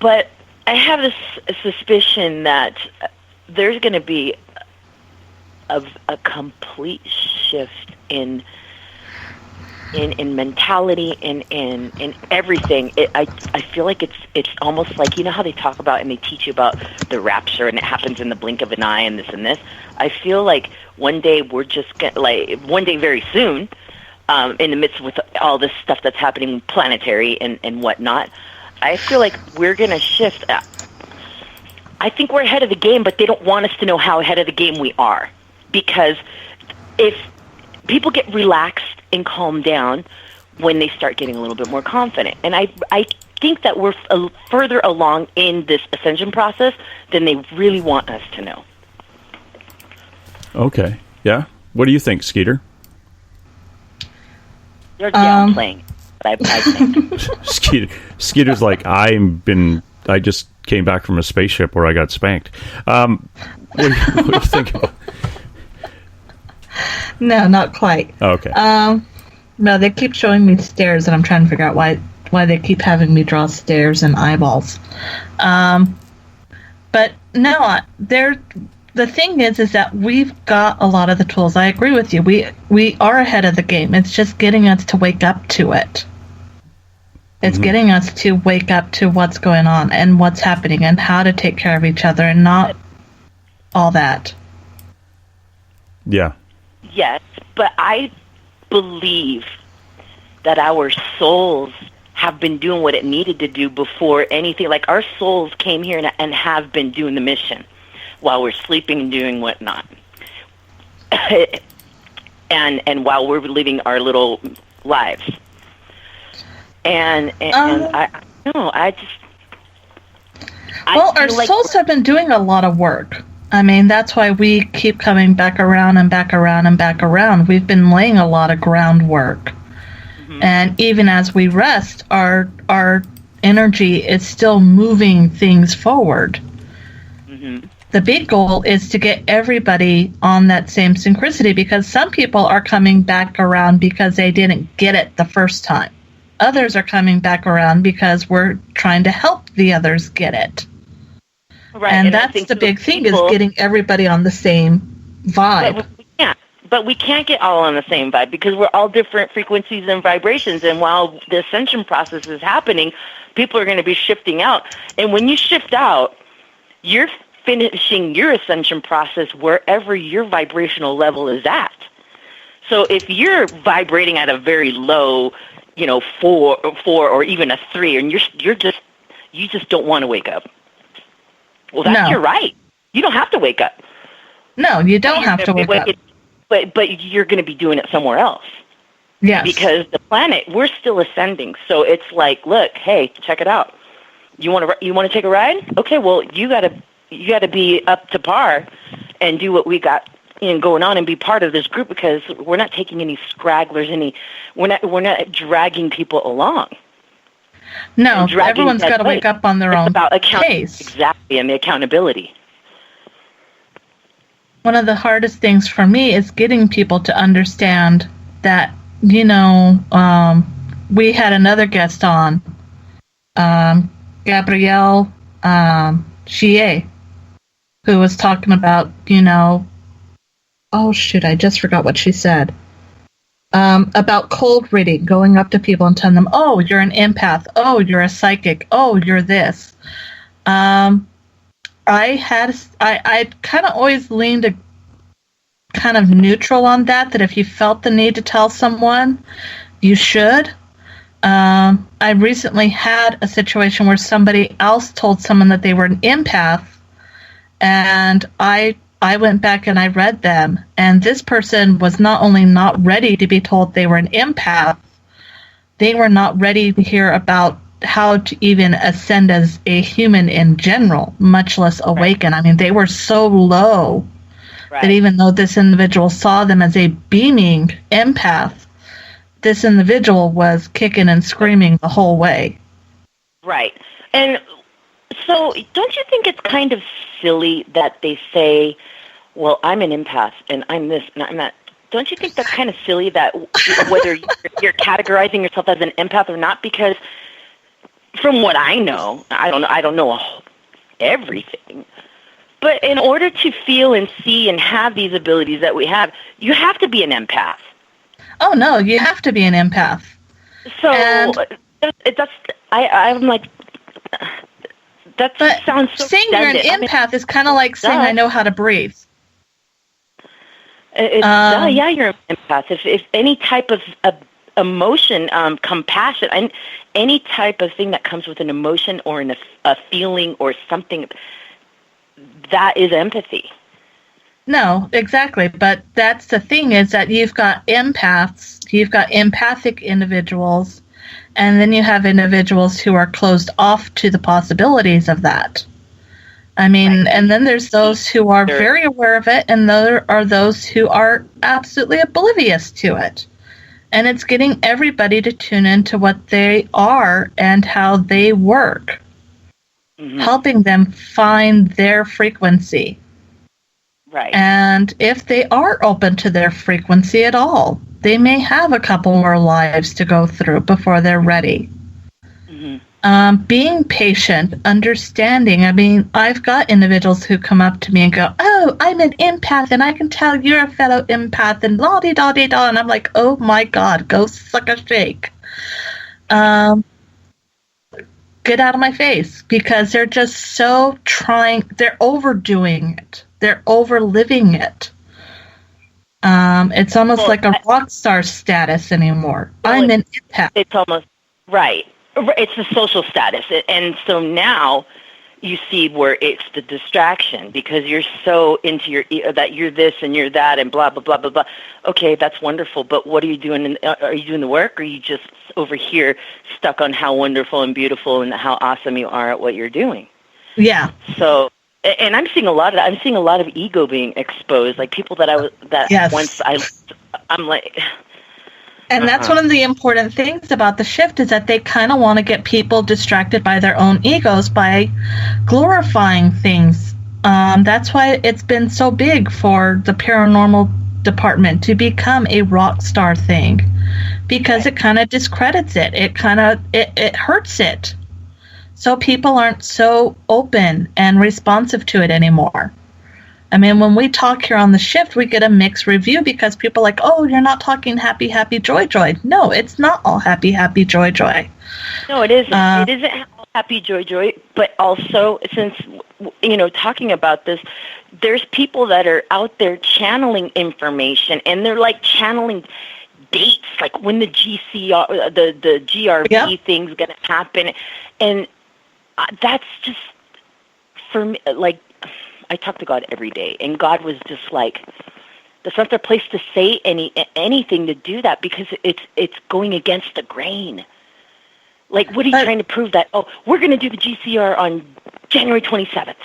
But I have this suspicion that there's going to be a complete shift in mentality, in everything. I feel like it's almost like, you know how they talk about and they teach you about the rapture and it happens in the blink of an eye and this and this. I feel like one day we're just one day very soon, in the midst with all this stuff that's happening planetary and whatnot, I feel like we're going to shift. I think we're ahead of the game, but they don't want us to know how ahead of the game we are. Because if people get relaxed and calm down when they start getting a little bit more confident. And I think that we're further along in this ascension process than they really want us to know. Okay. Yeah. What do you think, Skeeter? They're downplaying. I think. Skeeter's like, I just came back from a spaceship where I got spanked. What do you think? No, not quite. Okay. No, they keep showing me stairs, and I'm trying to figure out why they keep having me draw stairs and eyeballs. But no, the thing is that we've got a lot of the tools. I agree with you. We are ahead of the game. It's just getting us to wake up to it. It's getting us to wake up to what's going on and what's happening and how to take care of each other and not all that. Yeah. Yes, but I believe that our souls have been doing what it needed to do before anything. Like, our souls came here and have been doing the mission while we're sleeping and doing whatnot. and while we're living our little lives. And I don't know, our souls have been doing a lot of work. I mean, that's why we keep coming back around and back around and back around. We've been laying a lot of groundwork. Mm-hmm. And even as we rest, our energy is still moving things forward. Mm-hmm. The big goal is to get everybody on that same synchronicity, because some people are coming back around because they didn't get it the first time. Others are coming back around because we're trying to help the others get it. Right, and that's the big thing, is getting everybody on the same vibe. But we can't get all on the same vibe, because we're all different frequencies and vibrations. And while the ascension process is happening, people are going to be shifting out. And when you shift out, you're finishing your ascension process wherever your vibrational level is at. So if you're vibrating at a very low, 4 or even a 3, and you just don't want to wake up. Well, you're right. You don't have to wake up. No, you don't have to wake up. But you're going to be doing it somewhere else. Yes. Because the planet, we're still ascending. So it's like, look, hey, check it out. You want to take a ride? Okay, well, you got to be up to par and do what we got going on and be part of this group, because we're not taking any scragglers. We're not dragging people along. No, everyone's got to wake up on their own pace. Exactly, and the accountability. One of the hardest things for me is getting people to understand that, we had another guest on, Gabrielle Chier, who was talking about, I just forgot what she said. About cold reading, going up to people and telling them, oh, you're an empath, oh, you're a psychic, oh, you're this. I kind of always leaned kind of neutral on that if you felt the need to tell someone, you should. I recently had a situation where somebody else told someone that they were an empath, and I went back and I read them, and this person was not only not ready to be told they were an empath, they were not ready to hear about how to even ascend as a human in general, much less awaken. I mean, they were so low that even though this individual saw them as a beaming empath, this individual was kicking and screaming the whole way. Right. And so don't you think it's kind of silly that they say, well, I'm an empath and I'm this and I'm that? Don't you think that's kind of silly that whether you're categorizing yourself as an empath or not? Because from what I know, I don't know everything. But in order to feel and see and have these abilities that we have, you have to be an empath. Oh, no, you have to be an empath. So I'm like, that sounds so saying redundant. you're an empath is kind of like saying I know how to breathe. Yeah, you're an empath. If any type of emotion, compassion, and any type of thing that comes with an emotion or a feeling or something, that is empathy. No, exactly. But that's the thing is that you've got empaths, you've got empathic individuals, and then you have individuals who are closed off to the possibilities of that. I mean, and then there's those who are very aware of it, and there are those who are absolutely oblivious to it. And it's getting everybody to tune into what they are and how they work, helping them find their frequency. Right. And if they are open to their frequency at all, they may have a couple more lives to go through before they're ready. Being patient, understanding. I mean, I've got individuals who come up to me and go, oh, I'm an empath, and I can tell you're a fellow empath, and la-di-da-di-da. And I'm like, oh, my God, go suck a shake. Get out of my face, because they're just so trying. They're overdoing it. They're overliving it. It's almost like a rock star status anymore. I'm an empath. It's almost, right. It's the social status. And so now you see where it's the distraction, because you're so into that you're this and you're that and blah, blah, blah, blah, blah. Okay, that's wonderful, but what are you doing? Are you doing the work, or are you just over here stuck on how wonderful and beautiful and how awesome you are at what you're doing? Yeah. So, and I'm seeing a lot of that. I'm seeing a lot of ego being exposed, like people I'm like... And that's one of the important things about the shift, is that they kind of want to get people distracted by their own egos by glorifying things. That's why it's been so big for the paranormal department to become a rock star thing, because it kind of discredits it. It hurts it. So people aren't so open and responsive to it anymore. I mean, when we talk here on the shift, we get a mixed review, because people are like, oh, you're not talking happy, happy, joy, joy. No, it's not all happy, happy, joy, joy. No, it isn't. It isn't all happy, joy, joy. But also, since, talking about this, there's people that are out there channeling information, and they're like channeling dates, like when the GCR, the GRV thing's going to happen. And that's just, for me, like, I talk to God every day, and God was just like, that's not their place to say anything to do that, because it's going against the grain. Like, what are you trying to prove that, we're going to do the GCR on January 27th.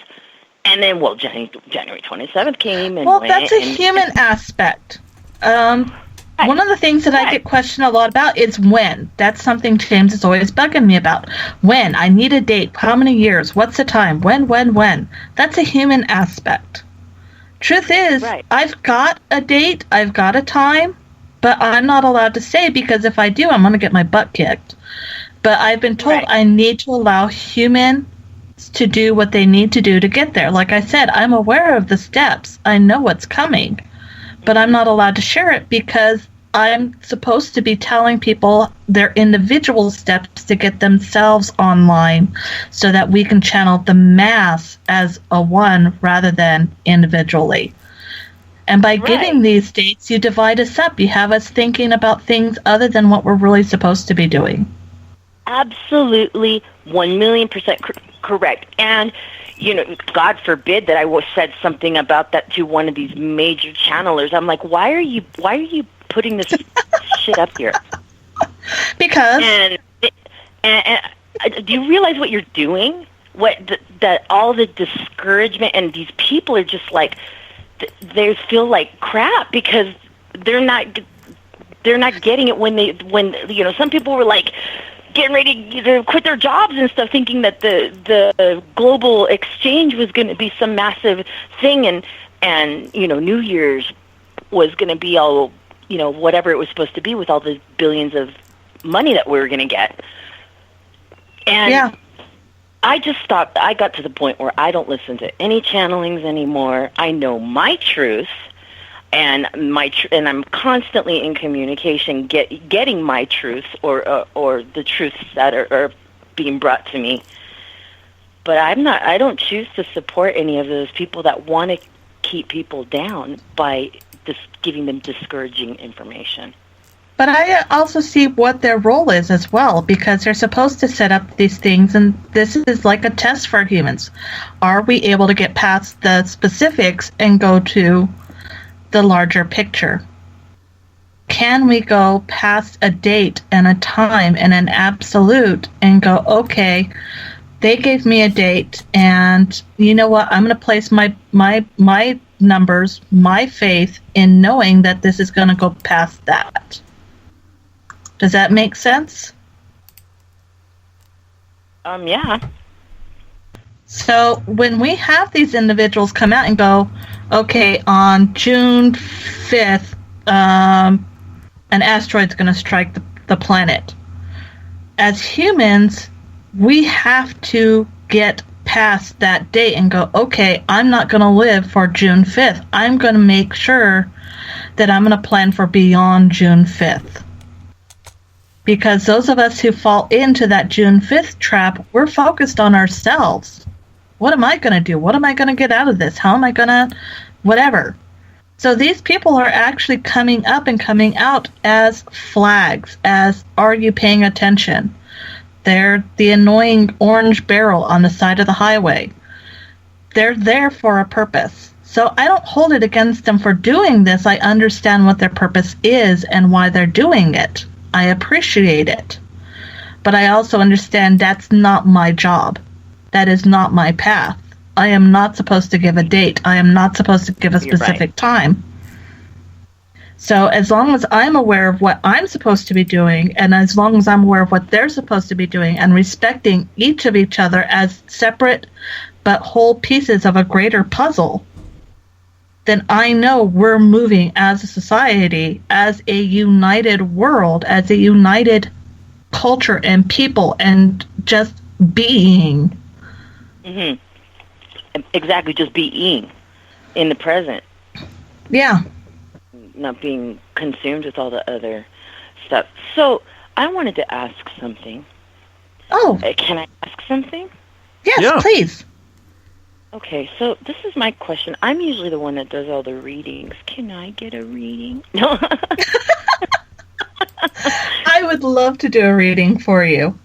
And then, January 27th came and went. That's a human aspect. One of the things that I get questioned a lot about is when. That's something James is always bugging me about. When? I need a date. How many years? What's the time? When? That's a human aspect. Truth is, I've got a date, I've got a time, but I'm not allowed to say, because if I do, I'm going to get my butt kicked. But I've been told I need to allow humans to do what they need to do to get there. Like I said, I'm aware of the steps. I know what's coming. But I'm not allowed to share it, because I'm supposed to be telling people their individual steps to get themselves online, so that we can channel the mass as a one rather than individually. And by giving these dates, you divide us up. You have us thinking about things other than what we're really supposed to be doing. Absolutely 1,000,000% correct. And God forbid that I said something about that to one of these major channelers. I'm like, why are you putting this shit up here? Because and do you realize what you're doing? That all the discouragement, and these people are just like, they feel like crap because they're not getting it when some people were like getting ready to quit their jobs and stuff, thinking that the global exchange was going to be some massive thing, and New Year's was going to be all whatever it was supposed to be with all the billions of money that we were going to get. And yeah. I just stopped. I got to the point where I don't listen to any channelings anymore. I know my truth, and I'm constantly in communication, getting my truth or the truths that are being brought to me. But I don't choose to support any of those people that want to keep people down by just giving them discouraging information. But I also see what their role is as well, because they're supposed to set up these things, and this is like a test for humans. Are we able to get past the specifics and go to the larger picture? Can we go past a date and a time and an absolute and go, okay, they gave me a date, and you know what? I'm going to place my numbers, my faith in knowing that this is going to go past that. Does that make sense? Yeah. So when we have these individuals come out and go, okay, on June 5th, an asteroid's going to strike the planet. As humans, we have to get past that date and go, okay, I'm not going to live for June 5th. I'm going to make sure that I'm going to plan for beyond June 5th. Because those of us who fall into that June 5th trap, we're focused on ourselves. What am I going to do? What am I going to get out of this? How am I going to... whatever. So these people are actually coming up and coming out as flags, as, are you paying attention? They're the annoying orange barrel on the side of the highway. They're there for a purpose. So I don't hold it against them for doing this. I understand what their purpose is and why they're doing it. I appreciate it. But I also understand that's not my job. That is not my path. I am not supposed to give a date. I am not supposed to give a specific time. So as long as I'm aware of what I'm supposed to be doing, and as long as I'm aware of what they're supposed to be doing, and respecting each of each other as separate but whole pieces of a greater puzzle, then I know we're moving as a society, as a united world, as a united culture and people, and just being. Mm-hmm. Exactly, just being in the present. Yeah. Not being consumed with all the other stuff. So, I wanted to ask something. Oh. Can I ask something? Yes, please. Okay, so this is my question. I'm usually the one that does all the readings. Can I get a reading? No. I would love to do a reading for you.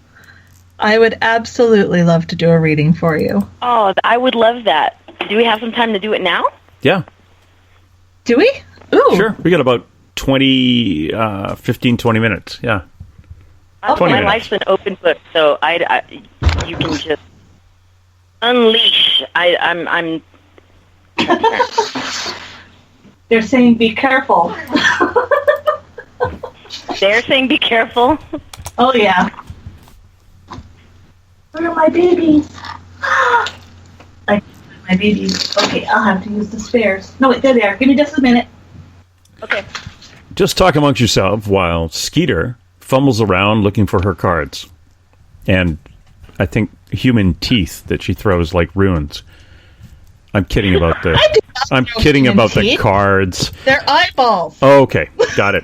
I would absolutely love to do a reading for you. Oh, I would love that. Do we have some time to do it now? Yeah. Do we? Ooh. Sure. We got about 15, 20 minutes. Yeah. My life's an open book, so you can just unleash. I'm They're saying be careful. They're saying be careful? Oh, yeah. Where are my babies? My babies. Okay, I'll have to use the spares. No, wait, they're there. Give me just a minute. Okay. Just talk amongst yourself while Skeeter fumbles around looking for her cards. And I think human teeth that she throws like runes. I'm kidding about the... I'm kidding about the cards. They're eyeballs. Oh, okay, got it.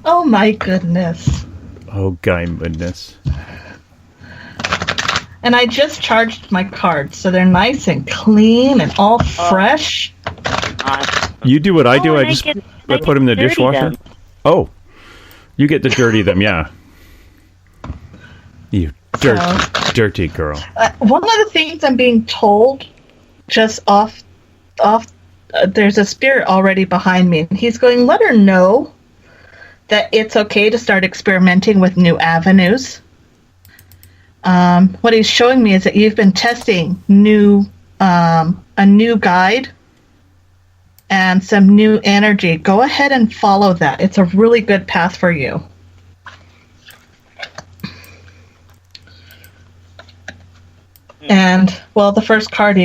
Oh my goodness. Oh, goodness. And I just charged my cards, so they're nice and clean and all fresh. You do what I do. I put them in the dishwasher. Them. Oh, you get to dirty them, yeah. You dirty girl. One of the things I'm being told, just off, there's a spirit already behind me, and he's going, let her know that it's okay to start experimenting with new avenues. What he's showing me is that you've been testing a new guide and some new energy. Go ahead and follow that. It's a really good path for you. And, well, the first card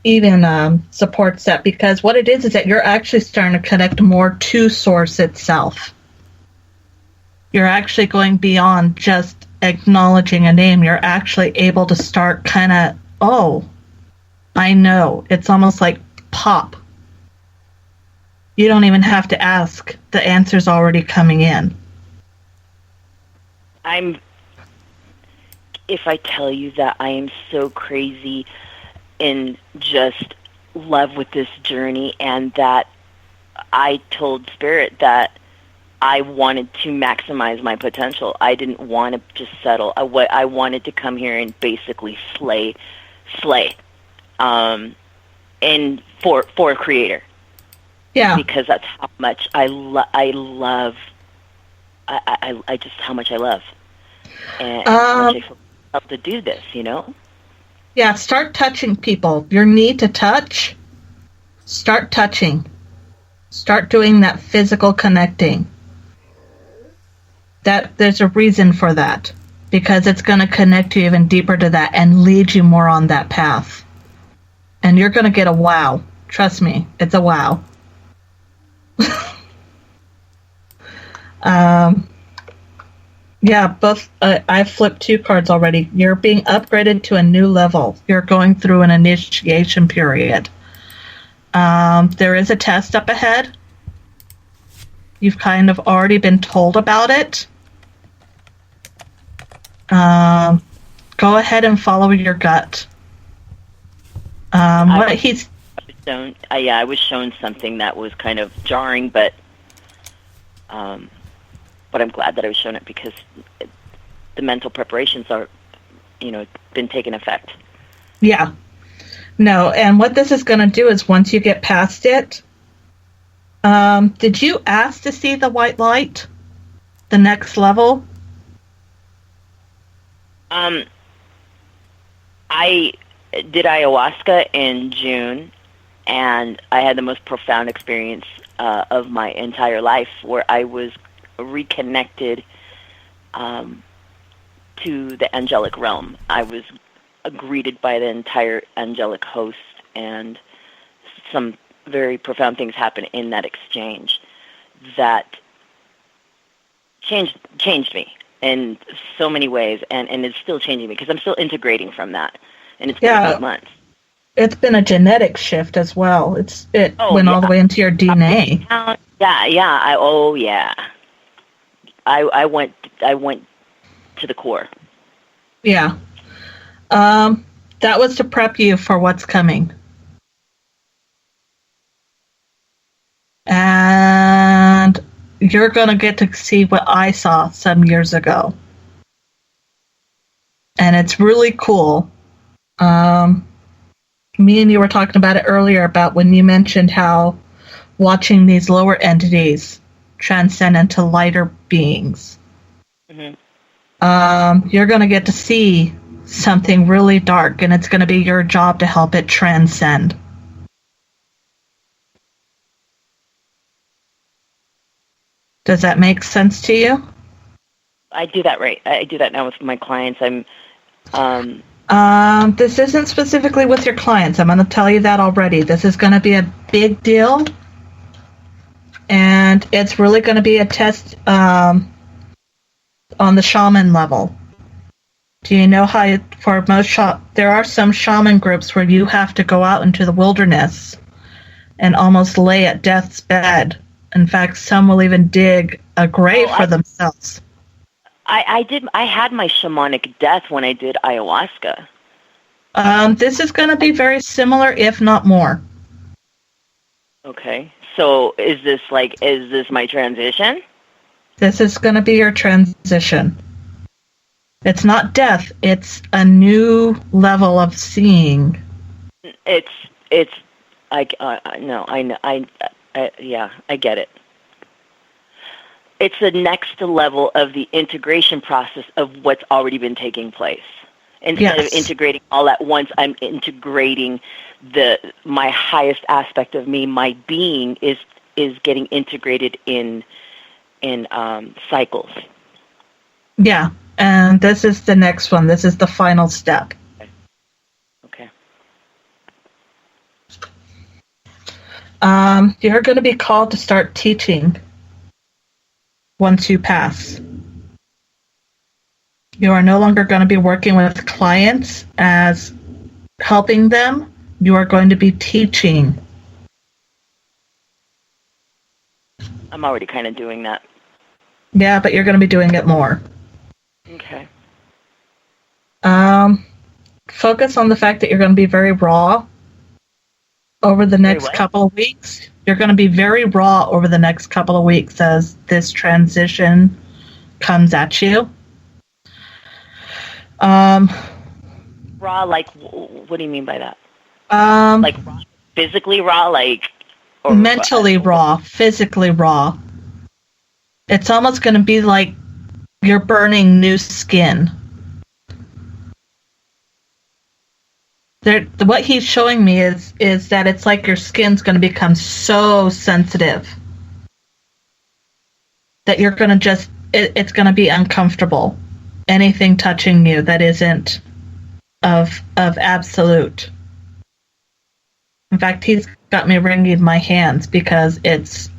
even supports that, because what it is that you're actually starting to connect more to Source itself. You're actually going beyond just acknowledging a name. You're actually able to start kind of, oh, I know. It's almost like pop. You don't even have to ask. The answer's already coming in. If I tell you that I am so crazy in just love with this journey, and that I told Spirit that I wanted to maximize my potential. I didn't want to just settle. I wanted to come here and basically slay, and for a creator. Yeah. Because that's how much I love. I just how much I love, and how much I feel to do this. Yeah. Start touching people. Your need to touch. Start touching. Start doing that physical connecting. That there's a reason for that, because it's going to connect you even deeper to that and lead you more on that path. And you're going to get a wow. Trust me, it's a wow. Yeah, both. I flipped 2 cards already. You're being upgraded to a new level. You're going through an initiation period. There is a test up ahead. You've kind of already been told about it. Go ahead and follow your gut. I was shown something that was kind of jarring, but I'm glad that I was shown it, because the mental preparations are, been taking effect. Yeah. No, and what this is going to do is once you get past it, did you ask to see the white light? The next level? I did ayahuasca in June, and I had the most profound experience of my entire life, where I was reconnected to the angelic realm. I was greeted by the entire angelic host, and some very profound things happened in that exchange that changed me in so many ways, and it's still changing me, because I'm still integrating from that, and it's been about months. It's been a genetic shift as well. It went all the way into your DNA. I went to the core. Yeah. That was to prep you for what's coming. And you're going to get to see what I saw some years ago. And it's really cool. Me and you were talking about it earlier, about when you mentioned how watching these lower entities transcend into lighter beings. Mm-hmm. You're going to get to see something really dark, and it's going to be your job to help it transcend. Does that make sense to you? I do that now with my clients. This isn't specifically with your clients. I'm going to tell you that already. This is going to be a big deal, and it's really going to be a test on the shaman level. Do you know how for most there are some shaman groups where you have to go out into the wilderness and almost lay at death's bed. In fact, some will even dig a grave for themselves. I had my shamanic death when I did ayahuasca. This is going to be very similar, if not more. Okay. So is this my transition? This is going to be your transition. It's not death. It's a new level of seeing. I get it. it's the next level of the integration process of what's already been taking place. Instead of integrating all at once, I'm integrating my highest aspect of me. My being is getting integrated in cycles. Yeah, and this is the next one. This is the final step. Okay. You're going to be called to start teaching once you pass. You are no longer going to be working with clients as helping them. You are going to be teaching. I'm already kind of doing that. Yeah, but you're going to be doing it more. Okay. Focus on the fact that you're going to be very raw over the next couple of weeks. You're going to be very raw over the next couple of weeks as this transition comes at you. Raw, like, what do you mean by that? Like raw, physically raw, like, or mentally raw, physically raw. It's almost going to be like you're burning new skin. What he's showing me is that it's like your skin's going to become so sensitive that you're going to it's going to be uncomfortable. Anything touching you that isn't of absolute. In fact, he's got me wringing my hands because it's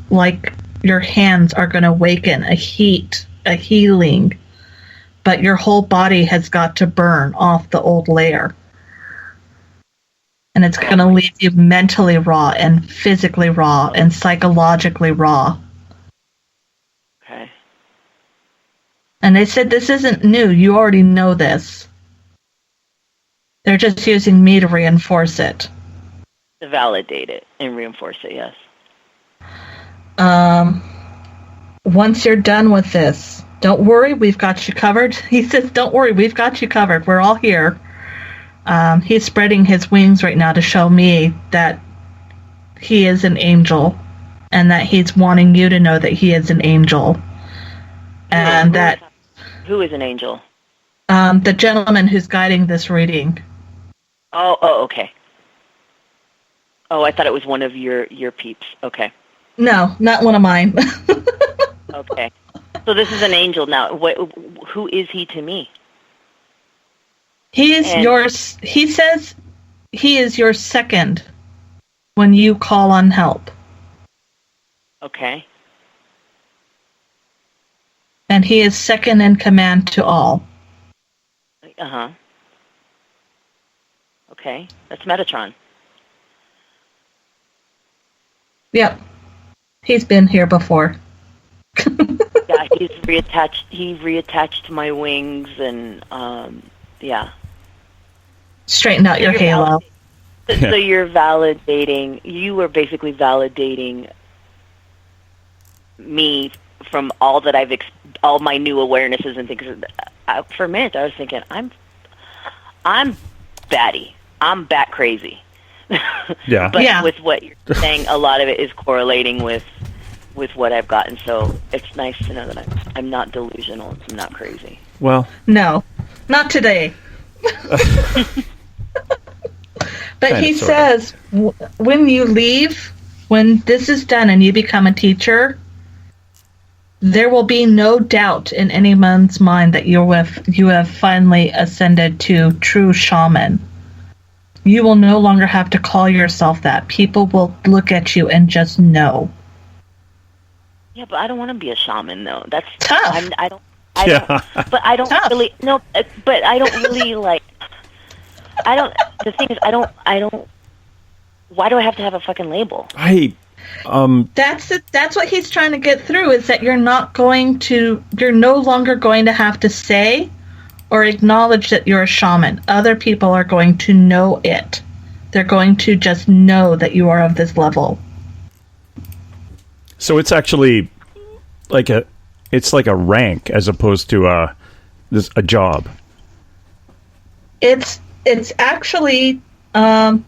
like your hands are going to awaken a healing, but your whole body has got to burn off the old layer. And it's going to leave you mentally raw and physically raw and psychologically raw. Okay. And they said this isn't new. You already know this. They're just using me to reinforce it. To validate it and reinforce it, yes. Once you're done with this, don't worry, we've got you covered. He says, don't worry, we've got you covered. We're all here. He's spreading his wings right now to show me that he is an angel and that he's wanting you to know that he is an angel. And who is an angel? The gentleman who's guiding this reading. Oh, okay. Oh, I thought it was one of your peeps. Okay. No, not one of mine. Okay. So this is an angel now. Who is he to me? He says he is your second when you call on help. Okay. And he is second in command to all. Uh-huh. Okay. That's Metatron. Yep. He's been here before. Yeah, he reattached my wings and, yeah. Straightened out your halo. So you're you were basically validating me from all that all my new awarenesses and things. For a minute, I was thinking, I'm batty. I'm bat crazy. Yeah. But with what you're saying, a lot of it is correlating with what I've gotten. So it's nice to know that I'm not delusional. I'm not crazy. Well. No, not today. But he says, when you leave, when this is done and you become a teacher, there will be no doubt in anyone's mind that you have finally ascended to true shaman. You will no longer have to call yourself that. People will look at you and just know. Yeah, but I don't want to be a shaman, though. That's tough. I don't. But I don't really. No, but I don't really like. I don't. The thing is, I don't. Why do I have to have a fucking label? That's what he's trying to get through, is that you're no longer going to have to say or acknowledge that you're a shaman. Other people are going to know it. They're going to just know that you are of this level. So it's actually like a rank as opposed to a job. It's actually, you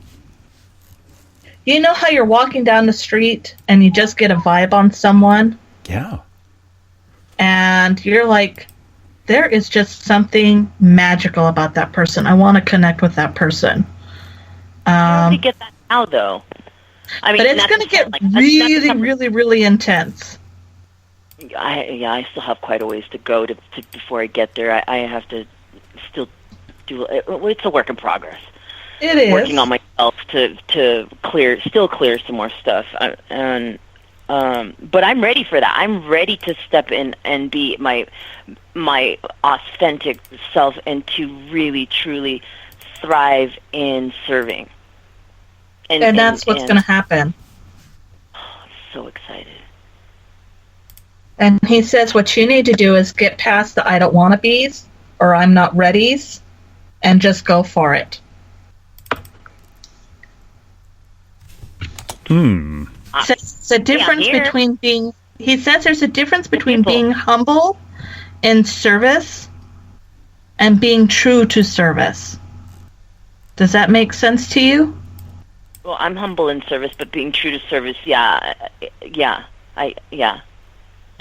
know how you're walking down the street and you just get a vibe on someone? Yeah. and you're like, there is just something magical about that person. I want to connect with that person. I already get that now, though. I mean, but it's going to get really, really intense. I still have quite a ways to go to before I get there. I have to still do. It's a work in progress. It is working on myself to clear some more stuff, but I'm ready for that. I'm ready to step in and be my authentic self and to really truly thrive in serving. And that's what's going to happen. Oh, I'm so excited. And he says what you need to do is get past the I don't want to be's or I'm not ready's and just go for it. There's a difference between being... He says there's a difference between being humble in service and being true to service. Does that make sense to you? Well, I'm humble in service, but being true to service, yeah.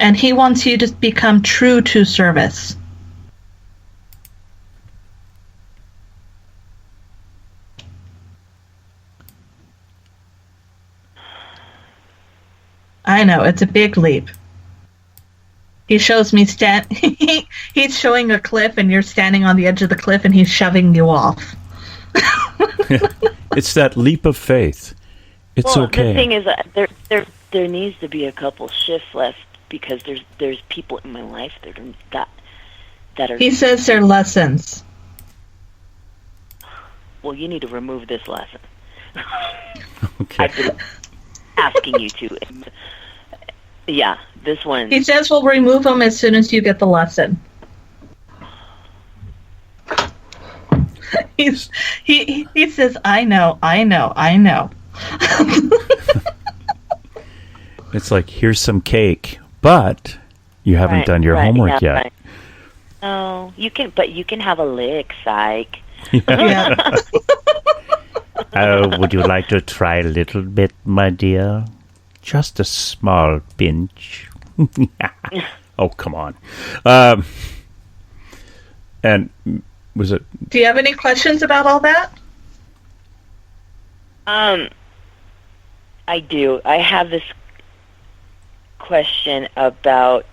And he wants you to become true to service. I know, it's a big leap. He shows me he's showing a cliff and you're standing on the edge of the cliff and he's shoving you off. It's that leap of faith. It's okay. The thing is, there needs to be a couple shifts left because there's people in my life that are. He says they're lessons. Well, you need to remove this lesson. Okay. I've been asking you to. Yeah, this one. He says we'll remove them as soon as you get the lesson. He says, I know. It's like, here's some cake, but you haven't done your homework yet. Right. Oh, you can have a lick, psych. Yeah. Would you like to try a little bit, my dear? Just a small pinch. Oh, come on. And was it... Do you have any questions about all that? I do. I have this question about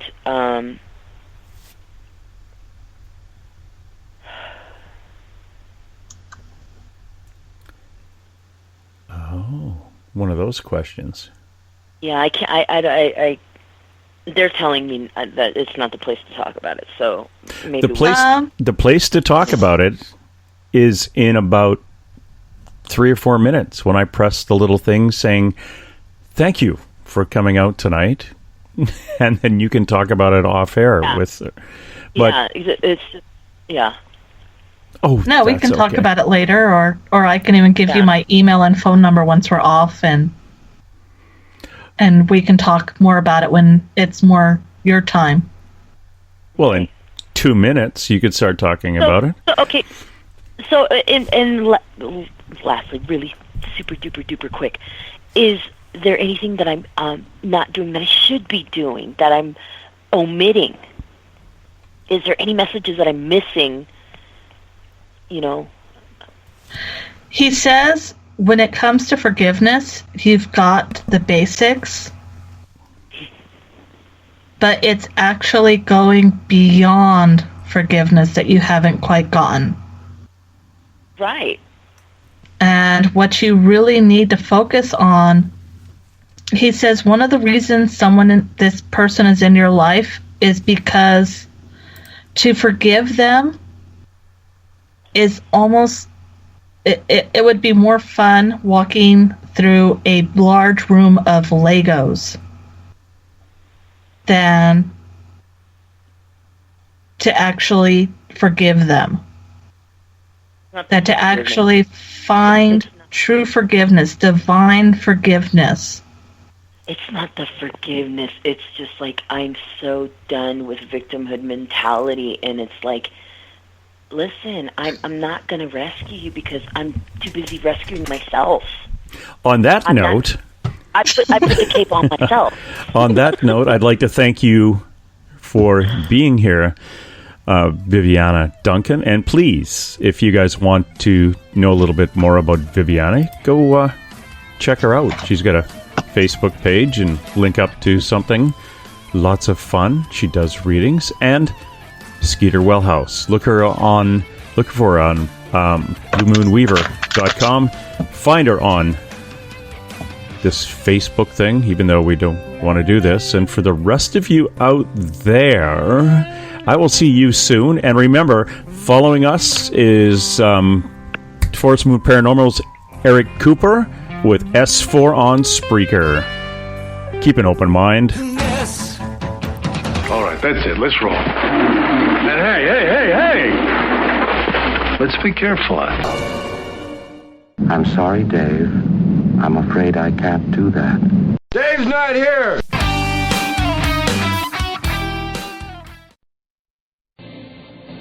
one of those questions. Yeah, I can't. I they're telling me that it's not the place to talk about it. So maybe the place to talk about it is in about 3 or 4 minutes when I press the little thing saying thank you for coming out tonight, and then you can talk about it off air with. But it's yeah. Oh no, we can talk about it later, or I can even give you my email and phone number once we're off, and we can talk more about it when it's more your time. Well, in 2 minutes, you could start talking about it. Okay. So, lastly, really super duper duper quick, is there anything that I'm not doing that I should be doing, that I'm omitting? Is there any messages that I'm missing? You know? He says when it comes to forgiveness, you've got the basics, but it's actually going beyond forgiveness that you haven't quite gotten. Right. And what you really need to focus on, he says one of the reasons this person is in your life is because to forgive them is almost, it would be more fun walking through a large room of Legos than to actually forgive them. That to actually find true forgiveness, divine forgiveness. It's not the forgiveness. It's just like I'm so done with victimhood mentality, and it's like, listen, I'm not going to rescue you because I'm too busy rescuing myself. On that note... I put the cape on myself. On that note, I'd like to thank you for being here, Viviana Duncan. And please, if you guys want to know a little bit more about Viviana, go check her out. She's got a Facebook page and link up to something. Lots of fun. She does readings. And Skeeter Welhouse. Look for her on bluemoonweaver.com. Find her on this Facebook thing, even though we don't want to do this. And for the rest of you out there, I will see you soon. And remember, following us is Forest Moon Paranormal's Eric Cooper with S4 on Spreaker. Keep an open mind. All right, that's it. Let's roll. And hey! Let's be careful. I'm sorry, Dave. I'm afraid I can't do that. Dave's not here!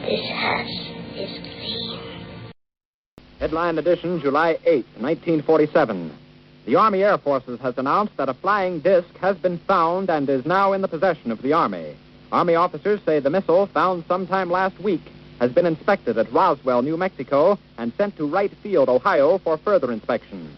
This house is clean. Headline edition, July 8, 1947. The Army Air Forces has announced that a flying disc has been found and is now in the possession of the Army. Army officers say the missile, found sometime last week, has been inspected at Roswell, New Mexico, and sent to Wright Field, Ohio, for further inspection.